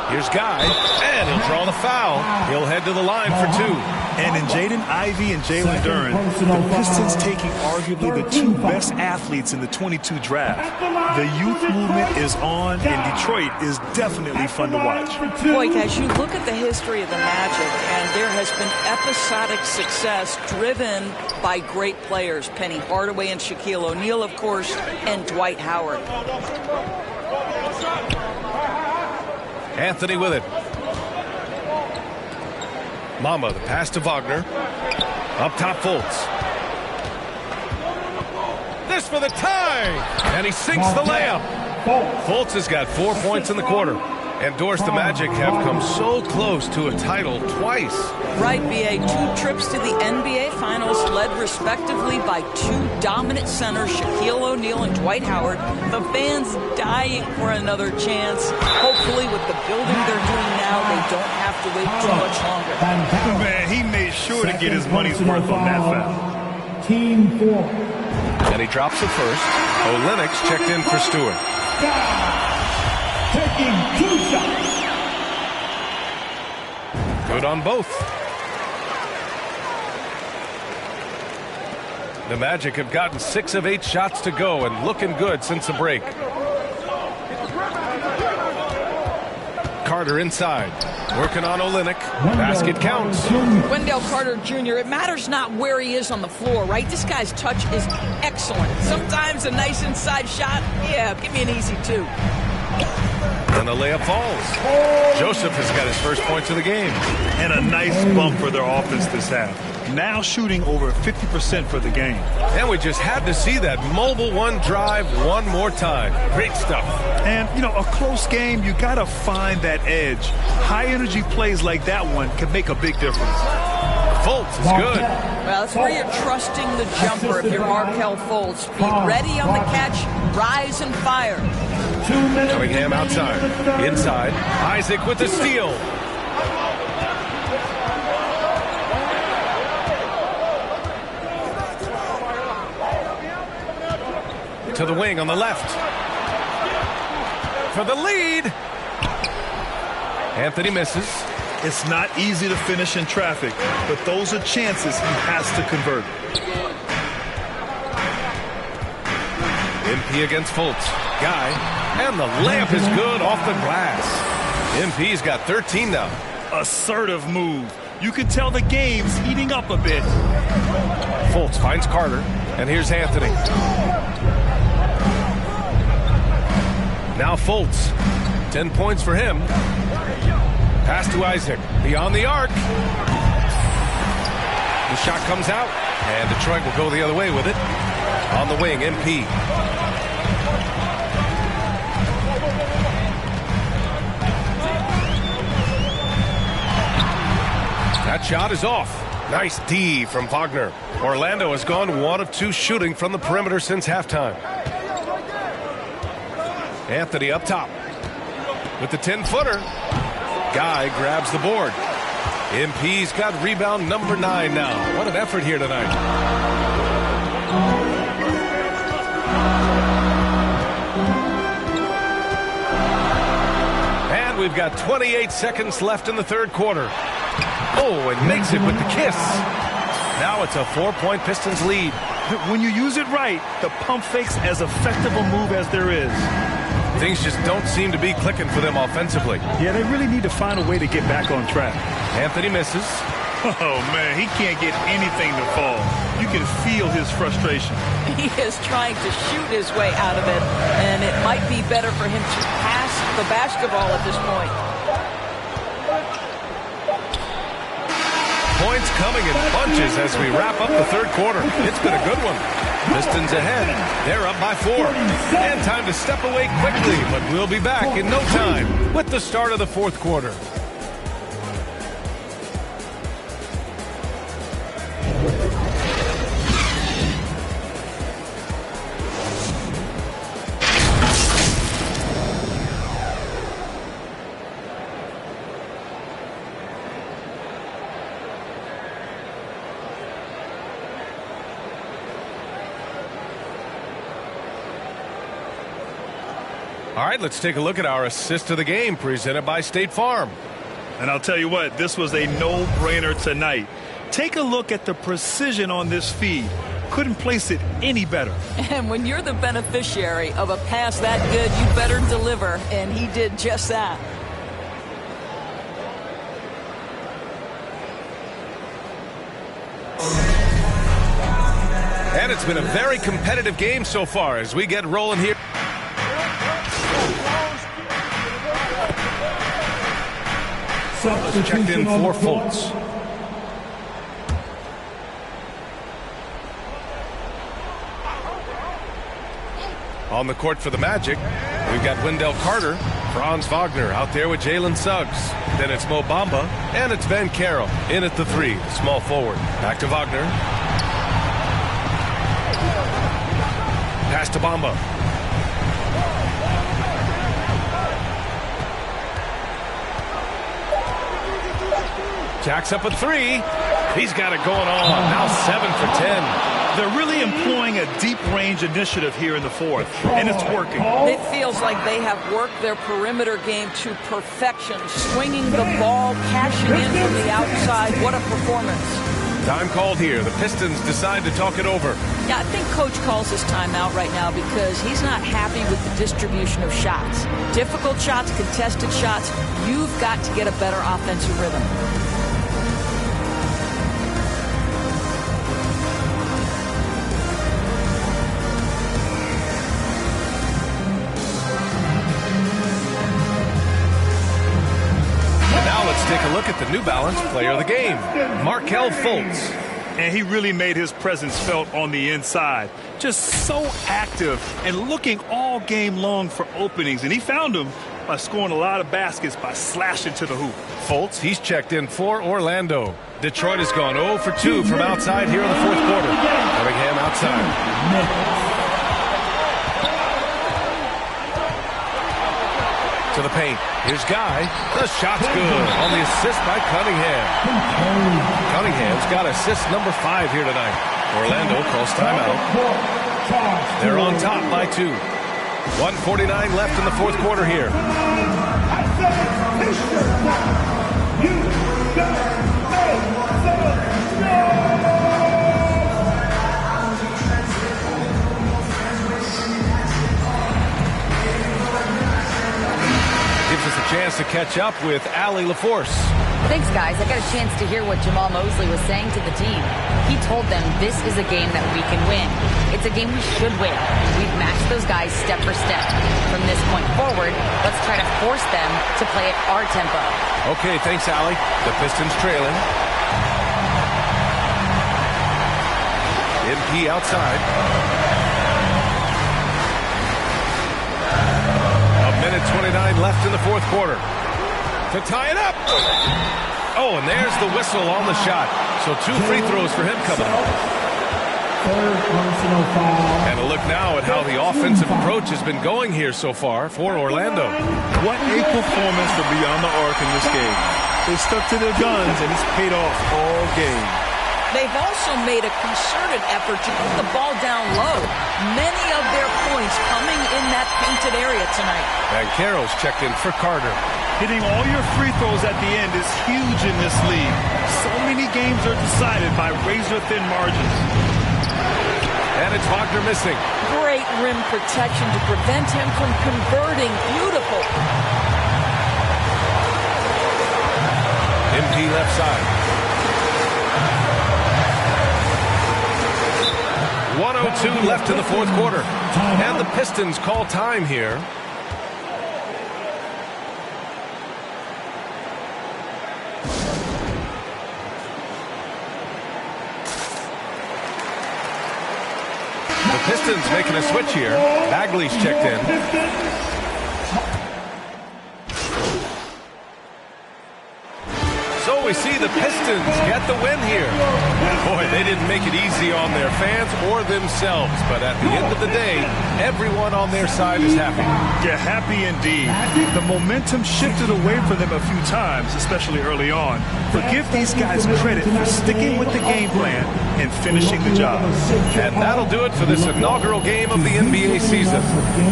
Here's Guy, and he'll draw the foul. He'll head to the line for 2. And in Jaden Ivey and Jalen Duren, the Pistons taking arguably the 2 best athletes in the 22 draft. The youth movement is on, and Detroit is definitely fun to watch. Boy, as you look at the history of the Magic, and there has been episodic success driven by great players. Penny Hardaway and Shaquille O'Neal, of course, and Dwight Howard. Anthony with it. Mamba, the pass to Wagner. Up top, Fultz. This for the tie! And he sinks the layup. Fultz has got 4 points in the quarter. And Doris, the Magic have come so close to a title twice. Right, B.A. 2 trips to the NBA Finals led respectively by 2 dominant centers, Shaquille O'Neal and Dwight Howard. The fans dying for another chance. Hopefully with the building they're doing now, they don't have to wait too much longer. Man, he made sure to get his money's worth on that foul. Team 4. And he drops it first. Olynyk checked in for Stewart. Taking 2 shots. Good on both. The Magic have gotten 6 of 8 shots to go and looking good since the break. Carter inside. Working on Olynyk. Basket counts. Wendell Carter Jr., it matters not where he is on the floor, right? This guy's touch is excellent. Sometimes a nice inside shot, yeah, give me an easy 2. And the layup falls. Joseph has got his first points of the game. And a nice bump for their offense this half. Now shooting over 50% for the game. And we just had to see that mobile one drive one more time. Great stuff. And, you know, a close game, you got to find that edge. High energy plays like that one can make a big difference. Fultz is good. Well, that's where you're trusting the jumper if you're Markelle Fultz. Be ready on the catch, rise and fire. Cunningham outside. Inside. Isaac with the steal. To the wing on the left. For the lead. Anthony misses. It's not easy to finish in traffic, but those are chances he has to convert. MP against Fultz. Guy. And the layup is good off the glass. MP's got 13 now. Assertive move. You can tell the game's heating up a bit. Fultz finds Carter. And here's Anthony. Now Fultz. 10 points for him. Pass to Isaac. Beyond the arc. The shot comes out. And Detroit will go the other way with it. On the wing, MP. That shot is off. Nice D from Wagner. Orlando has gone 1 of 2 shooting from the perimeter since halftime. Anthony up top with the 10-footer. Guy grabs the board. MP's got rebound number 9 now. What an effort here tonight. we've got 28 seconds left in the third quarter. Oh, and makes it with the kiss. Now it's a 4-point Pistons lead. When you use it right, the pump fake's as effective a move as there is. Things just don't seem to be clicking for them offensively. Yeah, they really need to find a way to get back on track. Anthony misses. Oh, man, he can't get anything to fall. You can feel his frustration. He is trying to shoot his way out of it, and it might be better for him to pass the basketball at this point. Points coming in bunches as we wrap up the third quarter. It's been a good one. Pistons ahead. They're up by 4. And time to step away quickly, but we'll be back in no time with the start of the fourth quarter. All right, let's take a look at our assist of the game presented by State Farm. And I'll tell you what, this was a no-brainer tonight. Take a look at the precision on this feed. Couldn't place it any better. And when you're the beneficiary of a pass that good, you better deliver, and he did just that. And it's been a very competitive game so far as we get rolling here. Let's check in for Fultz. On the court for the Magic, we've got Wendell Carter, Franz Wagner out there with Jalen Suggs. Then it's Mo Bamba, and it's Ben Carroll in at the 3, small forward. Back to Wagner. Pass to Bamba. Jacks up a 3. He's got it going on. Now 7 for 10. They're really employing a deep range initiative here in the fourth, and it's working. It feels like they have worked their perimeter game to perfection, swinging the ball, cashing in from the outside. What a performance. Time called here. The Pistons decide to talk it over. Yeah, I think Coach calls his timeout right now because he's not happy with the distribution of shots. Difficult shots, contested shots. You've got to get a better offensive rhythm. Take a look at the New Balance player of the game, Markelle Fultz. And he really made his presence felt on the inside. Just so active and looking all game long for openings. And he found them by scoring a lot of baskets by slashing to the hoop. Fultz, he's checked in for Orlando. Detroit has gone 0 for 2 from outside here in the fourth quarter. Cunningham outside. To the paint. Here's Guy. The shot's good on the assist by Cunningham. Cunningham's got assist number 5 here tonight. Orlando calls timeout. They're on top by 2. 1:49 left in the fourth quarter here. Gives us a chance to catch up with Allie LaForce. Thanks, guys. I got a chance to hear what Jamal Mosley was saying to the team. He told them this is a game that we can win. It's a game we should win. We've matched those guys step for step. From this point forward, let's try to force them to play at our tempo. Okay, thanks, Allie. The Pistons trailing. MP outside. 1:29 left in the fourth quarter. To tie it up. Oh, and there's the whistle on the shot. So 2 free throws for him coming up. And a look now at how the offensive approach has been going here so far for Orlando. What a performance for Beyond the Arc in this game. They stuck to their guns, and it's paid off all game. They've also made a concerted effort to put the ball down low. Many of their points coming in that painted area tonight. And Carroll's checked in for Carter. Hitting all your free throws at the end is huge in this league. So many games are decided by razor-thin margins. And it's Wagner missing. Great rim protection to prevent him from converting. Beautiful. MP left side. 1:02 left in the fourth quarter. And the Pistons call time here. The Pistons making a switch here. Bagley's checked in. So we see the Pistons get the win here. Boy, they didn't make it easy on their fans or themselves. But at the end of the day, everyone on their side is happy. Yeah, happy indeed. The momentum shifted away from them a few times, especially early on. But give these guys credit for sticking with the game plan and finishing the job. And that'll do it for this inaugural game of the NBA season.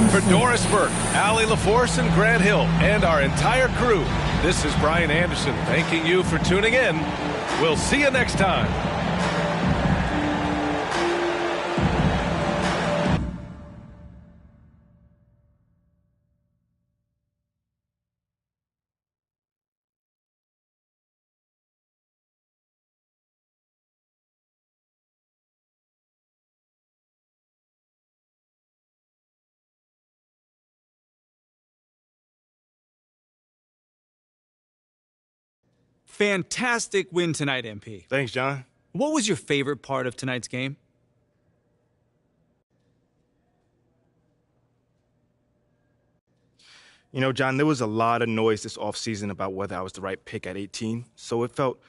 For Doris Burke, Allie LaForce, and Grant Hill, and our entire crew, this is Brian Anderson thanking you for tuning in. We'll see you next time. Fantastic win tonight, MP. Thanks, John. What was your favorite part of tonight's game? You know, John, there was a lot of noise this offseason about whether I was the right pick at 18. So it felt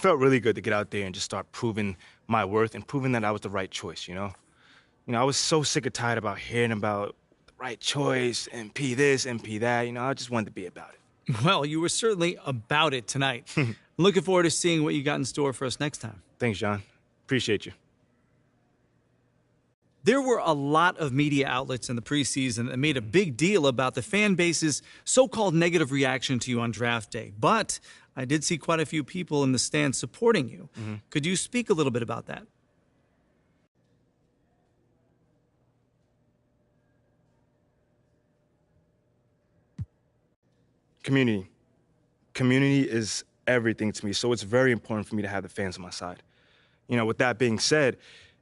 really good to get out there and just start proving my worth and proving that I was the right choice, you know? You know, I was so sick and tired about hearing about the right choice, MP this, MP that. You know, I just wanted to be about it. Well, you were certainly about it tonight. Looking forward to seeing what you got in store for us next time. Thanks, John. Appreciate you. There were a lot of media outlets in the preseason that made a big deal about the fan base's so-called negative reaction to you on draft day. But I did see quite a few people in the stands supporting you. Could you speak a little bit about that? Community. Community is everything to me, so it's very important for me to have the fans on my side. You know, with that being said,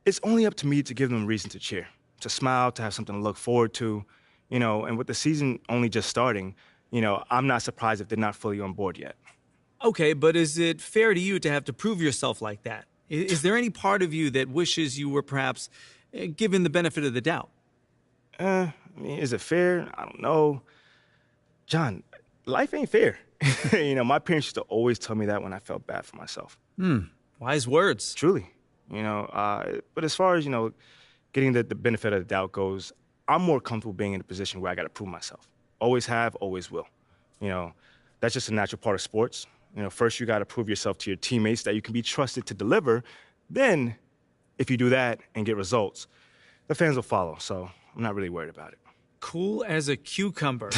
it's only up to me to give them a reason to cheer, to smile, to have something to look forward to, you know, and with the season only just starting, you know, I'm not surprised if they're not fully on board yet. Okay, but is it fair to you to have to prove yourself like that? Is there any part of you that wishes you were perhaps given the benefit of the doubt? I mean, is it fair? I don't know. John, life ain't fair. You know, my parents used to always tell me that when I felt bad for myself. Wise words. Truly. You know, but as far as, you know, getting the benefit of the doubt goes, I'm more comfortable being in a position where I got to prove myself. Always have, always will. You know, that's just a natural part of sports. You know, first you got to prove yourself to your teammates that you can be trusted to deliver. Then, if you do that and get results, the fans will follow. So I'm not really worried about it. Cool as a cucumber.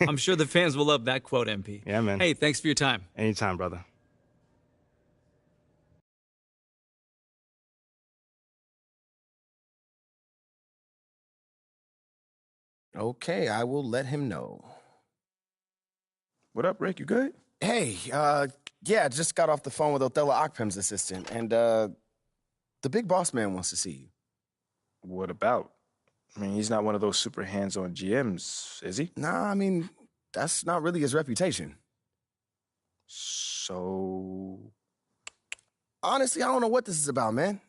I'm sure the fans will love that quote, MP. Yeah, man. Hey, thanks for your time. Anytime, brother. Okay, I will let him know. What up, Rick? You good? Hey, yeah, just got off the phone with Othello Akpem's assistant, and the big boss man wants to see you. What about? I mean, he's not one of those super hands-on GMs, is he? Nah, I mean, that's not really his reputation. So? Honestly, I don't know what this is about, man.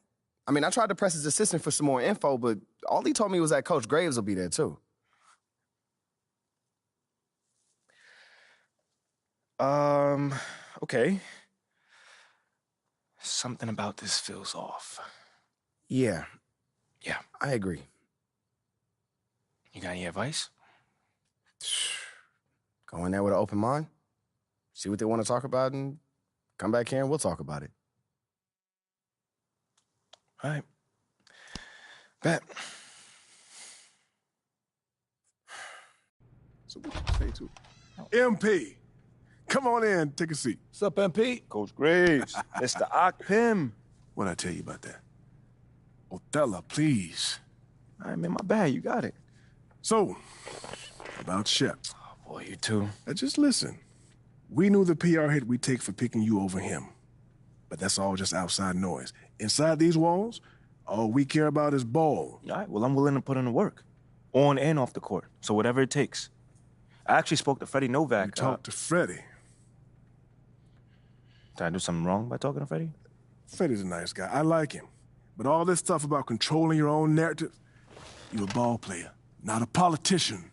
I mean, I tried to press his assistant for some more info, but all he told me was that Coach Graves will be there, too. Okay. Something about this feels off. Yeah. Yeah. I agree. You got any advice? Go in there with an open mind, see what they want to talk about, and come back here and we'll talk about it. All right. Bet. So what you say to MP? Come on in, take a seat. What's up, MP? Coach Graves, Mr. Akpim. What'd I tell you about that? Othello, please. All right, man, my bad. You got it. So, about Shep. Oh, boy, you too. Just listen. We knew the PR hit we'd take for picking you over him. But that's all just outside noise. Inside these walls, all we care about is ball. All right, well, I'm willing to put in the work. On and off the court. So whatever it takes. I actually spoke to Freddie Novak. You talked to Freddie? Did I do something wrong by talking to Freddie? Freddie's a nice guy. I like him. But all this stuff about controlling your own narrative, you're a ball player, not a politician.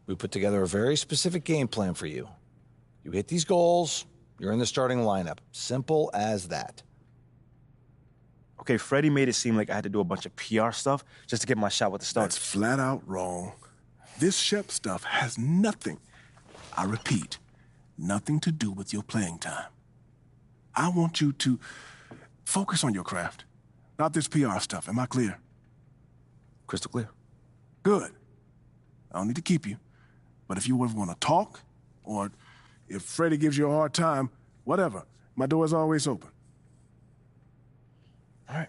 We put together a very specific game plan for you. You hit these goals, you're in the starting lineup. Simple as that. Okay, Freddie made it seem like I had to do a bunch of PR stuff just to get my shot with the Stars. That's flat out wrong. This Shep stuff has nothing, I repeat, nothing to do with your playing time. I want you to focus on your craft, not this PR stuff. Am I clear? Crystal clear. Good. I don't need to keep you. But if you ever want to talk, or if Freddie gives you a hard time, whatever, my door is always open. All right.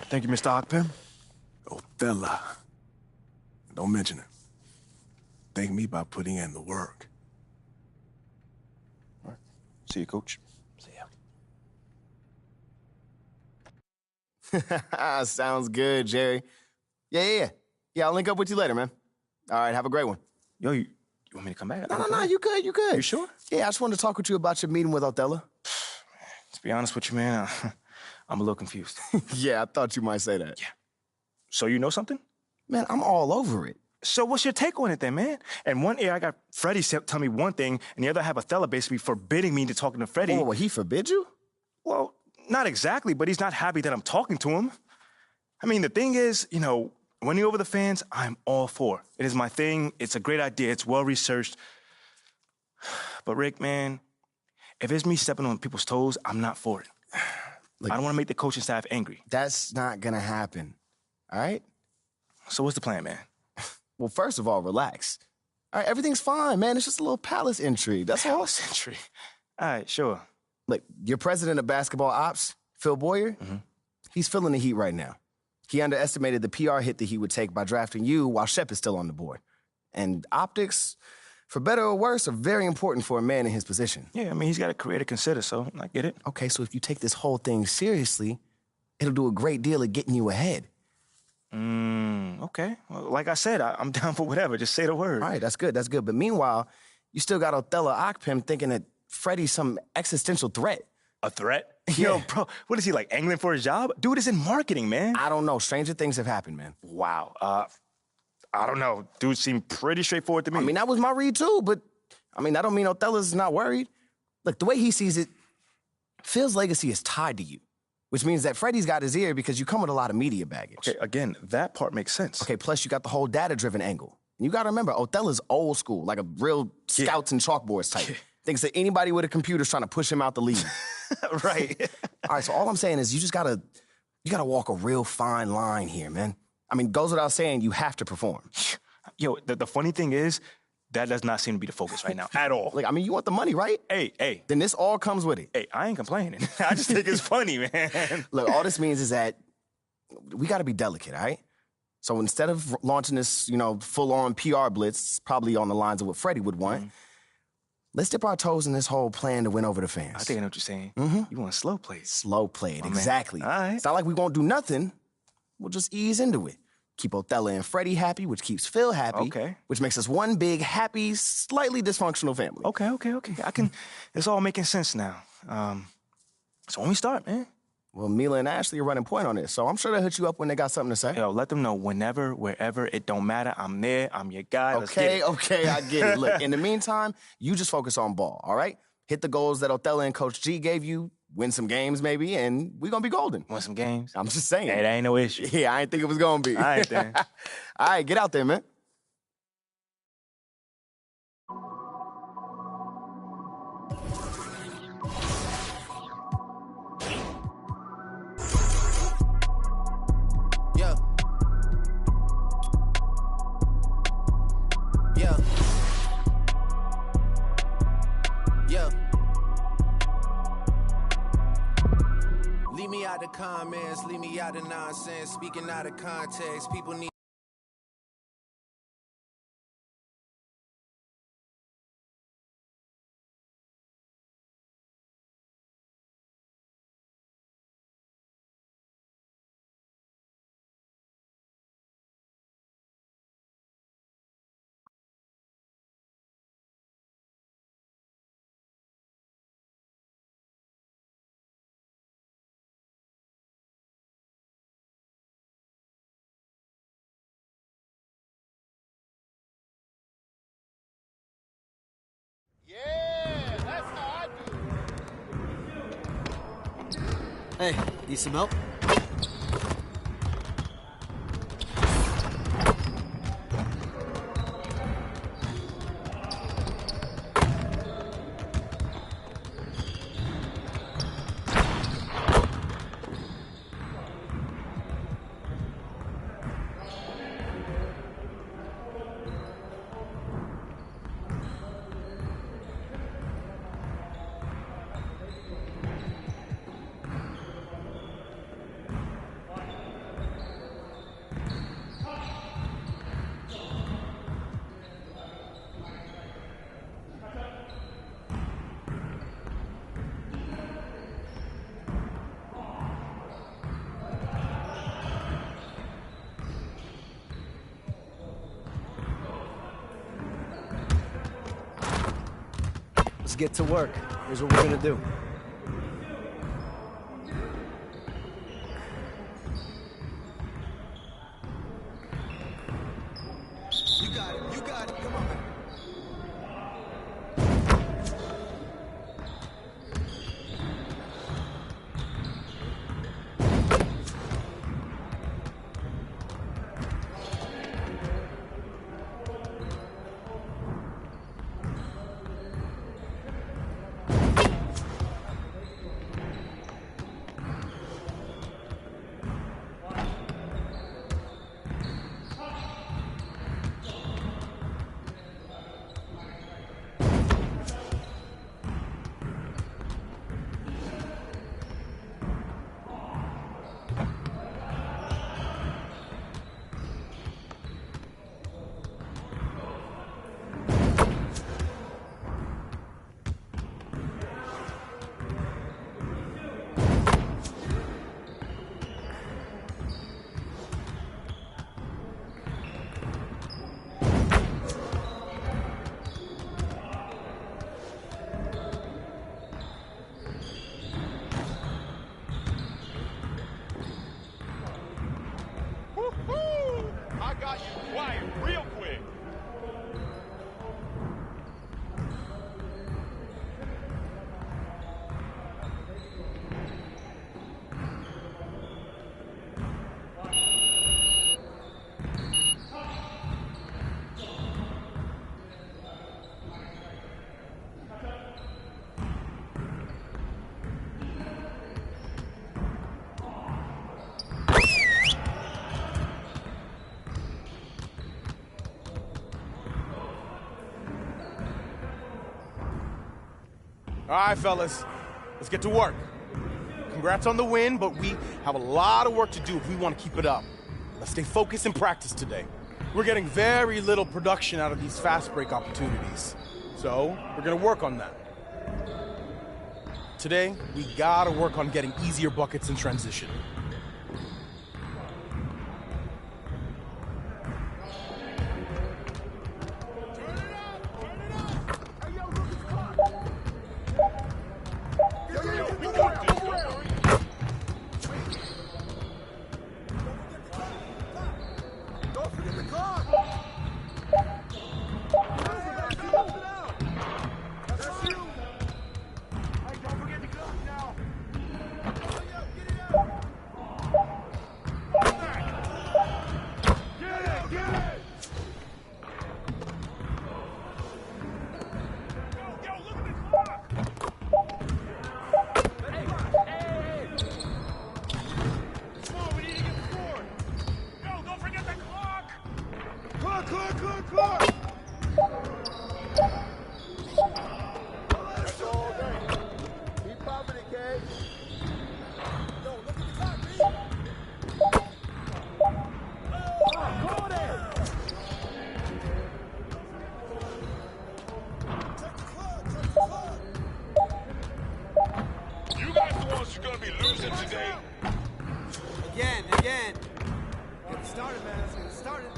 Thank you, Mr. Akpim. Othello. Don't mention it. Thank me by putting in the work. All right. See you, Coach. See ya. Sounds good, Jerry. Yeah, I'll link up with you later, man. All right, have a great one. Yo, you want me to come back? No, you good. You sure? Yeah, I just wanted to talk with you about your meeting with Othello. To be honest with you, man, I'm a little confused. Yeah, I thought you might say that. Yeah. So you know something? Man, I'm all over it. So what's your take on it then, man? And one ear, I got Freddie tell me one thing, and the other I have Othello basically forbidding me to talking to Freddie. Oh, well, he forbid you? Well, not exactly, but he's not happy that I'm talking to him. I mean, the thing is, winning over the fans, I'm all for. It is my thing. It's a great idea. It's well-researched. But Rick, man, if it's me stepping on people's toes, I'm not for it. Look, I don't want to make the coaching staff angry. That's not going to happen, all right? So what's the plan, man? Well, first of all, relax. All right, everything's fine, man. It's just a little palace intrigue. That's all. Palace intrigue. All right, sure. Look, your president of basketball ops, Phil Boyer, he's feeling the heat right now. He underestimated the PR hit that he would take by drafting you while Shep is still on the board. And optics, for better or worse, are very important for a man in his position. Yeah, I mean, he's got a career to consider, so I get it. Okay, so if you take this whole thing seriously, it'll do a great deal of getting you ahead. Okay. Well, like I said, I'm down for whatever. Just say the word. All right, that's good. But meanwhile, you still got Othello Akpim thinking that Freddie's some existential threat. A threat? Yeah. Yo, bro, what is he, like, angling for his job? Dude is in marketing, man. I don't know. Stranger things have happened, man. Wow. I don't know. Dude seemed pretty straightforward to me. I mean, that was my read, too, but, that don't mean Othello's not worried. Look, the way he sees it, Phil's legacy is tied to you, which means that Freddie's got his ear because you come with a lot of media baggage. Okay, again, that part makes sense. Okay, plus you got the whole data-driven angle. And you got to remember, Othello's old school, like a real scouts and chalkboards type. Thinks that anybody with a computer's trying to push him out the league. Right. All right, so all I'm saying is you gotta walk a real fine line here, man. I mean, goes without saying, you have to perform. Yo, the funny thing is, that does not seem to be the focus right now at all. Like, you want the money, right? Hey. Then this all comes with it. Hey, I ain't complaining. I just think it's funny, man. Look, all this means is that we got to be delicate, all right? So instead of launching this, full-on PR blitz, probably on the lines of what Freddie would want, let's dip our toes in this whole plan to win over the fans. I think I know what you're saying. You want slow play. Slow play it, exactly. All right. It's not like we won't do nothing. We'll just ease into it. Keep Othello and Freddie happy, which keeps Phil happy. Okay. Which makes us one big, happy, slightly dysfunctional family. Okay. It's all making sense now. So when we start, man? Well, Mila and Ashley are running point on this, so I'm sure they'll hit you up when they got something to say. Yo, let them know whenever, wherever, it don't matter. I'm there. I'm your guy. Okay, I get it. Look, in the meantime, you just focus on ball, all right? Hit the goals that Othello and Coach G gave you, win some games maybe, and we're going to be golden. Win some games? I'm just saying. Hey, that ain't no issue. Yeah, I didn't think it was going to be. All right, then. All right, get out there, man. Leave me out the comments, leave me out the nonsense. Speaking out of context, people need. Hey, need some help? Let's get to work. Here's what we're gonna do. You got it, you got it, come on. I got you quiet real quick. All right, fellas, let's get to work. Congrats on the win, but we have a lot of work to do if we want to keep it up. Let's stay focused in practice today. We're getting very little production out of these fast break opportunities, so we're gonna work on that. Today, we gotta work on getting easier buckets in transition. be losing today. Again. Get started, man. Let's get it started.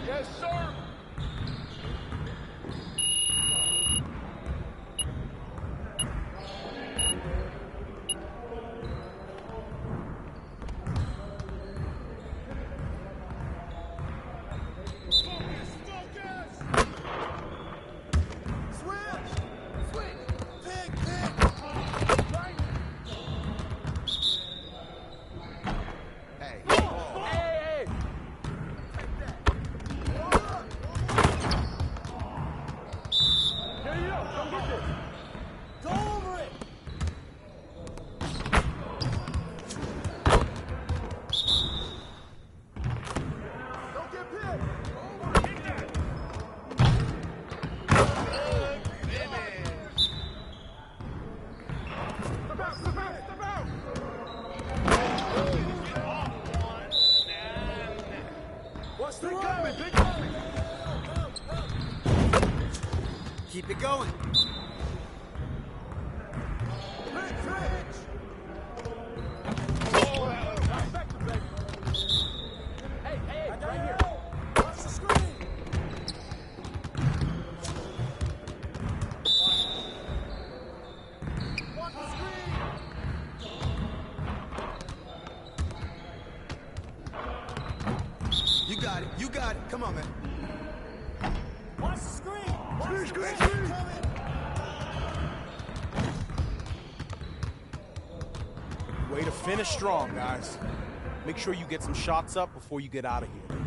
Yes, sir. Keep it going. You got it. Come on, man. Watch the screen. Screen. Way to finish strong, guys. Make sure you get some shots up before you get out of here.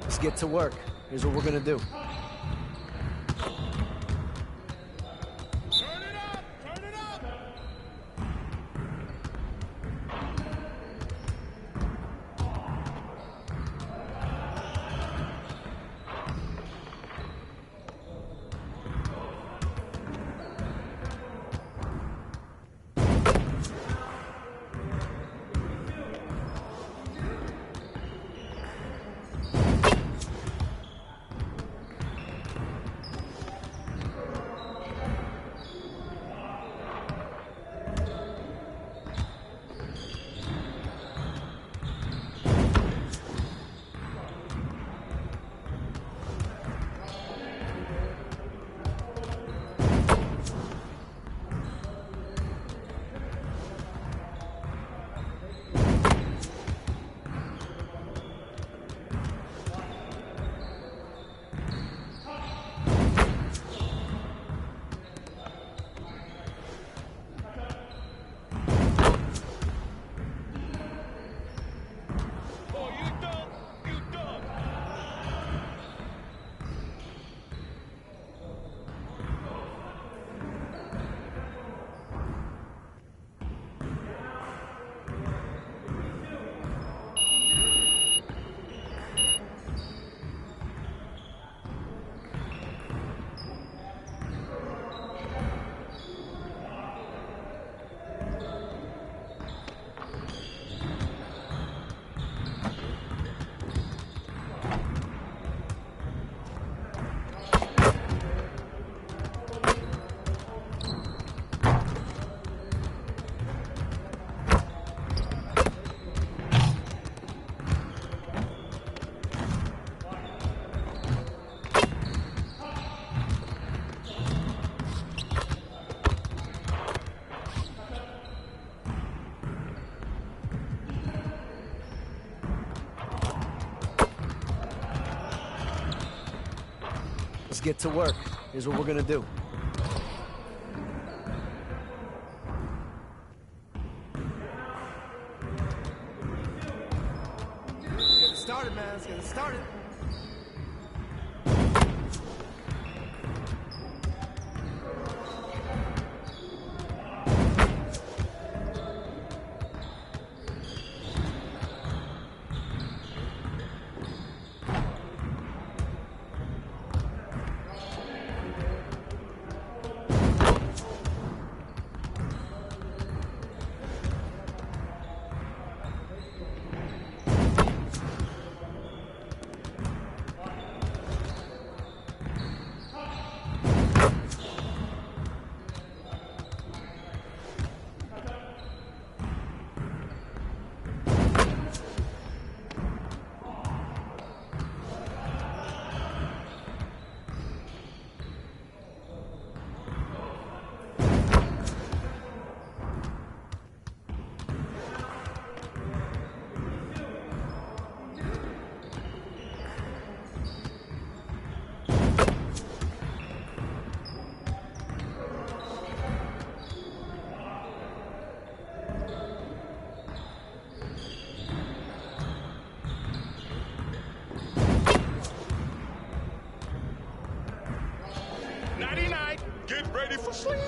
Let's get to work. Here's what we're gonna do. get to work. Here's what we're gonna do. Get it started, man. Let's get it started. Nighty-night. Get ready for sleep.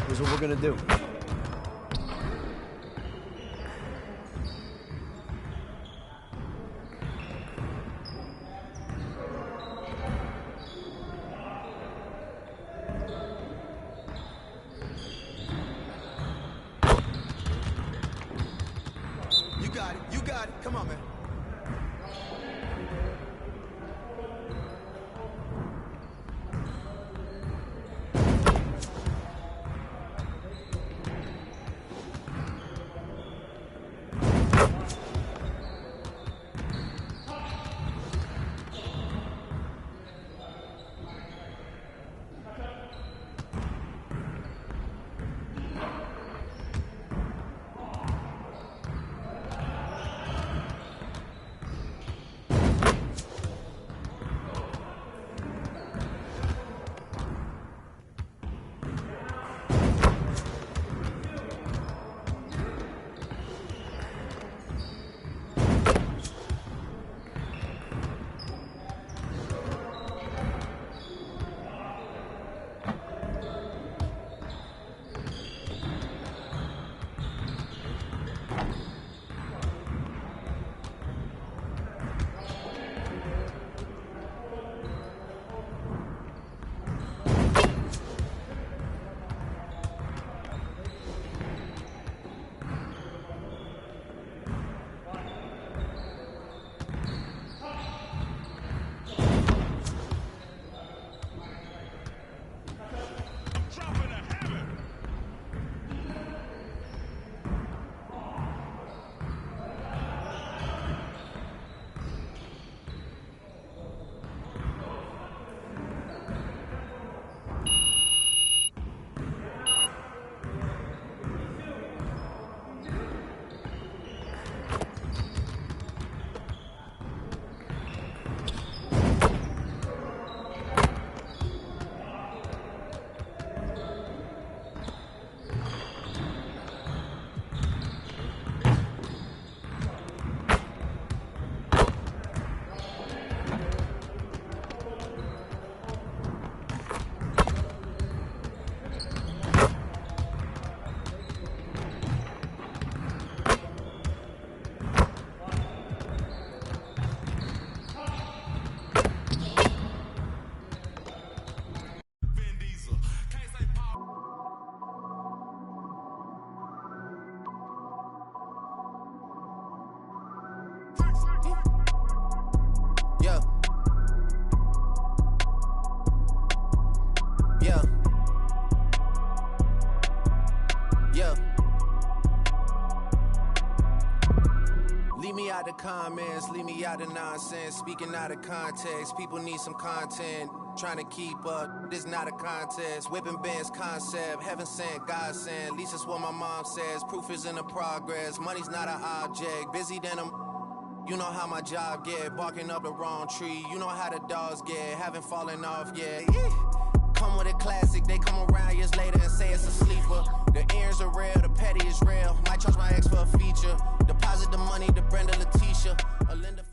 Here's what we're gonna do. You got it. You got it. Come on, man. the comments, leave me out of nonsense. Speaking out of context, people need some content. Trying to keep up, this not a contest. Whipping bands concept, heaven sent, God sent. At least that's what my mom says. Proof is in the progress. Money's not an object. Busy than I'm. You know how my job get. Barking up the wrong tree. You know how the dogs get. Haven't fallen off yet. Come with a classic. They come around years later and say it's a sleeper. The earrings are real, the petty is real. Might charge my ex for a feature. Deposit the money to Brenda Letitia. A Linda.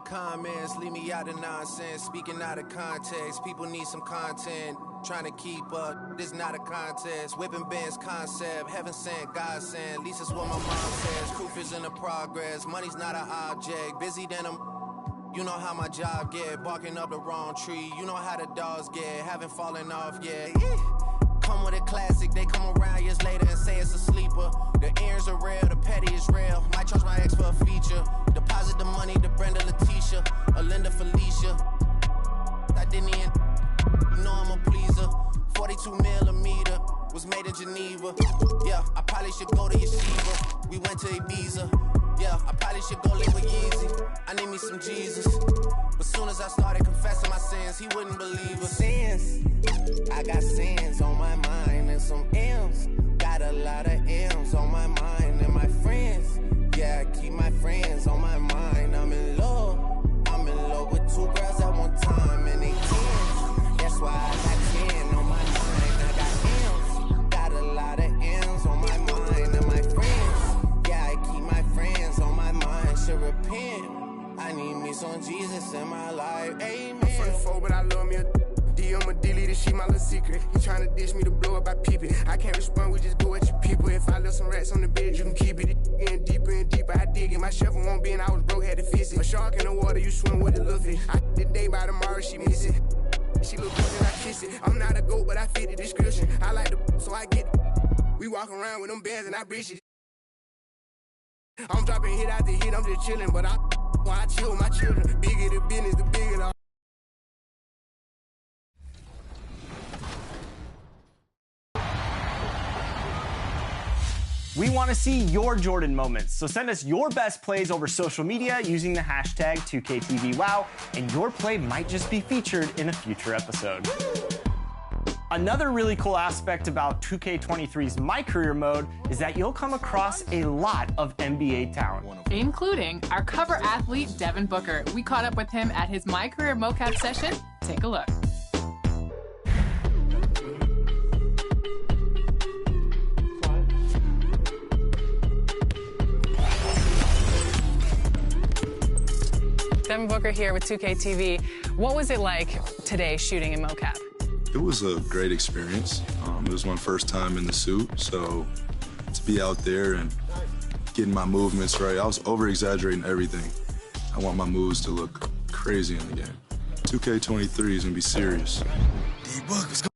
Comments, leave me out of nonsense. Speaking out of context, people need some content. Trying to keep up, this not a contest. Whipping bands concept, heaven sent, God sent. At least that's what my mom says. Proof is in the progress. Money's not an object. Busy than I'm. You know how my job get. Barking up the wrong tree. You know how the dogs get. Haven't fallen off yet. Come with a classic. They come around years later and say it's a sleeper. The earrings are real, the petty is real. Might charge my ex for a feature. Deposit the money to Brenda Letitia, a Linda Felicia. I didn't even. You know I'm a pleaser. 42 millimeter was made in Geneva. Yeah, I probably should go to Yeshiva. We went to Ibiza. Yeah, I probably should go live with Yeezy. I need me some Jesus. But soon as I started confessing my sins, he wouldn't believe us. Sins, I got sins on my mind and some M's. Got a lot of M's on my mind and my friends. Yeah, I keep my friends on my mind. I'm in love with 2 girls at one time and they 10. That's why I got 10 on my mind. I got M's, got a lot of M's on my mind and my friends. Yeah, I keep my friends on my mind. Should repent. I need me some Jesus in my life. Amen. I'm 44, but I love me a I'ma delete it, she my little secret. He tryna dish me to blow up, I peep it. I can't respond, we just go at your people. If I left some rats on the bed, you can keep it. Getting deeper and deeper, I dig it. My shovel won't be and I was broke, had to fix it. A shark in the water, you swim with the little fish. I the day by tomorrow, she miss it. She look good and I kiss it. I'm not a goat, but I fit the description. I like the so I get it. We walk around with them bands and I breach it. I'm dropping hit after hit, I'm just chilling, but I chill with my children. Bigger the business, the bigger the. We want to see your Jordan moments, so send us your best plays over social media using the hashtag 2KTVWow, and your play might just be featured in a future episode. Another really cool aspect about 2K23's My Career mode is that you'll come across a lot of NBA talent. Including our cover athlete, Devin Booker. We caught up with him at his My Career mocap session. Take a look. Devin Booker here with 2K TV. What was it like today shooting in mocap? It was a great experience. It was my first time in the suit, so to be out there and getting my movements right, I was over-exaggerating everything. I want my moves to look crazy in the game. 2K23 is gonna be serious. D-Book, let's go.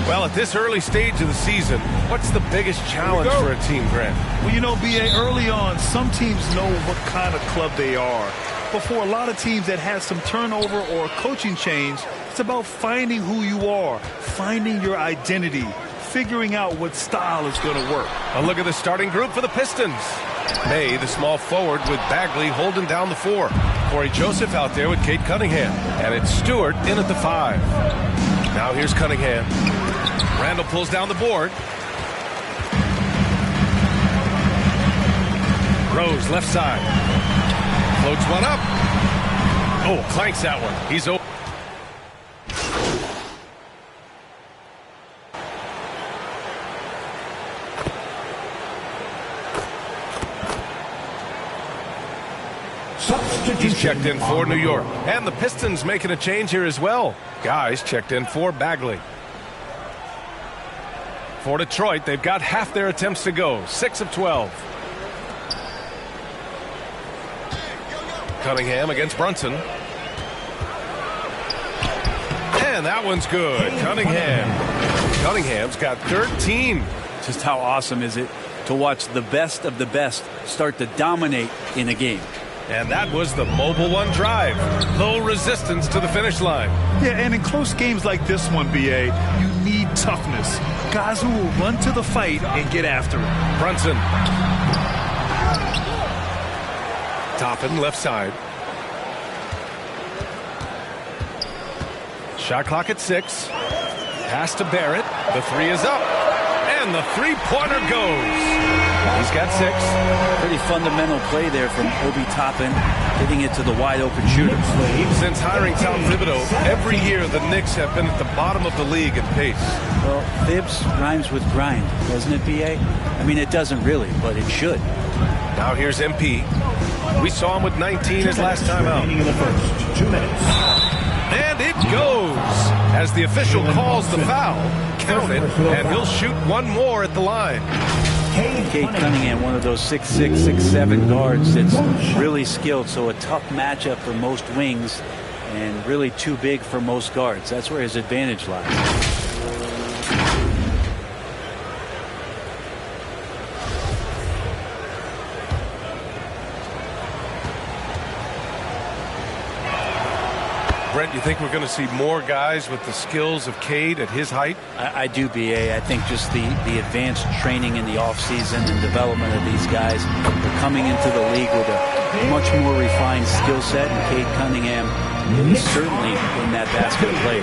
Well, at this early stage of the season, what's the biggest challenge for a team, Grant? Well, you know, B.A., early on, some teams know what kind of club they are. But for a lot of teams that has some turnover or coaching change, it's about finding who you are, finding your identity, figuring out what style is going to work. A look at the starting group for the Pistons. May, the small forward, with Bagley holding down the 4. Corey Joseph out there with Cade Cunningham. And it's Stewart in at the 5. Now here's Cunningham. Randall pulls down the board. Rose, left side. Floats one up. Oh, clanks that one. He's over. He's checked in for New York. And the Pistons making a change here as well. Guys checked in for Bagley. For Detroit, they've got half their attempts to go. 6 of 12. Cunningham against Brunson. And that one's good. Cunningham's got 13. Just how awesome is it to watch the best of the best start to dominate in a game? And that was the Mobile One drive. Low resistance to the finish line. Yeah, and in close games like this one, B.A., you need toughness. Guys who will run to the fight and get after it. Brunson. Toppin, left side. Shot clock at 6. Pass to Barrett. The 3 is up. And the three-pointer goes. He's got 6. Pretty fundamental play there from Obi Toppin, getting it to the wide-open shooter. Since hiring Tom Thibodeau, every year the Knicks have been at the bottom of the league in pace. Well, Thibs rhymes with grind, doesn't it, B.A.? I mean, it doesn't really, but it should. Now here's MP. We saw him with 19 his last time out. In the first 2 minutes. And it goes as the official calls the foul. Count it, and he'll shoot one more at the line. Cade Cunningham, one of those 6'6", 6'7" guards that's really skilled, so a tough matchup for most wings and really too big for most guards. That's where his advantage lies. Brent, you think we're going to see more guys with the skills of Cade at his height? I do, B.A. I think just the advanced training in the offseason and development of these guys. They're coming into the league with a much more refined skill set, and Cade Cunningham is certainly in that basket of player.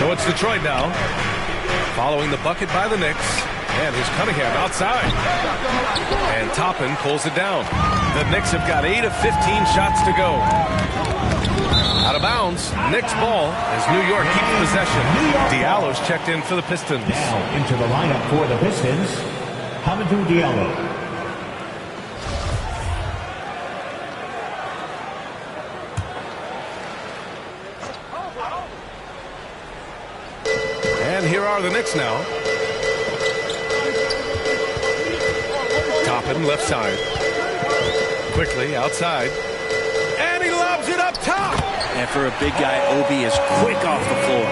So it's Detroit now, following the bucket by the Knicks. And here's Cunningham outside. And Toppin pulls it down. The Knicks have got 8 of 15 shots to go. Out of bounds, Knicks ball as New York keeps possession. Diallo's checked in for the Pistons. Now into the lineup for the Pistons, Hamidou Diallo. And here are the Knicks now. Toppin left side. Quickly outside. And he lobs it up top. And for a big guy, Obi is quick off the floor.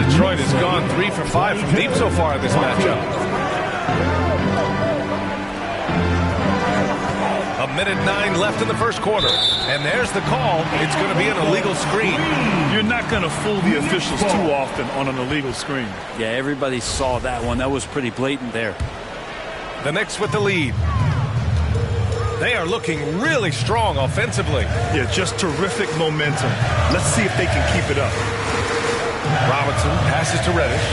Detroit has gone 3 for 5 from deep so far in this matchup. 1:09 left in the first quarter. And there's the call. It's going to be an illegal screen. You're not going to fool the officials too often on an illegal screen. Yeah, everybody saw that one. That was pretty blatant there. The Knicks with the lead. They are looking really strong offensively. Yeah, just terrific momentum. Let's see if they can keep it up. Robinson passes to Reddish.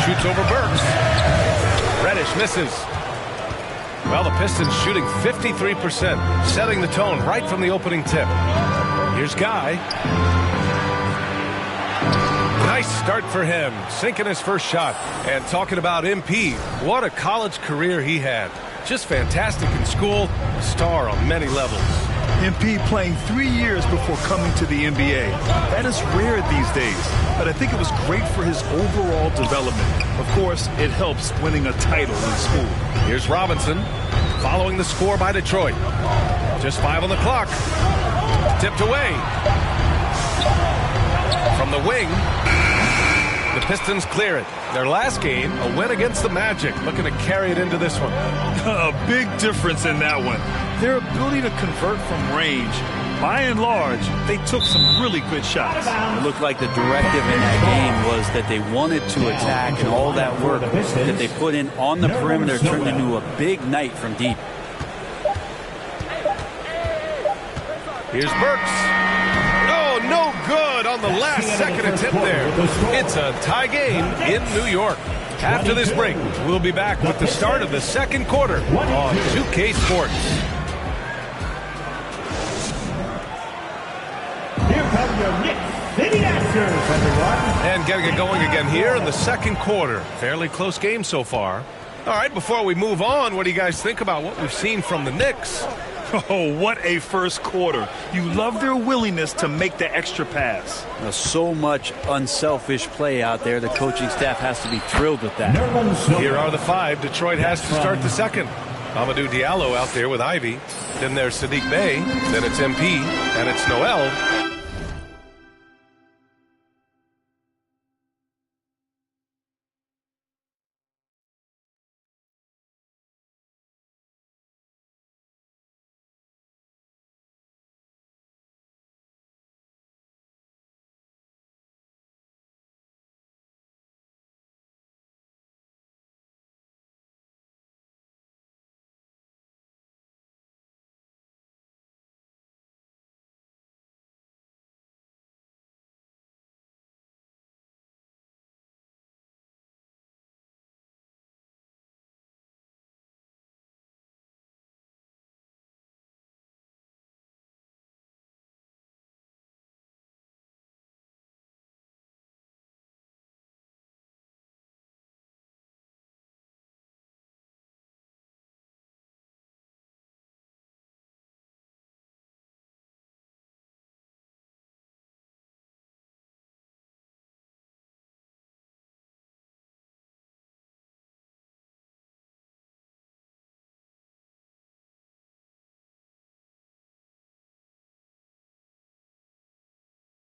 Shoots over Burks. Reddish misses. Well, the Pistons shooting 53%, setting the tone right from the opening tip. Here's Guy. Nice start for him, sinking his first shot. And talking about MP, what a college career he had. Just fantastic in school, a star on many levels. MP playing 3 years before coming to the NBA. That is rare these days, but I think it was great for his overall development. Of course, it helps winning a title in school. Here's Robinson, following the score by Detroit. Just 5 on the clock. Tipped away. From the wing, the Pistons clear it. Their last game, a win against the Magic, looking to carry it into this one. A big difference in that one. Their ability to convert from range. By and large, they took some really good shots. It looked like the directive in that game was that they wanted to attack, and all that work that they put in on the perimeter turned into a big night from deep. Here's Burks. Oh, no good on the last second attempt there. It's a tie game in New York. After this break, we'll be back with the start of the second quarter on 2K Sports. Here come your Knicks City Answers, everyone. And getting it going again here in the second quarter. Fairly close game so far. All right, before we move on, what do you guys think about what we've seen from the Knicks? Oh, what a first quarter. You love their willingness to make the extra pass. So much unselfish play out there. The coaching staff has to be thrilled with that. Here are the 5. Detroit has to start the second. Amadou Diallo out there with Ivy. Then there's Sadiq Bey. Then it's MP. And it's Noel.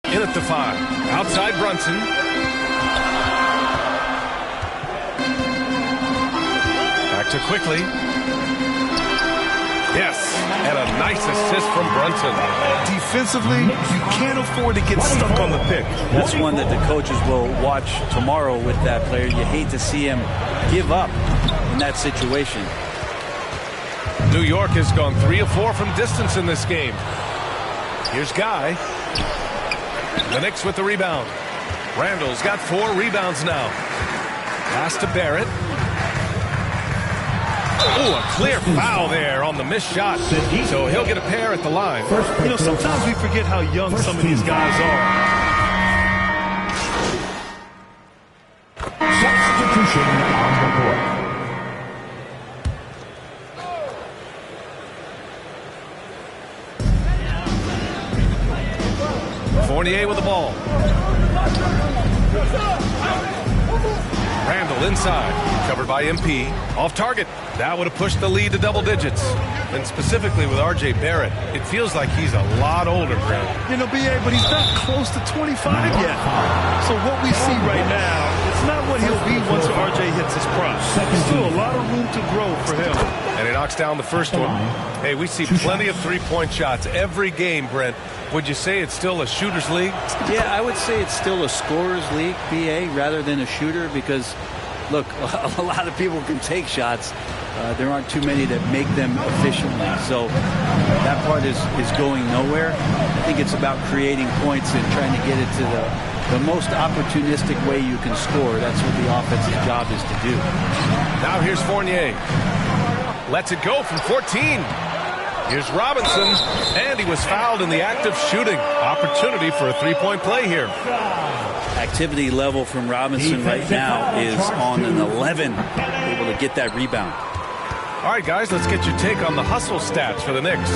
In at the 5. Outside Brunson. Back to Quickly. Yes, and a nice assist from Brunson. Defensively, you can't afford to get stuck on the pick. That's one that the coaches will watch tomorrow with that player. You hate to see him give up in that situation. New York has gone 3 of 4 from distance in this game. Here's Guy. The Knicks with the rebound. Randall's got 4 rebounds now. Pass to Barrett. Oh, a clear foul there on the missed shot. So he'll get a pair at the line. You know, sometimes we forget how young some of these guys are. Substitution on the court. Fournier with the ball. Randall inside. Covered by MP. Off target. That would have pushed the lead to double digits. And specifically with R.J. Barrett, it feels like he's a lot older, Grant. You know, B.A., but he's not close to 25 yet. So what we see right now, it's not what he'll be once R.J. hits his prime. Still a lot of room to grow for him. And he knocks down the first one. Hey, we see plenty of three-point shots every game, Brent. Would you say it's still a shooter's league? Yeah, I would say it's still a scorer's league, BA, rather than a shooter, because, look, a lot of people can take shots. There aren't too many that make them efficiently. So that part is going nowhere. I think it's about creating points and trying to get it to the most opportunistic way you can score. That's what the offensive job is to do. Now here's Fournier. Lets it go from 14. Here's Robinson, and he was fouled in the act of shooting. Opportunity for a three-point play here. Activity level from Robinson right now is on an 11, able to get that rebound. All right, guys, let's get your take on the hustle stats for the Knicks.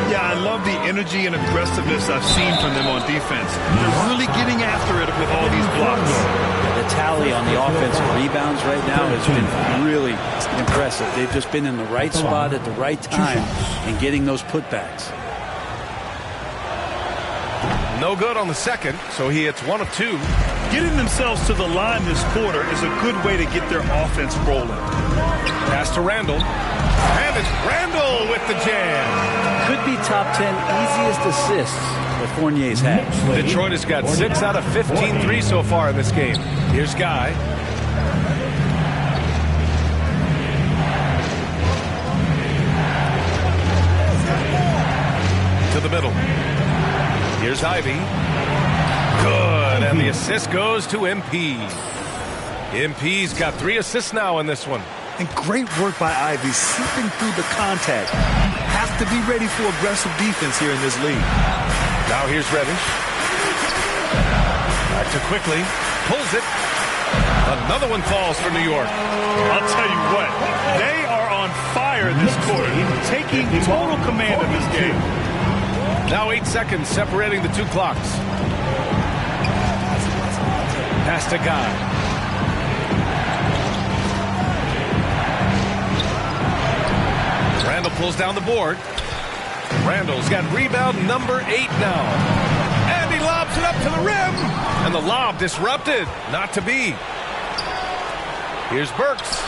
Yeah, I love the energy and aggressiveness I've seen from them on defense. They're really getting after it with all these blocks. The tally on the offensive rebounds right now has been really impressive. They've just been in the right spot at the right time and getting those putbacks. No good on the second, so he hits 1 of 2. Getting themselves to the line this quarter is a good way to get their offense rolling. Pass to Randall. And it's Randall with the jam. Could be top 10 easiest assists that Fournier's had. Detroit has got 6 out of 15 threes so far in this game. Here's Guy. To the middle. Here's Ivy. Good, and the assist goes to MP. MP's got 3 assists now in this one. And great work by Ivy, slipping through the contact. Has to be ready for aggressive defense here in this league. Now here's Reddish. Back to Quickly. Pulls it. Another one falls for New York. I'll tell you what, they are on fire this quarter, taking total command of this game. Now 8 seconds separating the 2 clocks. Pass to Guy. Randall pulls down the board. Randall's got rebound number 8 now. And he lobs it up to the rim. And the lob disrupted. Not to be. Here's Burks.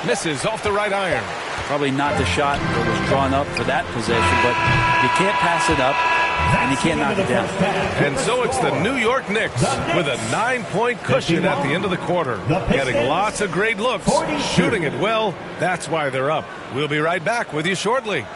Misses off the right iron. Probably not the shot that was drawn up for that possession, but you can't pass it up, and you can't knock it down. And so it's the New York Knicks with a 9-point cushion at the end of the quarter. Getting lots of great looks, shooting it well. That's why they're up. We'll be right back with you shortly.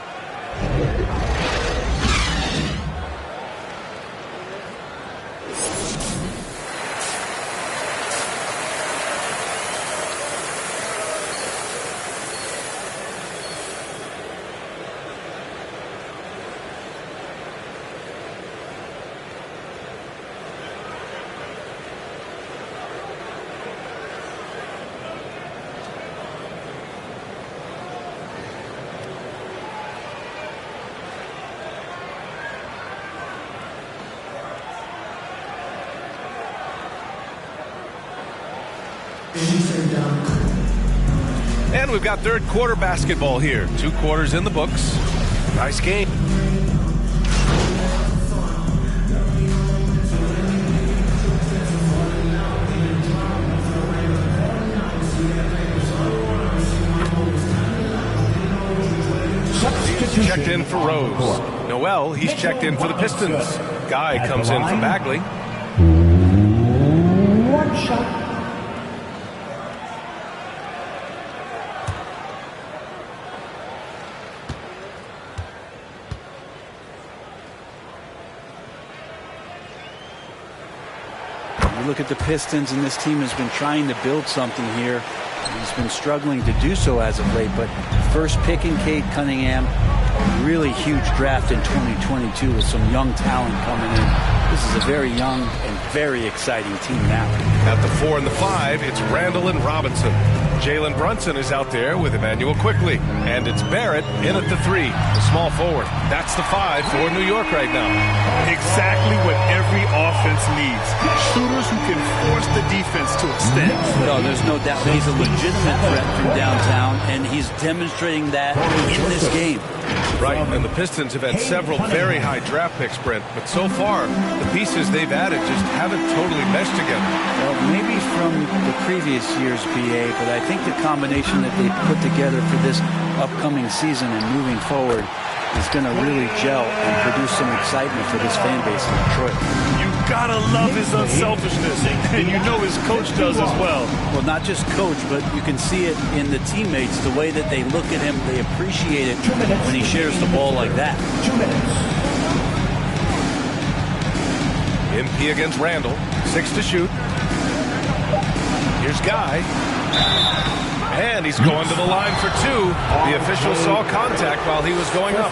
And we've got third quarter basketball here. 2 quarters in the books. Nice game. He's checked in for Rose. Noel, he's checked in for the Pistons. Guy comes in for Bagley. One shot. Look at the Pistons, and this team has been trying to build something here. He's been struggling to do so as of late, but first pick in Cade Cunningham, a really huge draft in 2022 with some young talent coming in. This is a very young and very exciting team now. At the 4 and the 5, it's Randall and Robinson. Jalen Brunson is out there with Emmanuel Quickly. And it's Barrett in at the 3, the small forward. That's the 5 for New York right now. Exactly what every offense needs. Shooters who can force the defense to extend. No, there's no doubt he's a legitimate threat from downtown, and he's demonstrating that in this game. Right, and the Pistons have had several very high draft picks, Brent, but so far, the pieces they've added just haven't totally meshed together. Well, maybe from the previous year's BA, but I think the combination that they put together for this upcoming season and moving forward is going to really gel and produce some excitement for this fan base in Detroit. You gotta love his unselfishness, and you know his coach does as well. Well, not just coach, but you can see it in the teammates, the way that they look at him, they appreciate it when he shares the ball like that. 2 minutes. MP against Randall, 6 to shoot. Here's Guy. And he's going to the line for two. The official saw contact while he was going up.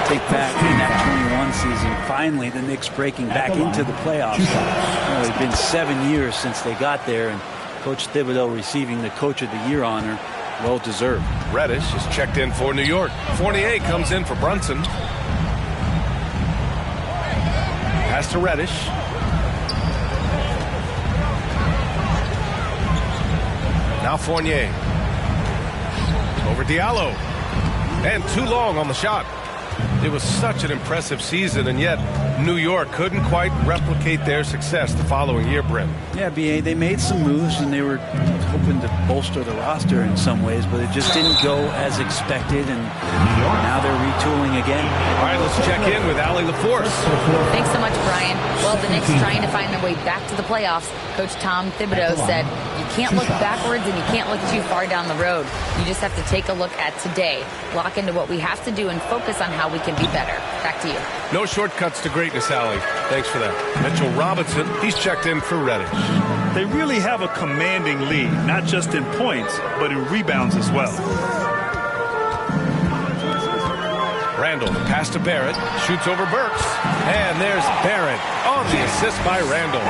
Take back in that 21 season, finally the Knicks breaking back into the playoffs. It's been 7 years since they got there, and Coach Thibodeau receiving the Coach of the Year honor. Well deserved. Reddish is checked in for New York. Fournier comes in for Brunson. Pass to Reddish. Now Fournier. Over Diallo. And too long on the shot. It was such an impressive season, and yet New York couldn't quite replicate their success the following year, Brent. Yeah, B.A., they made some moves, and they were hoping to bolster the roster in some ways, but it just didn't go as expected, and now they're retooling again. All right, let's check in with Allie LaForce. Thanks so much, Brian. Well, the Knicks trying to find their way back to the playoffs. Coach Tom Thibodeau said, you can't look backwards and you can't look too far down the road. You just have to take a look at today, lock into what we have to do, and focus on how we can be better. Back to you. No shortcuts to greatness, Allie. Thanks for that. Mitchell Robinson, he's checked in for Reddish. They really have a commanding lead, not just in points, but in rebounds as well. Randall, pass to Barrett, shoots over Burks, and there's Barrett on the assist by Randall.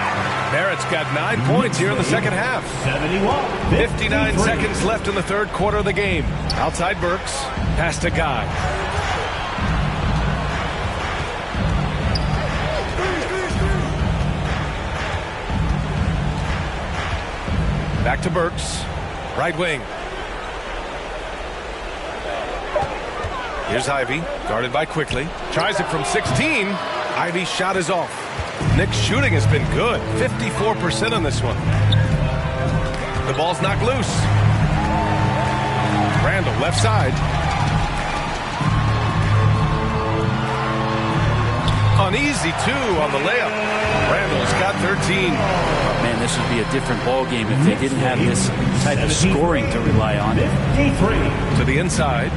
Barrett's got 9 points here in the second half. 59 seconds left in the third quarter of the game. Outside Burks, pass to Guy. Back to Burks, right wing. Here's Ivy, guarded by Quickly. Tries it from 16. Ivy's shot is off. Knicks' shooting has been good, 54% on this one. The ball's knocked loose. Randall, left side. Uneasy, too, on the layup. Randall's got 13. Man, this would be a different ball game if they didn't have this type of scoring to rely on. To the inside.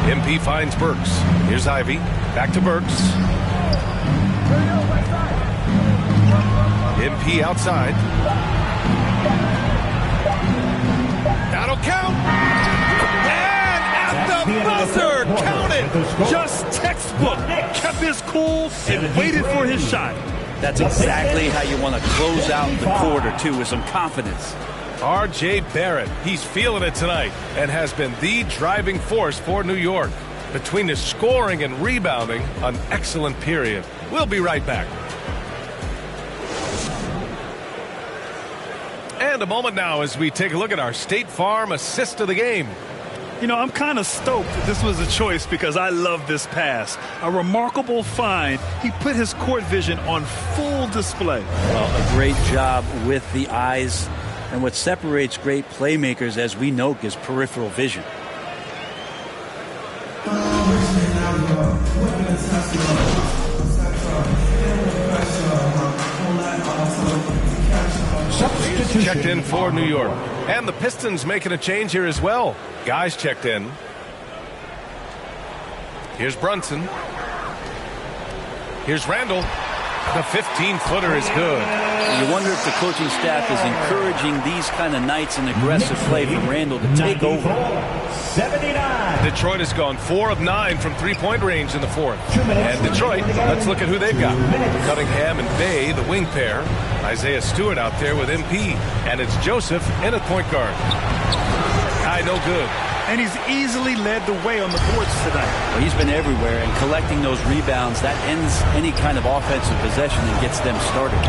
MP finds Burks. Here's Ivy. Back to Burks. MP outside. That'll count. And at the buzzer, count it. Just textbook. Kept his cool and waited for his shot. That's exactly how you want to close out the quarter, too, with some confidence. R.J. Barrett, he's feeling it tonight and has been the driving force for New York. Between his scoring and rebounding, an excellent period. We'll be right back. And a moment now as we take a look at our State Farm assist of the game. You know, I'm kind of stoked this was a choice because I love this pass. A remarkable find. He put his court vision on full display. Well, a great job with the eyes. And what separates great playmakers, as we know, is peripheral vision. Checked in for New York. And the Pistons making a change here as well. Guys checked in. Here's Brunson. Here's Randall. The 15-footer is good. You wonder if the coaching staff is encouraging these kind of nights and aggressive play from Randall to take over. 79. Detroit has gone 4 of 9 from three-point range in the fourth. And Detroit, let's look at who they've got. Cunningham and Bay, the wing pair. Isaiah Stewart out there with MP. And it's Joseph in at point guard. No good. And he's easily led the way on the boards tonight. Well, he's been everywhere, and collecting those rebounds, that ends any kind of offensive possession and gets them started.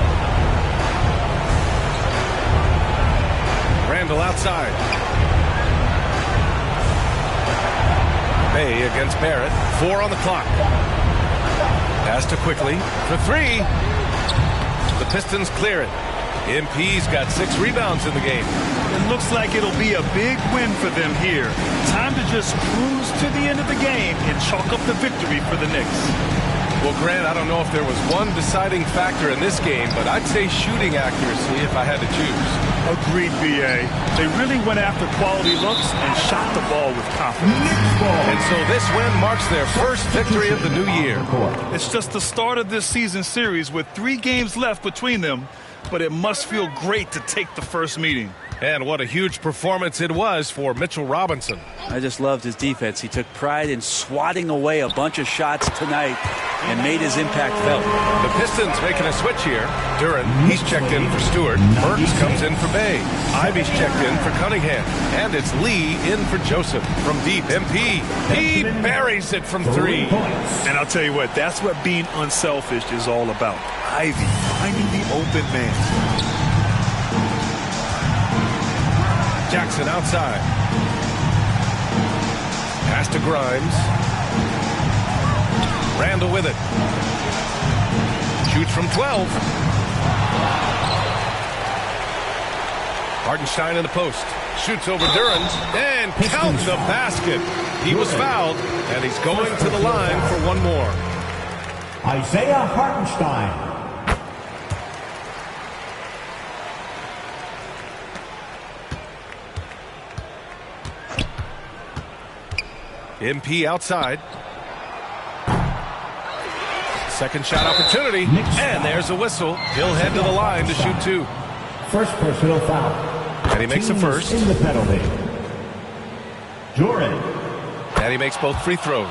Randall outside. Bay against Barrett. 4 on the clock. Pass to Quickly for 3. The Pistons clear it. MP's got 6 rebounds in the game. It looks like it'll be a big win for them here. Time to just cruise to the end of the game and chalk up the victory for the Knicks. Well, Grant, I don't know if there was one deciding factor in this game, but I'd say shooting accuracy if I had to choose. Agreed, B.A. They really went after quality looks and shot the ball with confidence. And so this win marks their first victory of the new year. It's just the start of this season series with 3 games left between them. but it must feel great to take the first meeting. And what a huge performance it was for Mitchell Robinson. I just loved his defense. He took pride in swatting away a bunch of shots tonight and made his impact felt. The Pistons making a switch here. Duran, he's checked in for Stewart. Burks comes in for Bay. Ivy's checked in for Cunningham. And it's Lee in for Joseph. From deep, MP. He buries it from 3. And I'll tell you what, that's what being unselfish is all about. Ivy finding the open man. Jackson outside. Pass to Grimes. Randall with it. Shoots from 12. Hartenstein in the post. Shoots over Durant and counts the basket. He was fouled, and he's going to the line for one more. Isaiah Hartenstein. MP outside. Second shot opportunity, and there's a whistle. He'll head to the line to shoot 2. First personal foul. And he makes the first. In the penalty. Jordan. And he makes both free throws.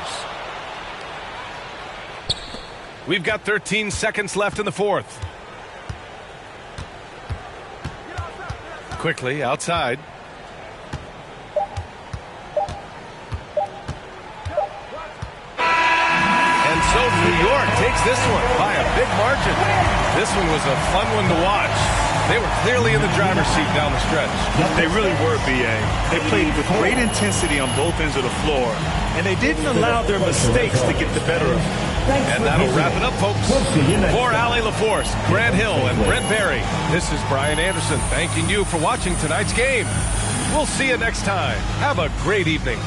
We've got 13 seconds left in the fourth. Quickly outside. And so New York takes this one by a big margin. This one was a fun one to watch. They were clearly in the driver's seat down the stretch. They really were, B.A. They played with great intensity on both ends of the floor, and they didn't allow their mistakes to get the better of them. And that'll wrap it up, folks. For Allie LaForce, Grant Hill, and Brent Barry, this is Brian Anderson thanking you for watching tonight's game. We'll see you next time. Have a great evening.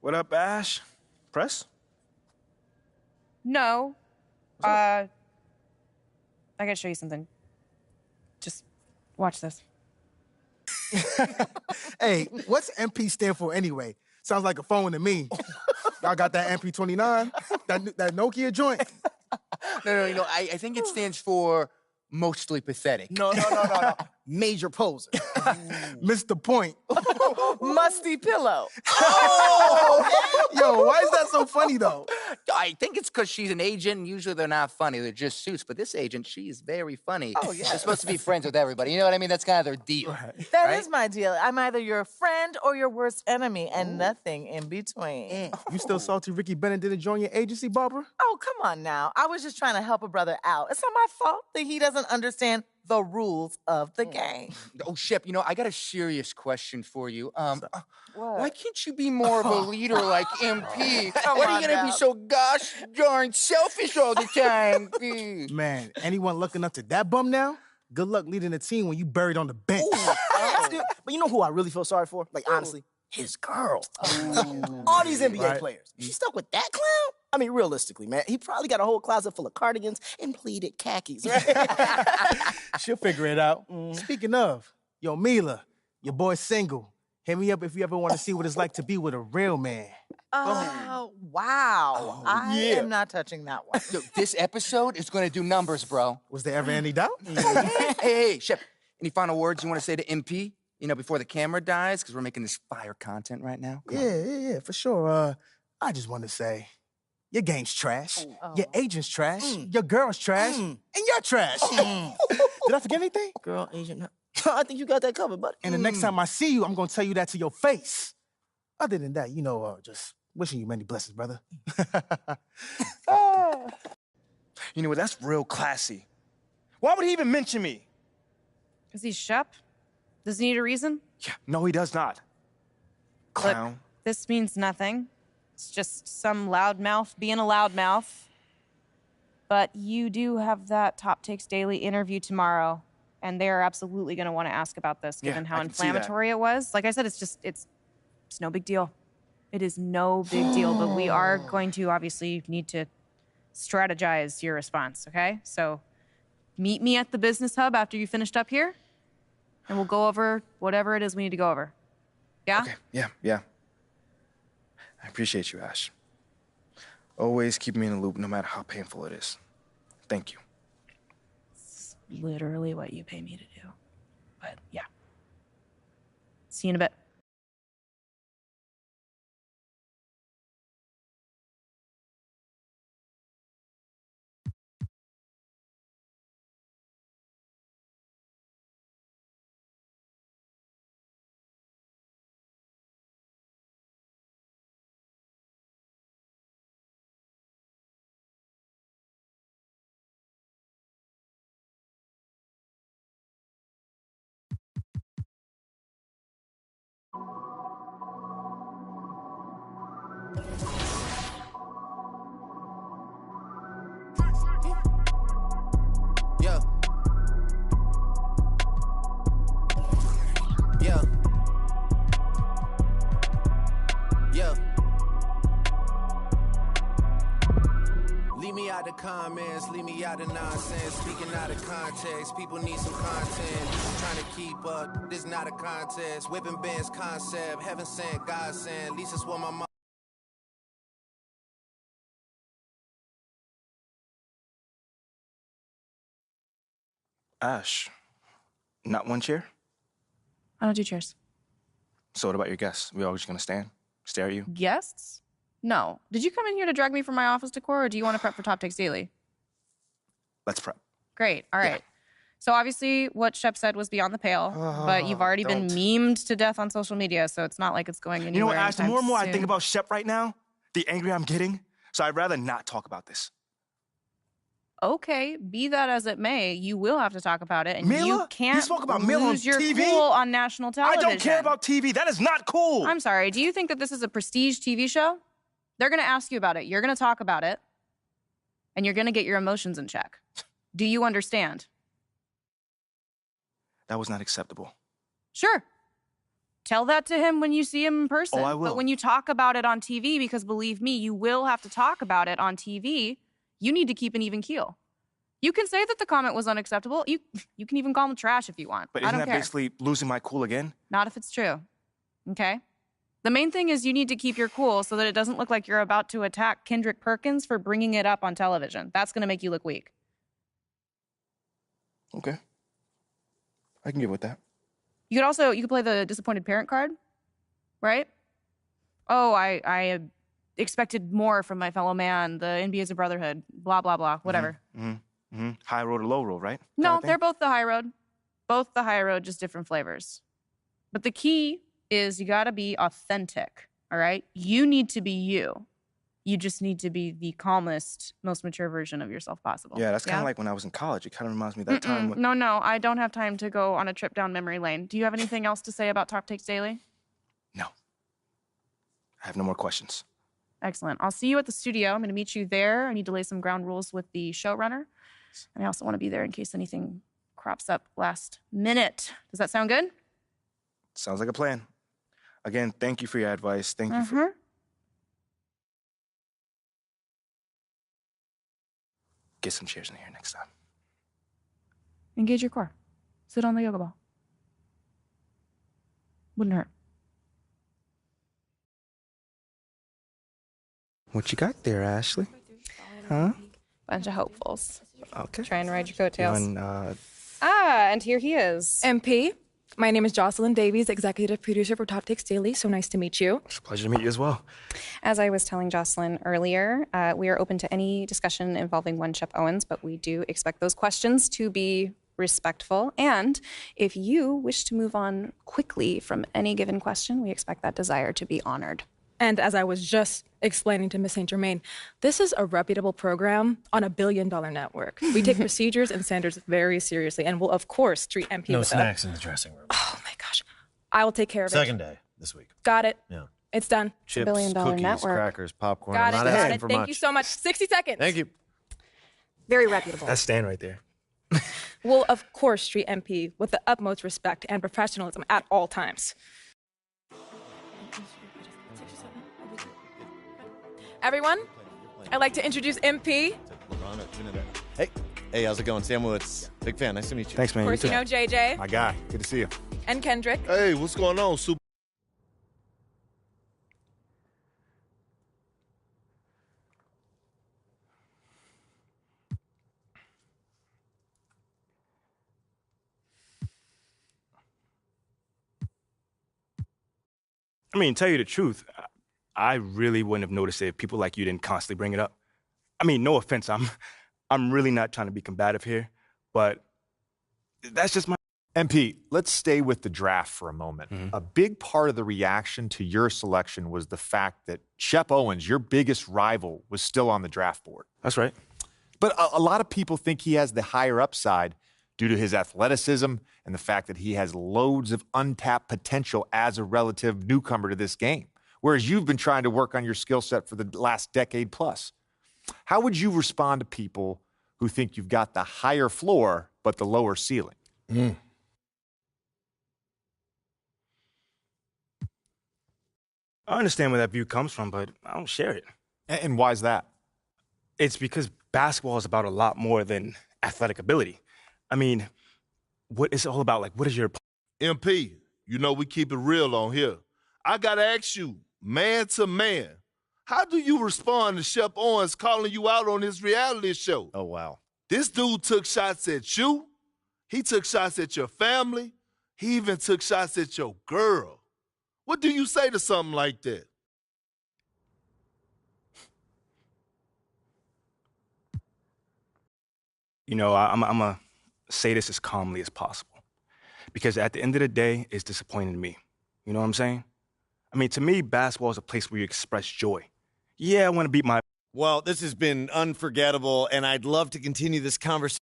What up, Ash? Press? No. I gotta show you something. Just watch this. Hey, what's MP stand for anyway? Sounds like a phone to me. Y'all got that MP29? That Nokia joint? No. I think it stands for mostly pathetic. No. Major poser. Missed the point. Musty pillow. Oh! Yo, why is that so funny, though? I think it's because she's an agent, and usually they're not funny. They're just suits. But this agent, she is very funny. Oh, yeah. They're supposed to be friends with everybody. You know what I mean? That's kind of their deal. That is my deal. I'm either your friend or your worst enemy, and nothing in between. You still salty Ricky Bennett didn't join your agency, Barbara? Oh, come on now. I was just trying to help a brother out. It's not my fault that he doesn't understand the rules of the game. Oh, Shep, I got a serious question for you. What? Why can't you be more of a leader like MP? Come Why are on you gonna now. be so gosh darn selfish all the time? Man, anyone looking up to that bum now? Good luck leading the team when you buried on the bench. That's good. But you know who I really feel sorry for? Like, honestly? His girl. All these NBA players. She stuck with that clown? I mean, realistically, man, he probably got a whole closet full of cardigans and pleated khakis. She'll figure it out. Speaking of, yo, Mila, your boy's single. Hit me up if you ever want to see what it's like to be with a real man. Oh, wow. I am not touching that one. Yo, this episode is gonna do numbers, bro. Was there ever any doubt? Hey, Shep, any final words you want to say to MP? Before the camera dies, because we're making this fire content right now. Yeah, for sure. I just want to say, your game's trash. Your agent's trash. Your girl's trash. And you're trash. Did I forget anything? Girl, agent. I think you got that covered, buddy. And the next time I see you, I'm going to tell you that to your face. Other than that, just wishing you many blessings, brother. You know what? That's real classy. Why would he even mention me? Because he's Shep? Does he need a reason? Yeah, no, he does not. Clown. Look, this means nothing. It's just some loudmouth being a loudmouth. But you do have that Top Takes Daily interview tomorrow. and they're absolutely going to want to ask about this, given Yeah, how I can see that. inflammatory it was. Like I said, it's no big deal. It is no big deal, but we are going to obviously need to strategize your response, okay? So meet me at the business hub after you finished up here, and we'll go over whatever it is we need to go over. Yeah? Okay. Yeah. I appreciate you, Ash. Always keep me in the loop, no matter how painful it is. Thank you. It's literally what you pay me to do. But yeah. See you in a bit. Yeah. Yeah. Yeah. Leave me out the comments, leave me out the nonsense. Speaking out of context, people need some content. Trying to keep up, this not a contest. Whipping bands concept, heaven sent, God sent. At least it's what my mom. Ash, not one chair? I don't do chairs. So what about your guests? We all just gonna stand, stare at you? Guests? No. Did you come in here to drag me from my office decor, or do you want to prep for Top Takes Daily? Let's prep. Great. All right. So obviously what Shep said was beyond the pale, but you've already been memed to death on social media, so it's not like it's going anywhere. You know what, Ash? The anytime more and more I soon. think about Shep right now, the angrier I'm getting. So I'd rather not talk about this. Okay, be that as it may, you will have to talk about it, and Mila? you can't You spoke about Mila on lose your TV? cool on national I television. don't care about TV. That is not cool. I'm sorry. Do you think that this is a prestige TV show? They're going to ask you about it. You're going to talk about it, and you're going to get your emotions in check. Do you understand? That was not acceptable. Sure. Tell that to him when you see him in person. Oh, I will. But when you talk about it on TV, because believe me, you will have to talk about it on TV, you need to keep an even keel. You can say that the comment was unacceptable. You can even call him trash if you want. But I isn't don't that care. basically losing my cool again? Not if it's true. Okay? The main thing is you need to keep your cool so that it doesn't look like you're about to attack Kendrick Perkins for bringing it up on television. That's going to make you look weak. Okay. I can get with that. You could play the disappointed parent card, right? Oh, I expected more from my fellow man. The NBA is a brotherhood. Blah, blah, blah. Whatever. High road or low road, right? No, they're both the high road. Both the high road, just different flavors. But the key is you got to be authentic, all right? You need to be you. You just need to be the calmest, most mature version of yourself possible. Yeah, that's kind of like when I was in college. It kind of reminds me of that time when... No, I don't have time to go on a trip down memory lane. Do you have anything else to say about Top Takes Daily? No. I have no more questions. Excellent. I'll see you at the studio. I'm going to meet you there. I need to lay some ground rules with the showrunner. And I also want to be there in case anything crops up last minute. Does that sound good? Sounds like a plan. Again, thank you for your advice. Thank you for... Get some chairs in here next time. Engage your core. Sit on the yoga ball. Wouldn't hurt. What you got there, Ashley? Huh? Bunch of hopefuls. Okay. Try and ride your coattails. And, and here he is. MP, my name is Jocelyn Davies, executive producer for Top Takes Daily. So nice to meet you. It's a pleasure to meet you as well. As I was telling Jocelyn earlier, we are open to any discussion involving one Shep Owens, but we do expect those questions to be respectful. And if you wish to move on quickly from any given question, we expect that desire to be honored. And as I was just explaining to Ms. St. Germain, this is a reputable program on a billion-dollar network. We take procedures and standards very seriously and will, of course, treat MP No with snacks in the dressing room. Oh, my gosh. I will take care of it. Second day this week. Got it. Yeah. It's done. Chips, billion-dollar cookies, network. crackers, popcorn. Got I'm it. not Got asking it. for Thank much. you so much. 60 seconds. Thank you. Very reputable. That's Stan right there. will, of course, treat MP with the utmost respect and professionalism at all times. Everyone, I'd like to introduce MP. Hey, how's it going? Sam Woods. Big fan. Nice to meet you. Thanks, man. Of course, you know JJ. My guy. Good to see you. And Kendrick. Hey, what's going on, Super? I mean, tell you the truth, I really wouldn't have noticed it if people like you didn't constantly bring it up. I mean, no offense, I'm really not trying to be combative here, but that's just my... MP, let's stay with the draft for a moment. A big part of the reaction to your selection was the fact that Shep Owens, your biggest rival, was still on the draft board. That's right. But a lot of people think he has the higher upside due to his athleticism and the fact that he has loads of untapped potential as a relative newcomer to this game, whereas you've been trying to work on your skill set for the last decade plus. How would you respond to people who think you've got the higher floor but the lower ceiling? I understand where that view comes from, but I don't share it. And why is that? It's because basketball is about a lot more than athletic ability. I mean, what is it all about? Like, what is your... MP, you know we keep it real on here. I got to ask you, man to man, how do you respond to Shep Owens calling you out on his reality show? Oh, wow. This dude took shots at you. He took shots at your family. He even took shots at your girl. What do you say to something like that? You know, I'm going to say this as calmly as possible. Because at the end of the day, it's disappointing to me. You know what I'm saying? I mean, to me, basketball is a place where you express joy. Yeah, I want to beat my... Well, this has been unforgettable, and I'd love to continue this conversation.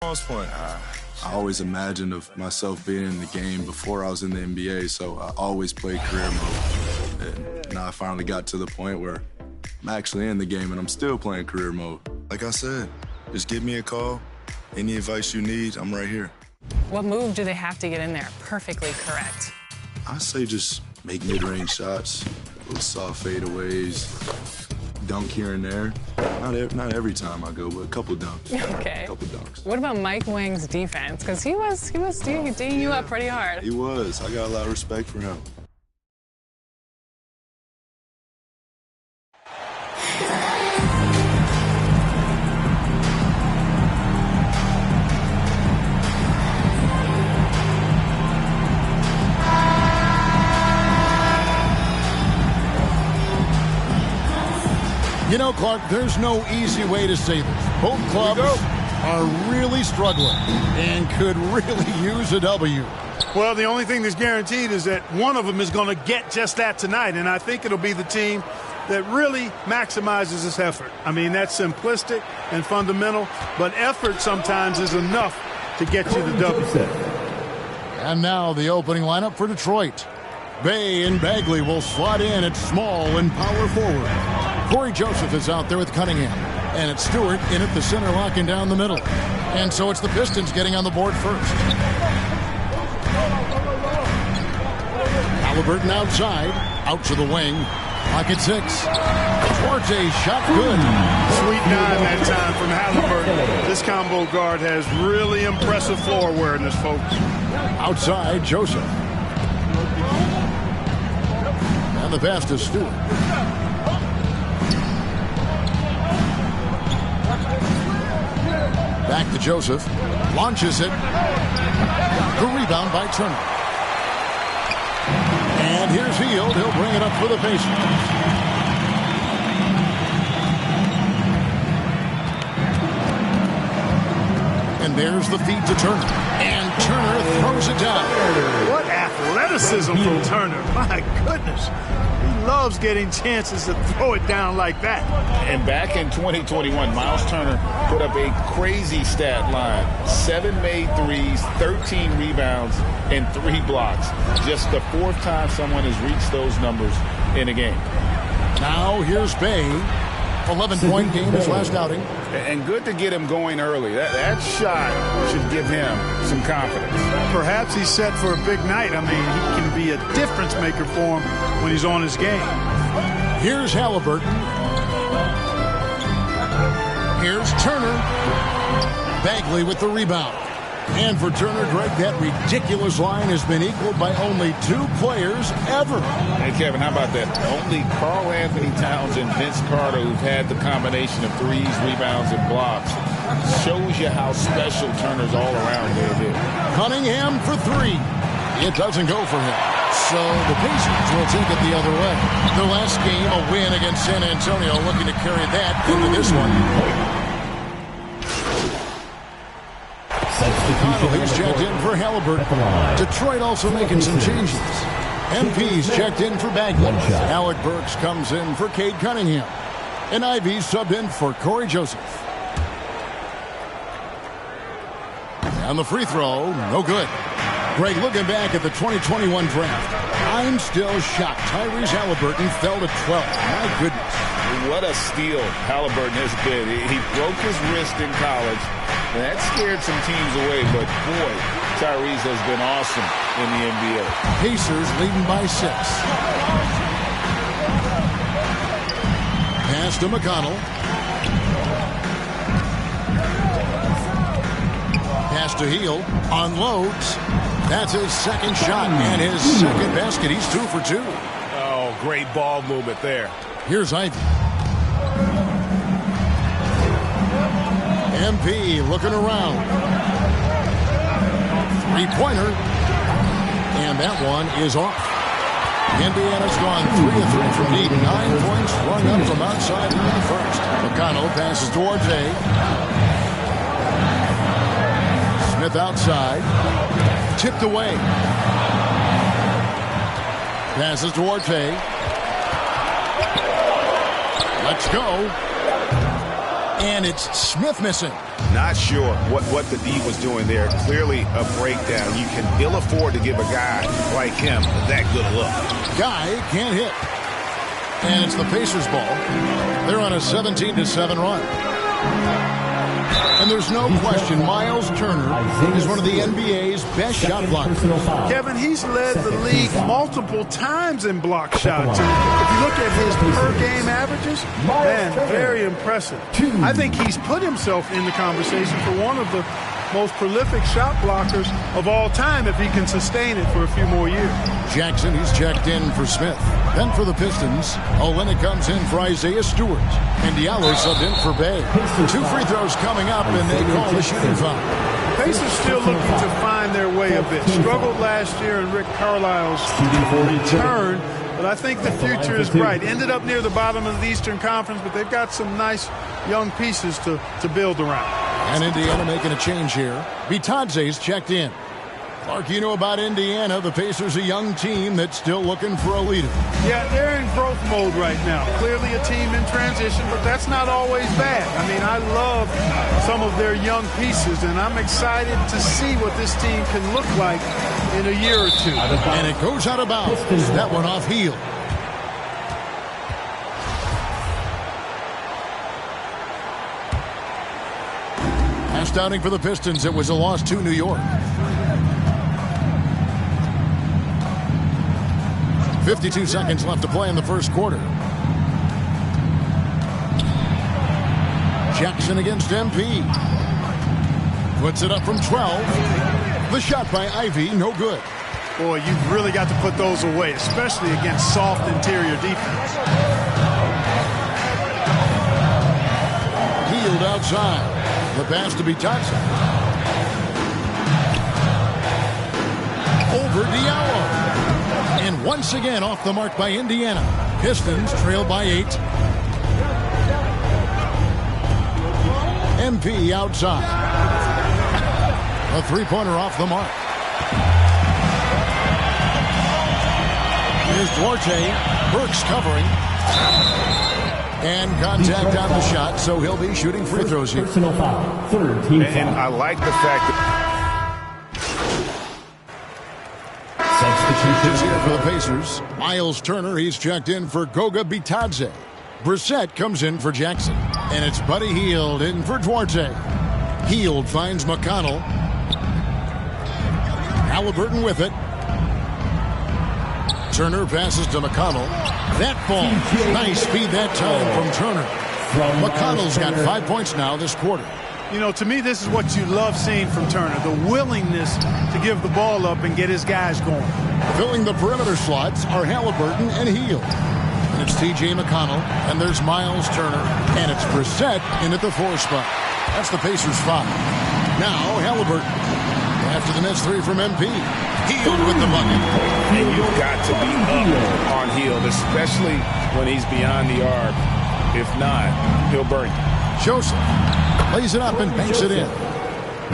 I always imagined of myself being in the game before I was in the NBA, so I always played career mode. And now I finally got to the point where I'm actually in the game and I'm still playing career mode. Like I said, just give me a call. Any advice you need, I'm right here. What move do they have to get in there perfectly correct? I say just make mid-range shots, little soft fadeaways, dunk here and there. Not every time I go, but a couple dunks. Okay. A couple dunks. What about Mike Wang's defense? Because he was D'ing you up pretty hard. He was. I got a lot of respect for him. You know, Clark, there's no easy way to say this. Both clubs are really struggling and could really use a W. Well, the only thing that's guaranteed is that one of them is going to get just that tonight, and I think it'll be the team that really maximizes its effort. I mean, that's simplistic and fundamental, but effort sometimes is enough to get you the W. And now the opening lineup for Detroit. Bay and Bagley will slot in at small and power forward. Corey Joseph is out there with Cunningham. And it's Stewart in at the center, locking down the middle. And so it's the Pistons getting on the board first. Halliburton outside, out to the wing. Pocket 6. Duarte shot good. Sweet dime that time from Halliburton. This combo guard has really impressive floor awareness, folks. Outside, Joseph. And the pass to Stewart. Back to Joseph. Launches it. The rebound by Turner. And here's Hield. He'll bring it up for the Pacers. And there's the feed to Turner. And Turner throws it down. What athleticism from Turner. My goodness. He loves getting chances to throw it down like that. And back in 2021, Miles Turner put up a crazy stat line. 7 made threes, 13 rebounds, and 3 blocks. Just the 4th time someone has reached those numbers in a game. Now here's Bay. 11-point game his last outing. And good to get him going early. That shot should give him some confidence. Perhaps he's set for a big night. I mean, he can be a difference maker for him when he's on his game. Here's Halliburton. Here's Turner. Bagley with the rebound. And for Turner, Greg, that ridiculous line has been equaled by only 2 players ever. Hey, Kevin, how about that? Only Karl Anthony Towns and Vince Carter who've had the combination of threes, rebounds, and blocks. Shows you how special Turner's all-around game is. Cunningham for 3. It doesn't go for him. So the Pacers will take it the other way. Their last game, a win against San Antonio, looking to carry that into this one. He's checked in for Halliburton. Detroit also making some changes. MP's checked in for Bagley. Alec Burks comes in for Cade Cunningham. And Ivey's subbed in for Corey Joseph. And the free throw, no good. Greg, looking back at the 2021 draft, I'm still shocked. Tyrese Halliburton fell to 12. My goodness. What a steal Halliburton has been. He broke his wrist in college. And that scared some teams away, but boy, Tyrese has been awesome in the NBA. Pacers leading by 6. Pass to McConnell. Pass to Hield. Unloads. That's his second shot and his second basket. He's 2 for 2. Oh, great ball movement there. Here's Ivey. MP looking around. 3-pointer. And that one is off. Indiana's gone 3 of 3 from deep. 9 points rung up from outside in the first. McConnell passes towards A. Smith outside. Tipped away. Passes towards A. Let's go. And it's Smith missing. Not sure what the D was doing there. Clearly a breakdown. You can ill afford to give a guy like him that good a look. Guy can't hit. And it's the Pacers ball. They're on a 17-7 run. And there's no question Miles Turner is one of the NBA's best shot blockers. Kevin, he's led the league multiple times in block shots. And if you look at his per-game averages, man, very impressive. I think he's put himself in the conversation for one of the most prolific shot blockers of all time if he can sustain it for a few more years. Jackson, he's checked in for Smith. Then for the Pistons, Olynyk comes in for Isaiah Stewart. And Diallo subbed in for Bay. 2 free throws coming up, and they call the shooting foul. Pacers still looking to find their way a bit. Struggled last year in Rick Carlisle's return, but I think the future is bright. Ended up near the bottom of the Eastern Conference, but they've got some nice young pieces to build around. And Indiana making a change here. Bitadze's checked in. Clark, you know about Indiana. The Pacers, a young team that's still looking for a leader. Yeah, they're in growth mode right now. Clearly a team in transition, but that's not always bad. I mean, I love some of their young pieces, and I'm excited to see what this team can look like in a year or two. And it goes out of bounds. That one off Hield. Last outing for the Pistons, it was a loss to New York. 52 seconds left to play in the first quarter. Jackson against MP. Puts it up from 12. The shot by Ivey, no good. Boy, you've really got to put those away, especially against soft interior defense. Hield outside. The pass to Bitadze. Over Diallo. And once again off the mark by Indiana. Pistons trail by 8. MP outside. A 3-pointer off the mark. Here's Duarte. Burks covering. And contact on the shot, so he'll be shooting free throws here. And I like the fact that Changes here for the Pacers. Miles Turner, he's checked in for Goga Bitadze. Brissett comes in for Jackson. And it's Buddy Hield in for Duarte. Hield finds McConnell. Halliburton with it. Turner passes to McConnell. That ball. Nice speed that time from Turner. McConnell's got 5 points now this quarter. You know, to me, this is what you love seeing from Turner, the willingness to give the ball up and get his guys going. Filling the perimeter slots are Halliburton and Hield. And it's T.J. McConnell, and there's Miles Turner, and it's Brissett in at the 4 spot. That's the Pacers 5. Now Halliburton. After the miss 3 from MP. Hield with the bucket. And you've got to be up on Hield, especially when he's beyond the arc. If not, he'll burn you. Joseph lays it up and banks it in.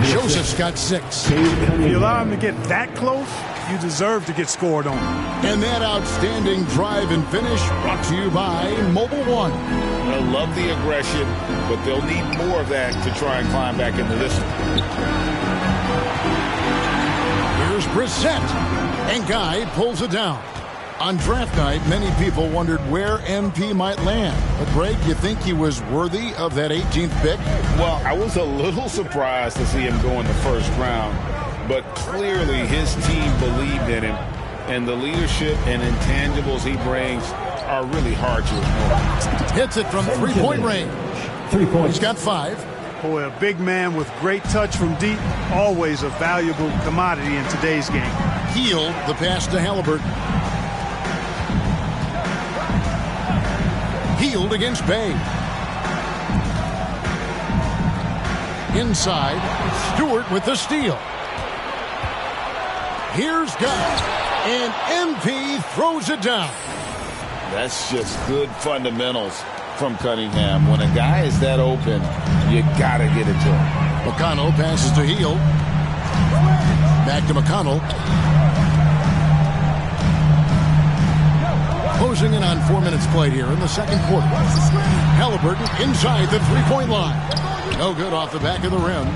Joseph's got 6. If you allow him to get that close, you deserve to get scored on. And that outstanding drive and finish brought to you by Mobile One. They'll love the aggression, but they'll need more of that to try and climb back into this one. Here's Brissett, and Guy pulls it down. On draft night, many people wondered where MP might land. But, Greg, you think he was worthy of that 18th pick? Well, I was a little surprised to see him go in the first round. But clearly his team believed in him. And the leadership and intangibles he brings are really hard to ignore. Hits it from three-point range. 3 points. He's got 5. Boy, a big man with great touch from deep, always a valuable commodity in today's game. Hield the pass to Halliburton. Hield against Bay. Inside, Stewart with the steal. Here's Guy, and MP throws it down. That's just good fundamentals from Cunningham. When a guy is that open, you got to get it to him. McConnell passes to Hield. Back to McConnell. Closing in on 4 minutes played here in the second quarter. Halliburton inside the three-point line. No good off the back of the rim.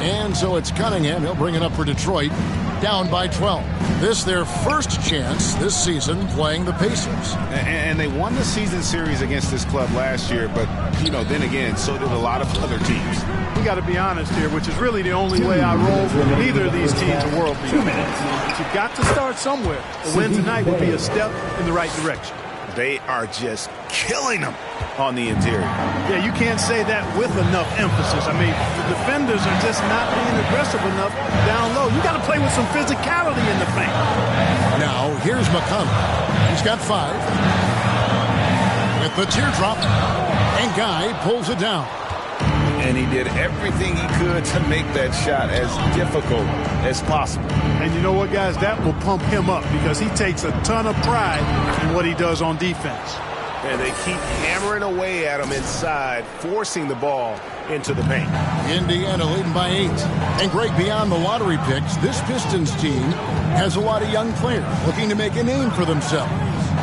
And so it's Cunningham. He'll bring it up for Detroit. Down by 12. This their first chance this season playing the Pacers. And they won the season series against this club last year, but, you know, then again, so did a lot of other teams. We got to be honest here, which is really the only way I roll. Neither of these teams are world beaters. But you've got to start somewhere. A win tonight would be a step in the right direction. They are just killing them on the interior. Yeah, you can't say that with enough emphasis. I mean, the defenders are just not being aggressive enough down low. You got to play with some physicality in the paint. Now, here's McConnell. He's got 5. With the teardrop, and Guy pulls it down. And he did everything he could to make that shot as difficult as possible. And you know what, guys? That will pump him up because he takes a ton of pride in what he does on defense. And they keep hammering away at him inside, forcing the ball into the paint. Indiana leading by 8. And Greg, beyond the lottery picks, this Pistons team has a lot of young players looking to make a name for themselves.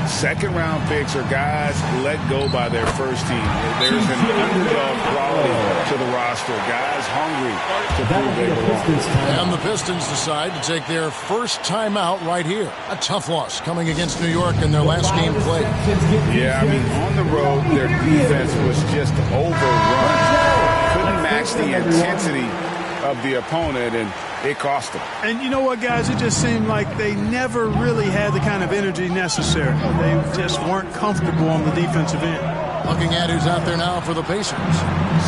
Second-round picks are guys let go by their first team. There's an underdog quality to the roster. Guys hungry to prove they belong. And the Pistons decide to take their first timeout right here. A tough loss coming against New York in their last game played. Yeah, I mean, on the road, their defense was just overrun. Couldn't match the intensity of the opponent, and it cost them. And you know what, guys? It just seemed like they never really had the kind of energy necessary. They just weren't comfortable on the defensive end. Looking at who's out there now for the Pacers.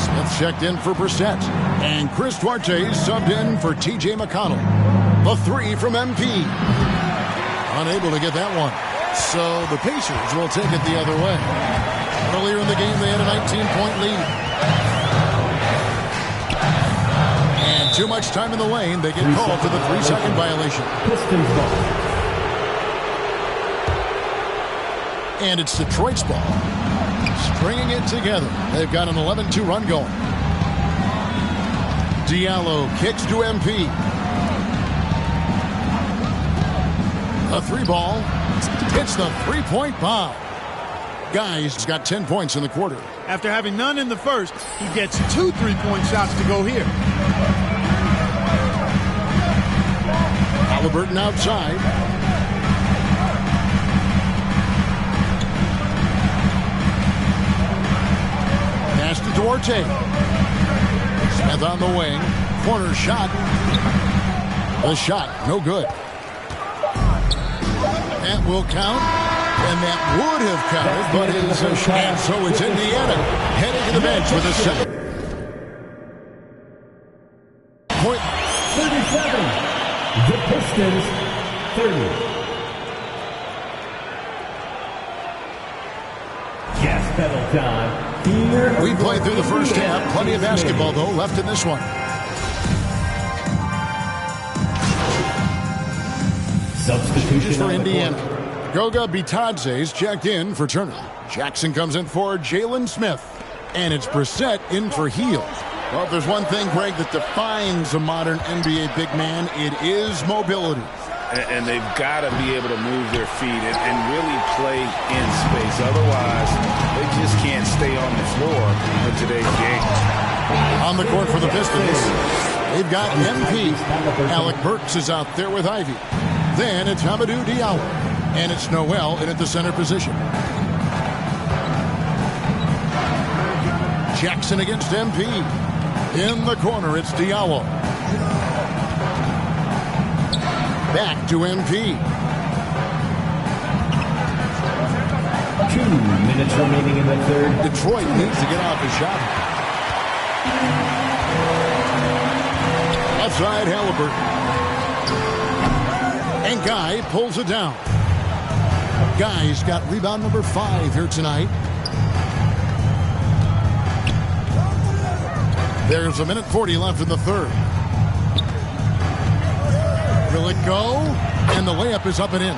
Smith checked in for Brissett. And Chris Duarte subbed in for T.J. McConnell. A 3 from MP. Unable to get that one. So the Pacers will take it the other way. Earlier in the game, they had a 19-point lead. And too much time in the lane. They get called for the 3-second violation. And it's Detroit's ball. Stringing it together. They've got an 11-2 run going. Diallo kicks to MP. A 3-ball. Hits the 3-point bomb. Guy's got 10 points in the quarter. After having none in the first, he gets 2 3-point shots to go here. Halliburton outside. Pass to Duarte. Smith on the wing. Corner shot. The shot, no good. That will count, and that would have counted, but it is a shot. And so it's Indiana heading to the bench with a second. Point. 37. The Pistons, 30. Gas pedal time. We played through the first half. Plenty of basketball, though, left in this one. Substitution for Indiana. Goga Bitadze's checked in for Turner. Jackson comes in for Jalen Smith. And it's Brissett in for Hield. Well, if there's one thing, Greg, that defines a modern NBA big man, it is mobility. And they've got to be able to move their feet and really play in space. Otherwise, they just can't stay on the floor in today's game. On the court for the Pistons, they've got MP. Alec Burks is out there with Ivy. Then it's Hamidou Diallo. And it's Noel in at the center position. Jackson against MP. In the corner, it's Diallo. Back to MP. 2 minutes remaining in the third. Detroit needs to get off his shot. Left side, Halliburton. And Guy pulls it down. Guy's got rebound number 5 here tonight. There's 1:40 left in the third. Will it go? And the layup is up and in.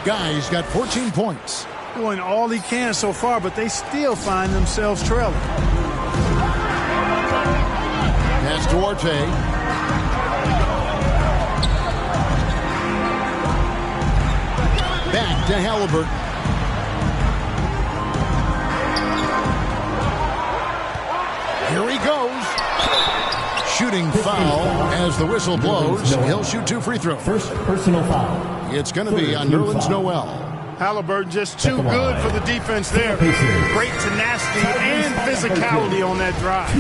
Guy's got 14 points. Doing all he can so far, but they still find themselves trailing. Pass Duarte. Back to Halliburton. Here he goes. Shooting foul as the whistle blows. He'll shoot 2 free throws. First personal foul. It's going to be on Nerlens Noel. Halliburton just too good for the defense there. Great tenacity and physicality on that drive.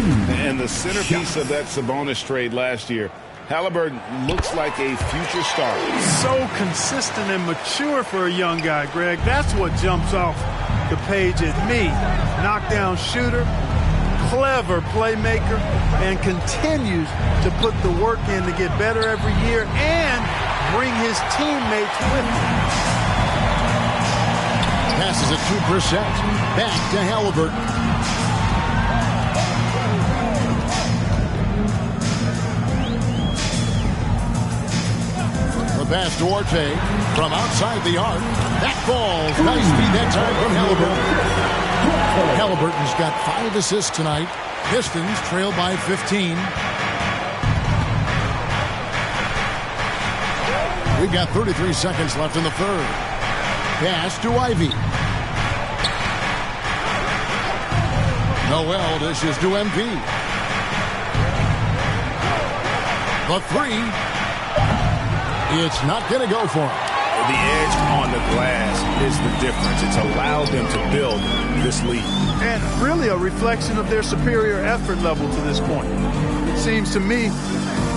And the centerpiece of that Sabonis trade last year, Halliburton looks like a future star. So consistent and mature for a young guy, Greg. That's what jumps off the page at me. Knockdown shooter, clever playmaker, and continues to put the work in to get better every year and bring his teammates with him. Passes it to Brissett. Back to Halliburton. The pass Duarte from outside the arc. That ball. Nice feed that time from Halliburton. Halliburton's got 5 assists tonight. Pistons trail by 15. We've got 33 seconds left in the third. Pass to Ivy. Noel dishes to MP. The 3. It's not going to go for him. The edge on the glass is the difference. It's allowed them to build this lead. And really a reflection of their superior effort level to this point. It seems to me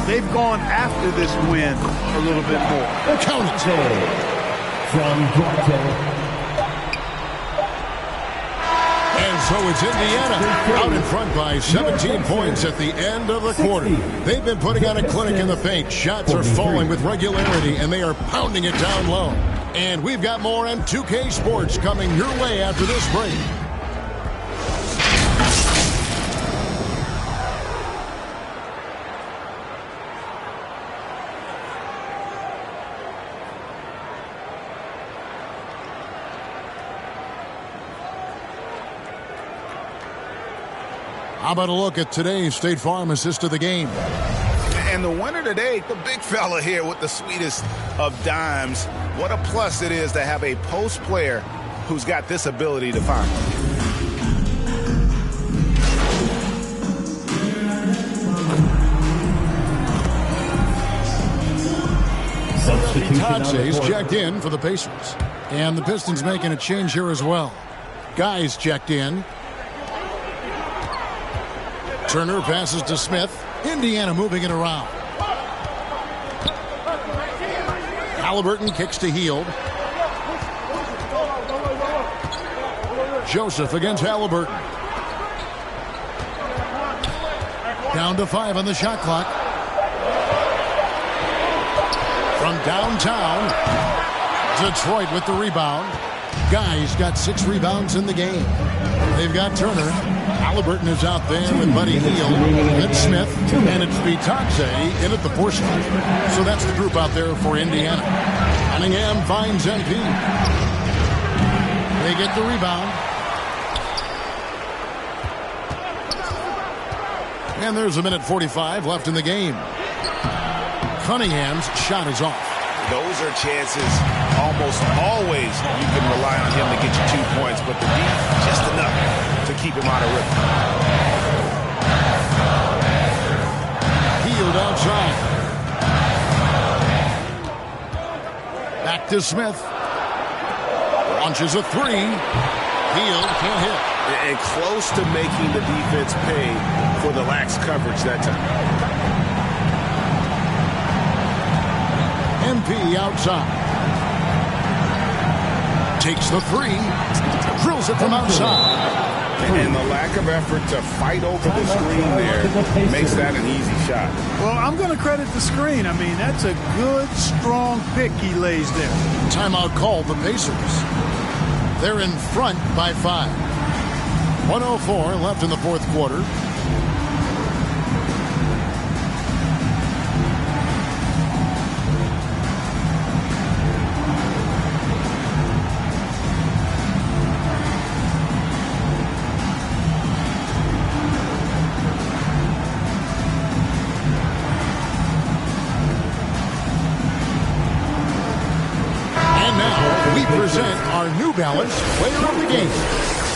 they've gone after this win a little bit more. Count it. From Duarte. And so it's Indiana out in front by 17 points at the end of the quarter. They've been putting on a clinic in the paint. Shots are falling with regularity, and they are pounding it down low. And we've got more on 2K Sports coming your way after this break. How about a look at today's State Farm assist of the game? And the winner today, the big fella here with the sweetest of dimes. What a plus it is to have a post player who's got this ability to find. Bitadze's checked in for the Pacers. And the Pistons making a change here as well. Guy's checked in. Turner passes to Smith. Indiana moving it around. Halliburton kicks to Hield. Joseph against Halliburton. Down to 5 on the shot clock. From downtown, Detroit with the rebound. Guy's got 6 rebounds in the game. They've got Turner. Halliburton is out there with Buddy Hield and Smith, and it's Bitadze in at the 4 spot. So that's the group out there for Indiana. Cunningham finds MP. They get the rebound. And there's a minute 45 left in the game. Cunningham's shot is off. Those are chances almost always you can rely on him to get you 2 points, but the deep just enough to keep him out of rhythm. Hield outside. Back to Smith. Launches a 3. Hield can't hit. And close to making the defense pay for the lax coverage that time. MP outside. Takes the 3. Drills it from outside. And the lack of effort to fight over the screen there makes that an easy shot. Well, I'm going to credit the screen. I mean, that's a good, strong pick he lays there. Timeout called the Pacers. They're in front by 5. 1:04 left in the 4th quarter. Present our New Balance Player of the Game.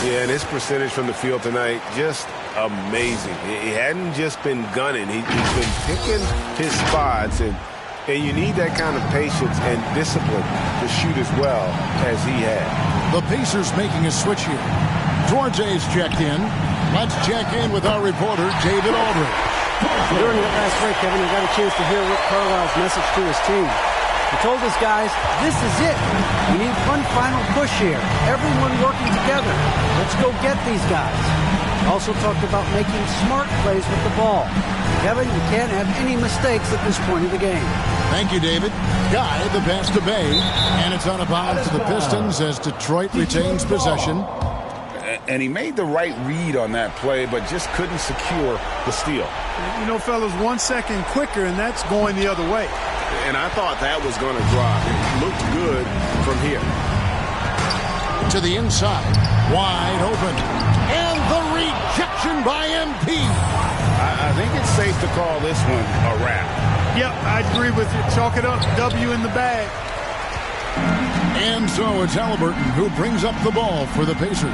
Yeah, and his percentage from the field tonight, just amazing. He hadn't just been gunning. He's been picking his spots, and you need that kind of patience and discipline to shoot as well as he had. The Pacers making a switch here. Duarte's checked in. Let's check in with our reporter, David Aldridge. During that last break, Kevin, we got a chance to hear Rick Carlisle's message to his team. He told his guys, this is it. We need one final push here. Everyone working together. Let's go get these guys. Also talked about making smart plays with the ball. Kevin, you can't have any mistakes at this point of the game. Thank you, David. Guy, the pass to Bay. And it's out of bounds to the Pistons as Detroit retains possession. And he made the right read on that play, but just couldn't secure the steal. You know, fellas, 1 second quicker, and that's going the other way. And I thought that was going to drop. It looked good from here. To the inside. Wide open. And the rejection by MP. I think it's safe to call this one a wrap. Yep, I agree with you. Chalk it up. W in the bag. And so it's Halliburton who brings up the ball for the Pacers.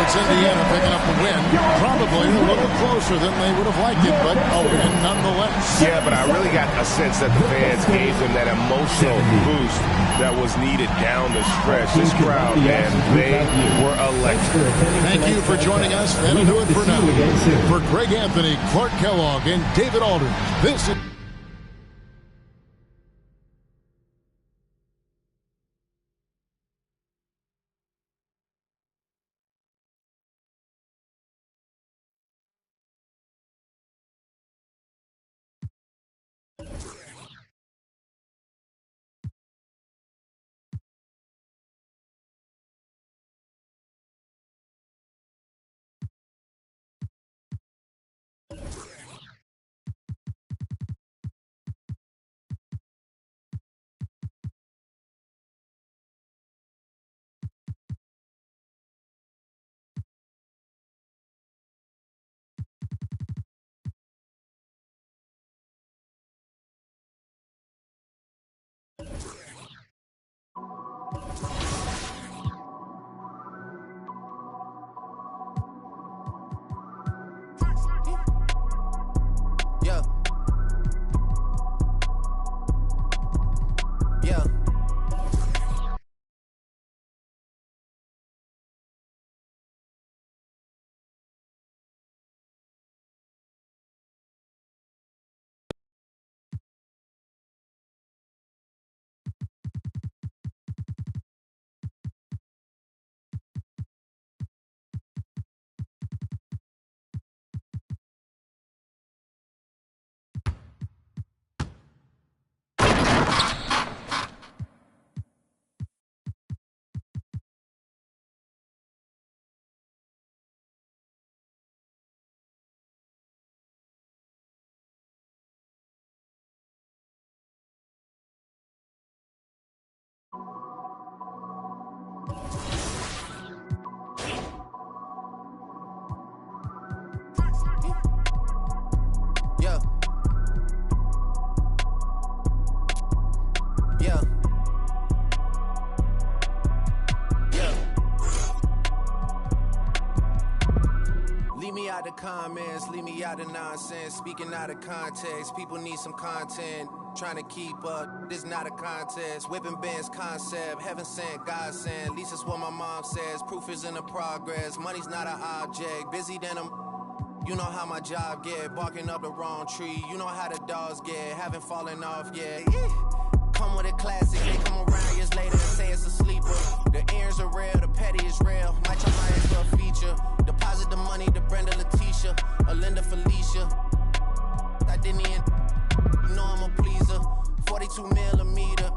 It's Indiana picking up the win. Probably a little closer than they would have liked it, but a win nonetheless. Yeah, but I really got a sense that the fans gave them that emotional boost that was needed down the stretch. This crowd, man, they were electric. Thank you for joining us. That'll do it for now. For Greg Anthony, Clark Kellogg, and David Aldridge, this is... out the comments, leave me out the nonsense. Speaking out of context, people need some content. Trying to keep up, this not a contest. Whipping Benz concept, heaven sent, God sent. At least that's what my mom says. Proof is in the progress. Money's not an object. Busy than I'm. You know how my job get. Barking up the wrong tree. You know how the dogs get. Haven't fallen off yet. Come with a classic. They come around years later and say it's a sleeper. The ears are real, the petty is real. Might try my ex for a feature. Deposit the money to Brenda Letitia, Alinda Felicia. I didn't even. You know I'm a pleaser. 42 millimeter.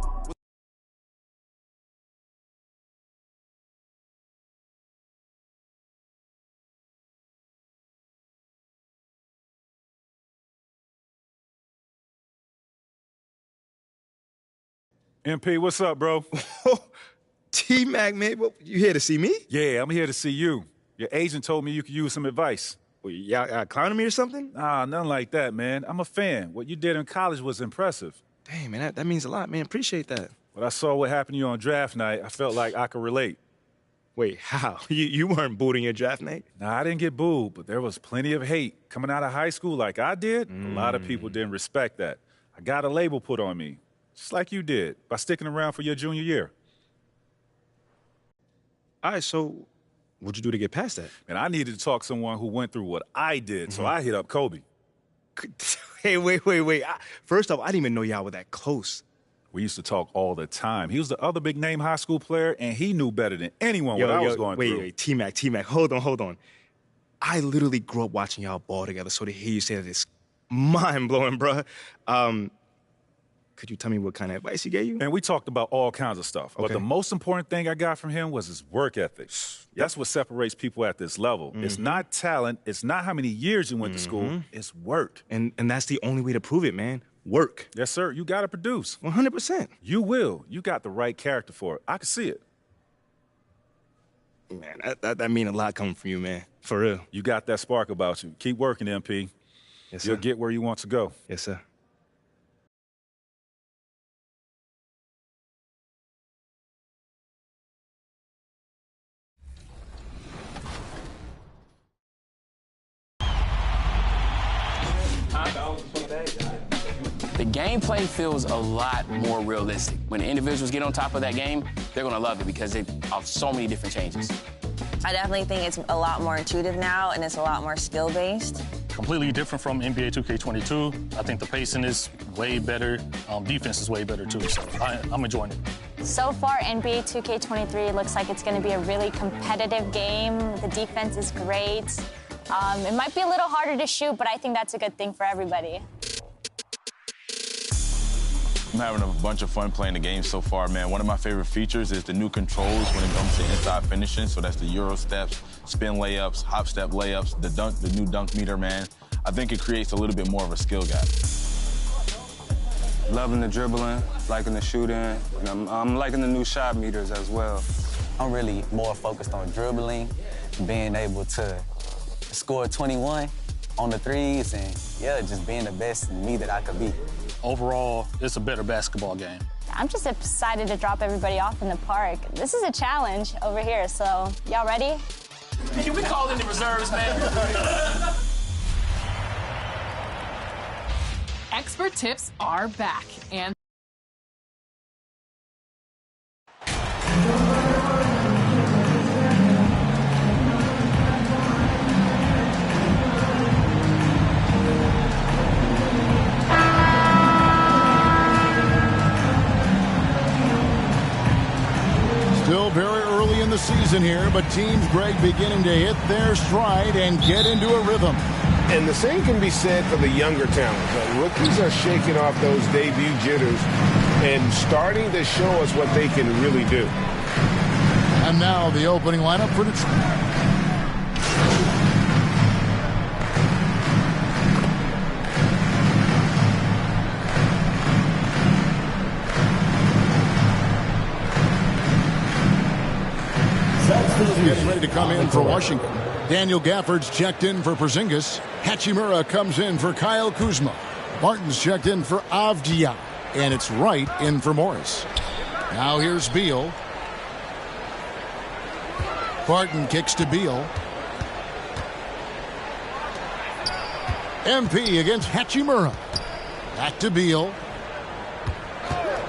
MP, what's up, bro? T-Mac, man, you here to see me? Yeah, I'm here to see you. Your agent told me you could use some advice. Well, y'all clowning me or something? Nah, nothing like that, man. I'm a fan. What you did in college was impressive. Dang, man, that means a lot, man. Appreciate that. When I saw what happened to you on draft night, I felt like I could relate. Wait, how? You weren't booed in your draft night? Nah, I didn't get booed, but there was plenty of hate. Coming out of high school like I did, a lot of people didn't respect that. I got a label put on me, just like you did, by sticking around for your junior year. All right, so what'd you do to get past that? And I needed to talk to someone who went through what I did, so I hit up Kobe. Hey, wait. First off, I didn't even know y'all were that close. We used to talk all the time. He was the other big-name high school player, and he knew better than anyone what I was going through. Wait, T-Mac, hold on. I literally grew up watching y'all ball together, so to hear you say that is mind-blowing, bruh. Could you tell me what kind of advice he gave you? And we talked about all kinds of stuff. Okay. But the most important thing I got from him was his work ethic. That's what separates people at this level. It's not talent. It's not how many years you went to school. It's work. And that's the only way to prove it, man. Work. Yes, sir. You got to produce. 100%. You will. You got the right character for it. I can see it. Man, that mean a lot coming from you, man. For real. You got that spark about you. Keep working, MP. Yes, sir. You'll get where you want to go. Yes, sir. The gameplay feels a lot more realistic. When the individuals get on top of that game, they're gonna love it because of so many different changes. I definitely think it's a lot more intuitive now, and it's a lot more skill-based. Completely different from NBA 2K22. I think the pacing is way better. Defense is way better, too, so I'm enjoying it. So far, NBA 2K23 looks like it's going to be a really competitive game. The defense is great. It might be a little harder to shoot, but I think that's a good thing for everybody. I'm having a bunch of fun playing the game so far, man. One of my favorite features is the new controls when it comes to inside finishing. So that's the Euro steps, spin layups, hop step layups, the new dunk meter, man. I think it creates a little bit more of a skill gap. Loving the dribbling, liking the shooting, and I'm liking the new shot meters as well. I'm really more focused on dribbling, being able to score 21 on the threes, and yeah, just being the best me that I could be. Overall, it's a better basketball game. I'm just excited to drop everybody off in the park. This is a challenge over here, so y'all ready? Can we call in the reserves, man? Expert tips are back, and Still very early in the season here, but Teams Greg beginning to hit their stride and get into a rhythm. And the same can be said for the younger talent. Rookies are shaking off those debut jitters and starting to show us what they can really do. And now the opening lineup for Detroit. Getting ready to come in for Washington. Daniel Gafford's checked in for Porzingis. Hachimura comes in for Kyle Kuzma. Barton's checked in for Avdija. And it's Wright in for Morris. Now here's Beal. Barton kicks to Beal. MP against Hachimura. Back to Beal.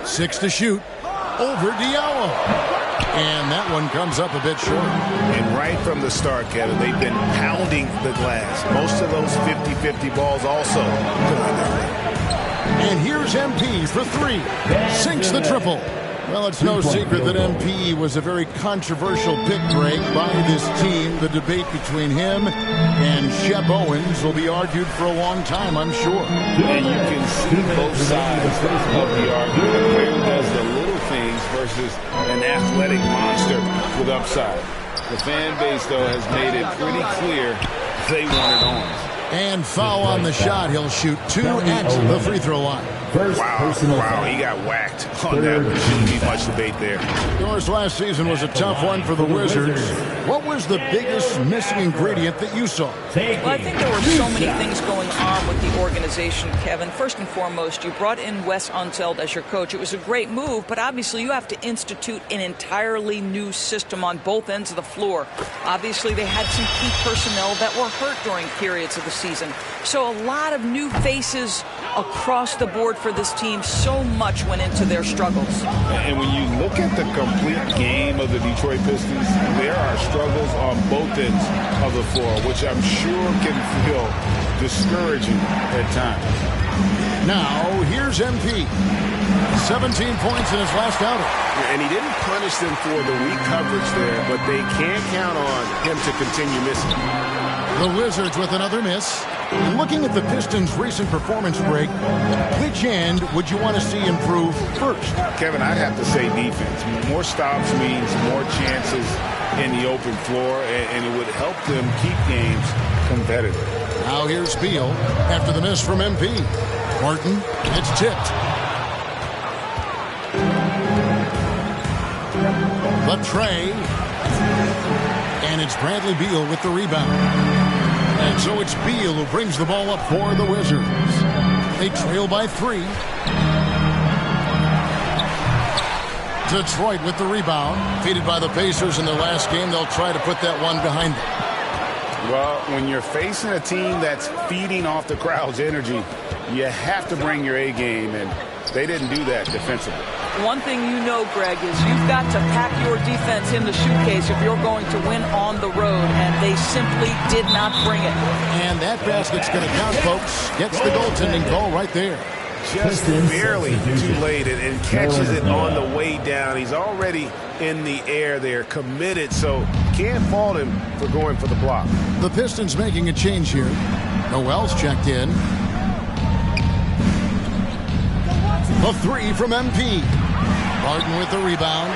6 to shoot. Over Diallo. And that one comes up a bit short. And right from the start, Kevin, they've been pounding the glass. Most of those 50-50 balls also put on their way. And here's MP for 3. Sinks the triple. Well, it's no secret that MP was a very controversial pick, Greg, by this team. The debate between him and Shep Owens will be argued for a long time, I'm sure. And you can see both sides of the argument. A player who does the little things versus an athletic monster with upside. The fan base, though, has made it pretty clear they wanted Owens. And foul on the shot. He'll shoot 2 at the free throw line. Wow, he got whacked on that one. Shouldn't be much debate there. Yours last season was a tough one for the Wizards. What was the biggest missing ingredient that you saw? Well, I think there were so many things going on with the organization, Kevin. First and foremost, you brought in Wes Unseld as your coach. It was a great move, but obviously you have to institute an entirely new system on both ends of the floor. Obviously, they had some key personnel that were hurt during periods of the season. So a lot of new faces across the board for this team. So much went into their struggles. And when you look at the complete game of the Detroit Pistons, there are struggles on both ends of the floor, which I'm sure can feel discouraging at times. Now, here's MP. 17 points in his last outing. And he didn't punish them for the weak coverage there, but they can't count on him to continue missing. The Wizards with another miss. Looking at the Pistons' recent performance, Greg, which end would you want to see improve first? Kevin, I'd have to say defense. More stops means more chances in the open floor, and it would help them keep games competitive. Now here's Beal after the miss from MP. Martin, it's tipped. The tray. And it's Bradley Beal with the rebound. And so it's Beal who brings the ball up for the Wizards. They trail by 3. Detroit with the rebound. Defeated by the Pacers in their last game. They'll try to put that one behind them. Well, when you're facing a team that's feeding off the crowd's energy, you have to bring your A game, and they didn't do that defensively. One thing you know, Greg, is you've got to pack your defense in the suitcase if you're going to win on the road, and they simply did not bring it. And that basket's going to count, folks. Gets the goaltending call right there. Just barely too late and catches it on the way down. He's already in the air there, committed, so can't fault him for going for the block. The Pistons making a change here. Noel's checked in. The 3 from MP. Martin with the rebound.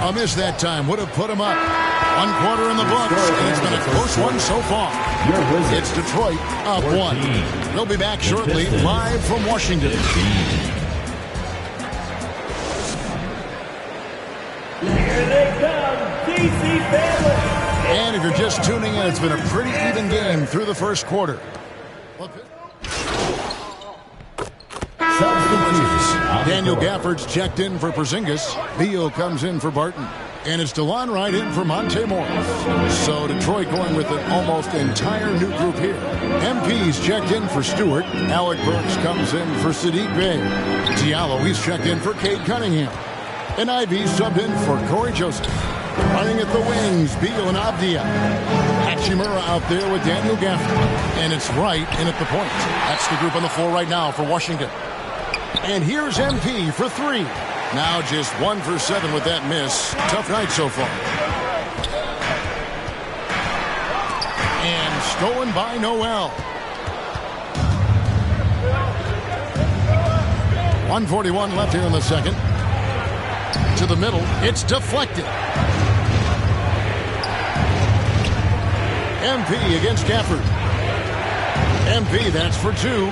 A miss that time. Would have put him up. 1 quarter in the books, and it's been a close one so far. It's Detroit up 1. We'll be back shortly, live from Washington. Here they come, DC family. And if you're just tuning in, it's been a pretty even game through the first quarter. Daniel Gafford's checked in for Porzingis. Beal comes in for Barton. And it's DeLon Wright in for Monte Morris. So Detroit going with an almost entire new group here. MP's checked in for Stewart. Alec Burks comes in for Sadiq Bey. Diallo, he's checked in for Cade Cunningham. And Ivy subbed in for Corey Joseph. Running at the wings, Beal and Avdia. Hachimura out there with Daniel Gafford. And it's Wright in at the point. That's the group on the floor right now for Washington. And here's MP for 3. Now just 1 for 7 with that miss. Tough night so far. And stolen by Noel. 1:41 left here in the second. To the middle. It's deflected. MP against Gafford. MP, that's for 2.